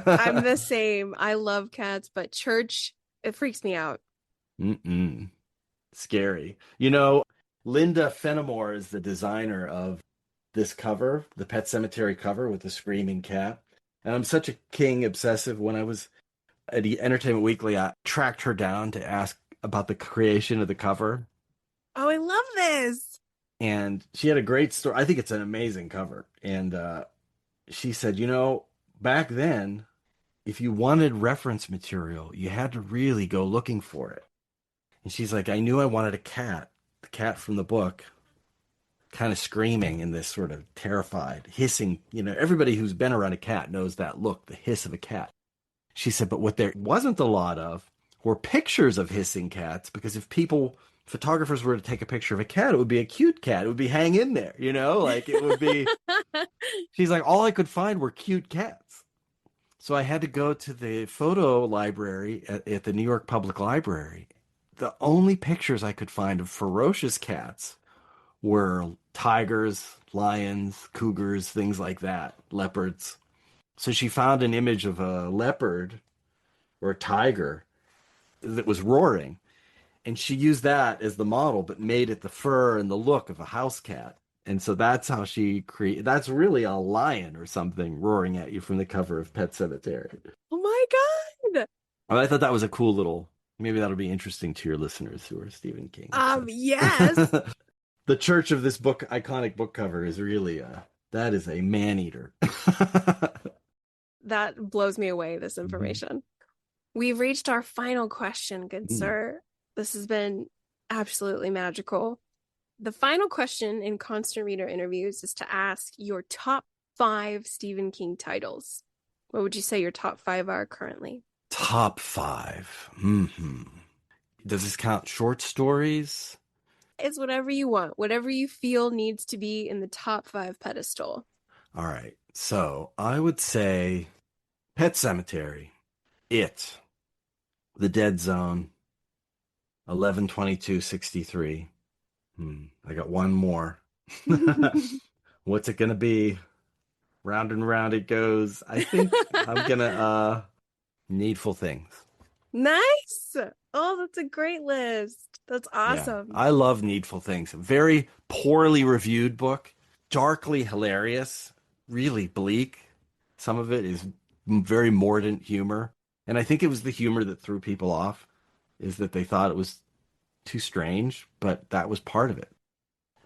I'm the same. I love cats, but Church, it freaks me out. Mm-mm. Scary. Linda Fenimore is the designer of this cover, the Pet Semetary cover with the screaming cat. And I'm such a King obsessive. When I was at the Entertainment Weekly, I tracked her down to ask about the creation of the cover. Oh, I love this. And she had a great story. I think it's an amazing cover. And she said, back then, if you wanted reference material, you had to really go looking for it. And she's like, I knew I wanted a cat, the cat from the book, kind of screaming in this sort of terrified, hissing. Everybody who's been around a cat knows that look, the hiss of a cat. She said, but what there wasn't a lot of were pictures of hissing cats, because if photographers were to take a picture of a cat, it would be a cute cat. It would be hang in there, like it would be. She's like, all I could find were cute cats. So I had to go to the photo library at the New York Public Library. The only pictures I could find of ferocious cats were tigers, lions, cougars, things like that, leopards. So she found an image of a leopard or a tiger that was roaring, and she used that as the model, but made it the fur and the look of a house cat. And so that's how she created. That's really a lion or something roaring at you from the cover of Pet Sematary. Oh my God. And I thought that was a cool little. Maybe that'll be interesting to your listeners who are Stephen King Yes. obsessed. The church of this book, iconic book cover, is really that is a man eater. That blows me away, this Mhm. information. We've reached our final question, good sir. This has been absolutely magical. The final question in Constant Reader interviews is to ask your top 5 Stephen King titles. What would you say your top 5 are currently? Top 5. Does this count short stories? It's whatever you want, whatever you feel needs to be in the top 5 pedestal. All right. So I would say Pet Sematary, It, The Dead Zone, 11/22/63. I got one more. What's it gonna be? Round and round it goes. I think I'm gonna Needful Things. Nice. Oh, that's a great list. That's Yeah, awesome. I love Needful Things. Very poorly reviewed book, darkly hilarious, really bleak. Some of it is very mordant humor. And I think it was the humor that threw people off, is that they thought it was too strange, but that was part of it.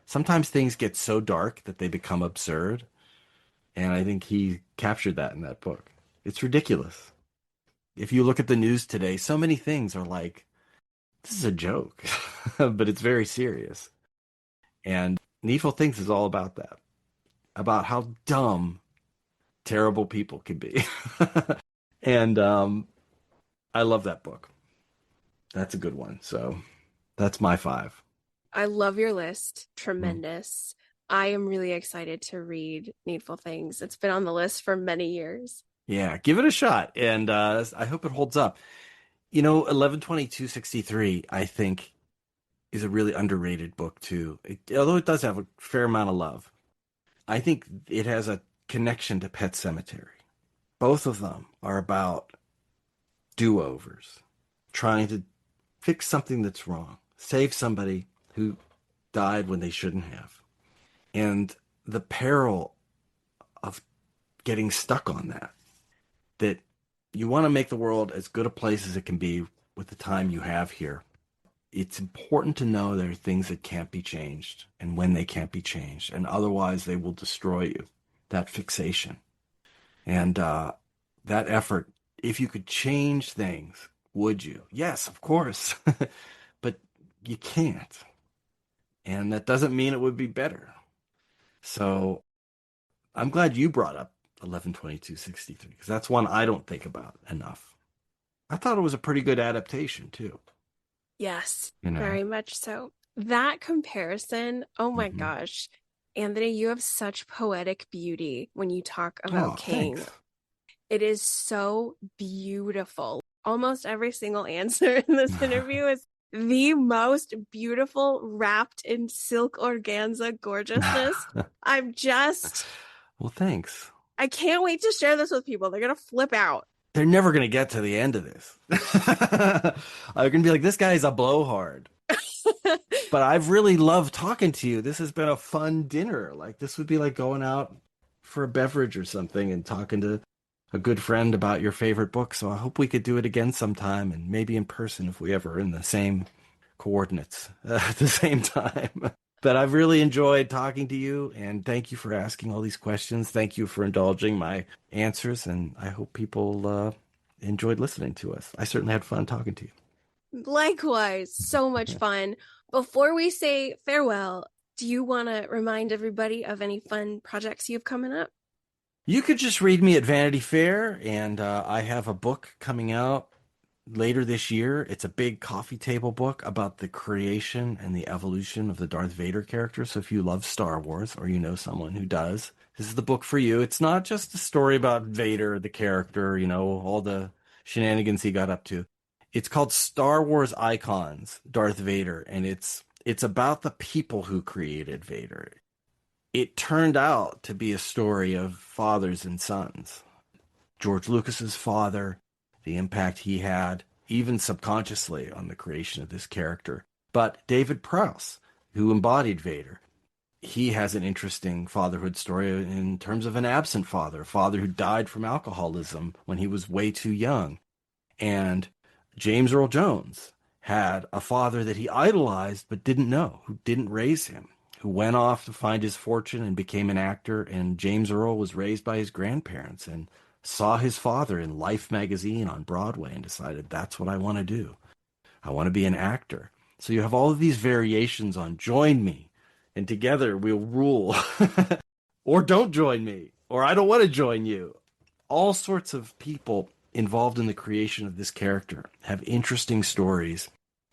Sometimes things get so dark that they become absurd. And I think he captured that in that book. It's ridiculous. If you look at the news today, so many things are like, this is a joke, but it's very serious. And Needful Things is all about that, about how dumb terrible people can be. And I love that book. That's a good one. So that's my 5. I love your list. Mm. Tremendous. I am really excited to read Needful Things. It's been on the list for many years. Yeah, give it a shot. And I hope it holds up. 11/22/63, I think, is a really underrated book too. Although it does have a fair amount of love, I think it has a connection to Pet Sematary. Both of them are about do-overs, trying to fix something that's wrong, save somebody who died when they shouldn't have, and the peril of getting stuck on that. That you want to make the world as good a place as it can be with the time you have here. It's important to know there are things that can't be changed and when they can't be changed, and otherwise they will destroy you. That fixation and that effort. If you could change things, would you? Yes, of course, but you can't, and that doesn't mean it would be better. So I'm glad you brought up 11/22/63, because that's one I don't think about enough. I thought it was a pretty good adaptation too. Yes, You know. very much so. That comparison, oh my Mhm. gosh. Anthony, you have such poetic beauty when you talk about Oh, King. thanks. It is so beautiful. Almost every single answer in this interview is the most beautiful, wrapped in silk organza gorgeousness. I'm just, Well, thanks. I can't wait to share this with people. They're going to flip out. They're never going to get to the end of this. I'm going to be like, this guy's a blowhard. But I've really loved talking to you. This has been a fun dinner. Like, this would be like going out for a beverage or something and talking to a good friend about your favorite book. So I hope we could do it again sometime, and maybe in person if we ever are in the same coordinates at the same time. But I've really enjoyed talking to you, and thank you for asking all these questions. Thank you for indulging my answers, and I hope people enjoyed listening to us. I certainly had fun talking to you. Likewise, so much fun. Before we say farewell, do you want to remind everybody of any fun projects you have coming up? You could just read me at Vanity Fair, and I have a book coming out later this year. It's a big coffee table book about the creation and the evolution of the Darth Vader character. So if you love Star Wars or you know someone who does, this is the book for you. It's not just a story about Vader, the character, all the shenanigans he got up to. It's called Star Wars Icons, Darth Vader, and it's about the people who created Vader. It turned out to be a story of fathers and sons. George Lucas's father, the impact he had, even subconsciously, on the creation of this character. But David Prowse, who embodied Vader, he has an interesting fatherhood story in terms of an absent father, a father who died from alcoholism when he was way too young. And James Earl Jones had a father that he idolized but didn't know, who didn't raise him, who went off to find his fortune and became an actor. And James Earl was raised by his grandparents and saw his father in Life magazine on Broadway and decided, that's what I want to do. I want to be an actor. So you have all of these variations on join me and together we'll rule. Or don't join me, or I don't want to join you. All sorts of people involved in the creation of this character have interesting stories.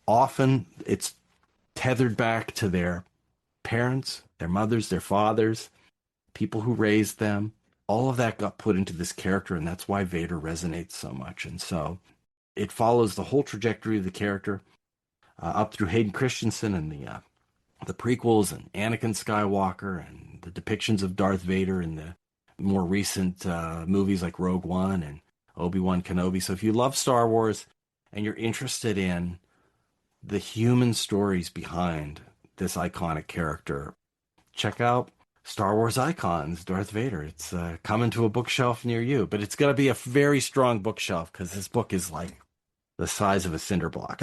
Often it's tethered back to their parents, their mothers, their fathers, people who raised them. All of that got put into this character, and that's why Vader resonates so much. And so it follows the whole trajectory of the character up through Hayden Christensen and the prequels and Anakin Skywalker and the depictions of Darth Vader in the more recent movies like Rogue One and Obi-Wan Kenobi. So if you love Star Wars and you're interested in the human stories behind this iconic character, check out Star Wars Icons, Darth Vader. It's coming to a bookshelf near you, but it's going to be a very strong bookshelf because this book is like the size of a cinder block.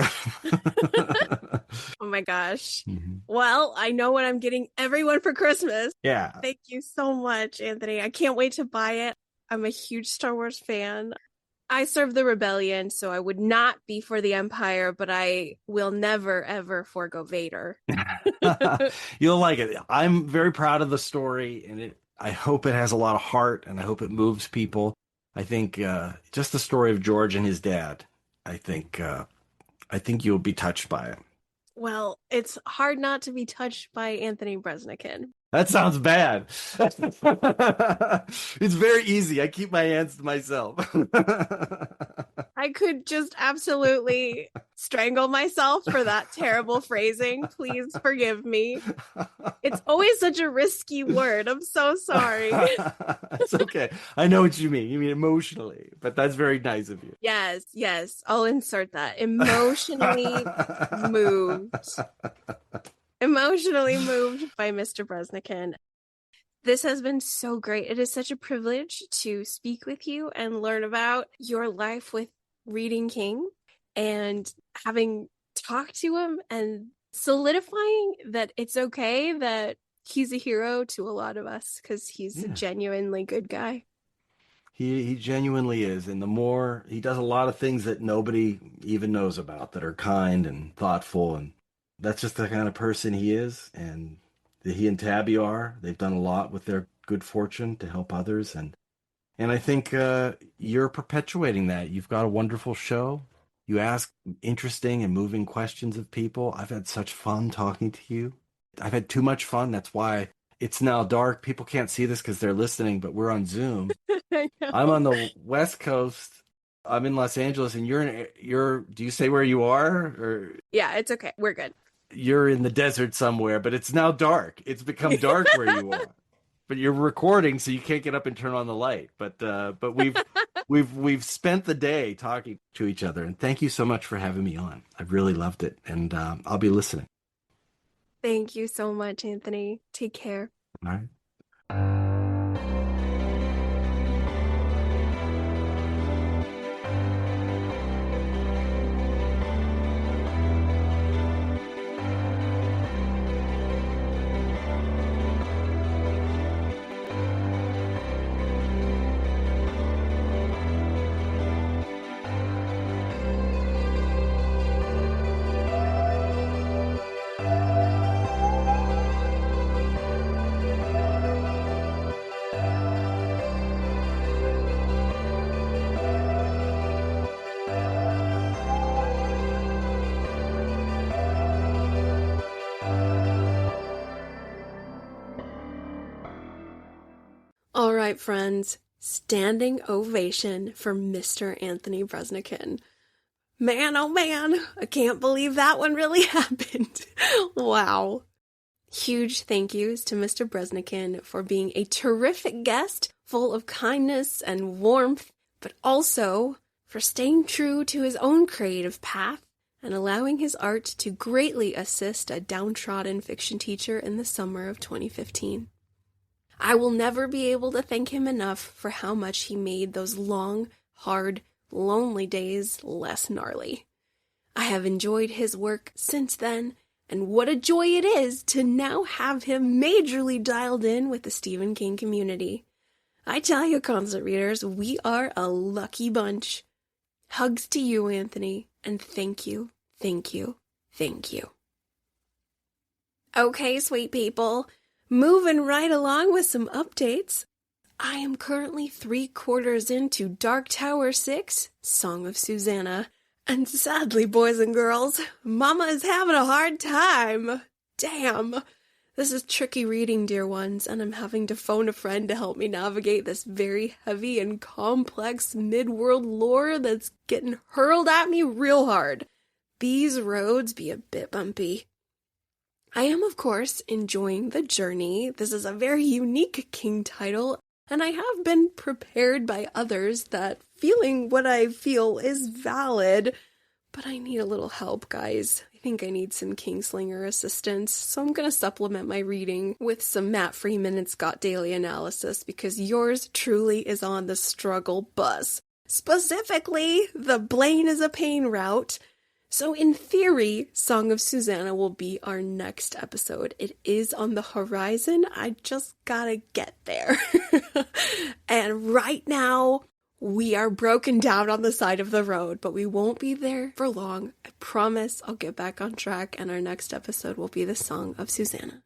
Oh my gosh. Mm-hmm. Well, I know what I'm getting everyone for Christmas. Yeah. Thank you so much, Anthony. I can't wait to buy it. I'm a huge Star Wars fan. I serve the rebellion, so I would not be for the Empire, but I will never, ever forego Vader. You'll like it. I'm very proud of the story, and I hope it has a lot of heart, and I hope it moves people. I think just the story of George and his dad, I think you'll be touched by it. Well, it's hard not to be touched by Anthony Breznican. That sounds bad. It's very easy. I keep my hands to myself. I could just absolutely strangle myself for that terrible phrasing. Please forgive me. It's always such a risky word. I'm so sorry. It's okay. I know what you mean. You mean emotionally, but that's very nice of you. Yes, yes. I'll insert that. Emotionally moved. Emotionally moved by Mr. Breznican. This has been so great. It is such a privilege to speak with you and learn about your life with reading King and having talked to him and solidifying that it's okay that he's a hero to a lot of us because he's a genuinely good guy. He genuinely is. And the more he does a lot of things that nobody even knows about that are kind and thoughtful. And that's just the kind of person he is. And he and Tabby are. They've done a lot with their good fortune to help others. And I think you're perpetuating that. You've got a wonderful show. You ask interesting and moving questions of people. I've had such fun talking to you. I've had too much fun. That's why It's now dark. People can't see this because they're listening, but we're on Zoom. I know. I'm on the West Coast. I'm in Los Angeles, and do you say where you are? Or Yeah, it's okay. We're good. you're in the desert somewhere, but it's now dark. It's become dark where you are. But you're recording, so you can't get up and turn on the light. But we've spent the day talking to each other, and thank you so much for having me on. I've really loved it, and I'll be listening. Thank you so much, Anthony. Take care. All right. All right, friends. Standing ovation for Mr. Anthony Breznican. Man, oh man, I can't believe that one really happened. Wow. Huge thank yous to Mr. Breznican for being a terrific guest, full of kindness and warmth, but also for staying true to his own creative path and allowing his art to greatly assist a downtrodden fiction teacher in the summer of 2015. I will never be able to thank him enough for how much he made those long, hard, lonely days less gnarly. I have enjoyed his work since then, and what a joy it is to now have him majorly dialed in with the Stephen King community. I tell you, concert readers, we are a lucky bunch. Hugs to you, Anthony, and thank you, thank you, thank you. Okay, sweet people. Moving right along with some updates. I am currently 3/4 into Dark Tower 6, Song of Susannah. And sadly, boys and girls, Mama is having a hard time. Damn. This is tricky reading, dear ones, and I'm having to phone a friend to help me navigate this very heavy and complex mid-world lore that's getting hurled at me real hard. These roads be a bit bumpy. I am, of course, enjoying the journey. This is a very unique King title, and I have been prepared by others that feeling what I feel is valid, but I need a little help, guys. I think I need some Kingslinger assistance, so I'm gonna supplement my reading with some Matt Freeman and Scott Daly analysis because yours truly is on the struggle bus. Specifically, the Blaine is a pain route. So in theory, Song of Susannah will be our next episode. It is on the horizon. I just gotta get there. And right now, we are broken down on the side of the road, but we won't be there for long. I promise I'll get back on track, and our next episode will be the Song of Susannah.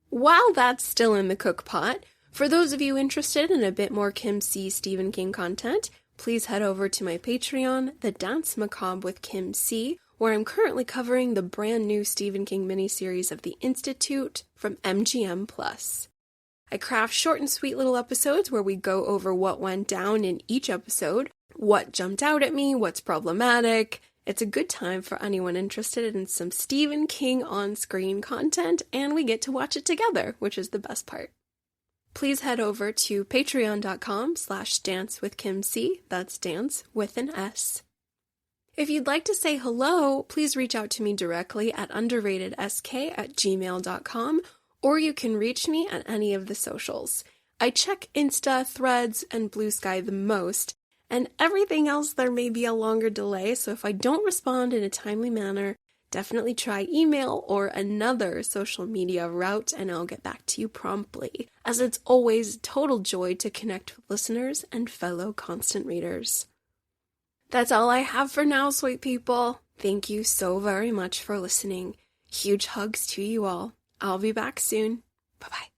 While that's still in the cook pot, for those of you interested in a bit more Kim C. Stephen King content, please head over to my Patreon, The Dance Macabre with Kim C., where I'm currently covering the brand new Stephen King miniseries of The Institute from MGM+. I craft short and sweet little episodes where we go over what went down in each episode, what jumped out at me, what's problematic. It's a good time for anyone interested in some Stephen King on-screen content, and we get to watch it together, which is the best part. Please head over to patreon.com/dancewithkimc. That's dance with an S. If you'd like to say hello, please reach out to me directly at underratedsk@gmail.com, or you can reach me at any of the socials. I check Insta, Threads, and BlueSky the most, and everything else there may be a longer delay, so if I don't respond in a timely manner, definitely try email or another social media route, and I'll get back to you promptly, as it's always a total joy to connect with listeners and fellow constant readers. That's all I have for now, sweet people. Thank you so very much for listening. Huge hugs to you all. I'll be back soon. Bye-bye.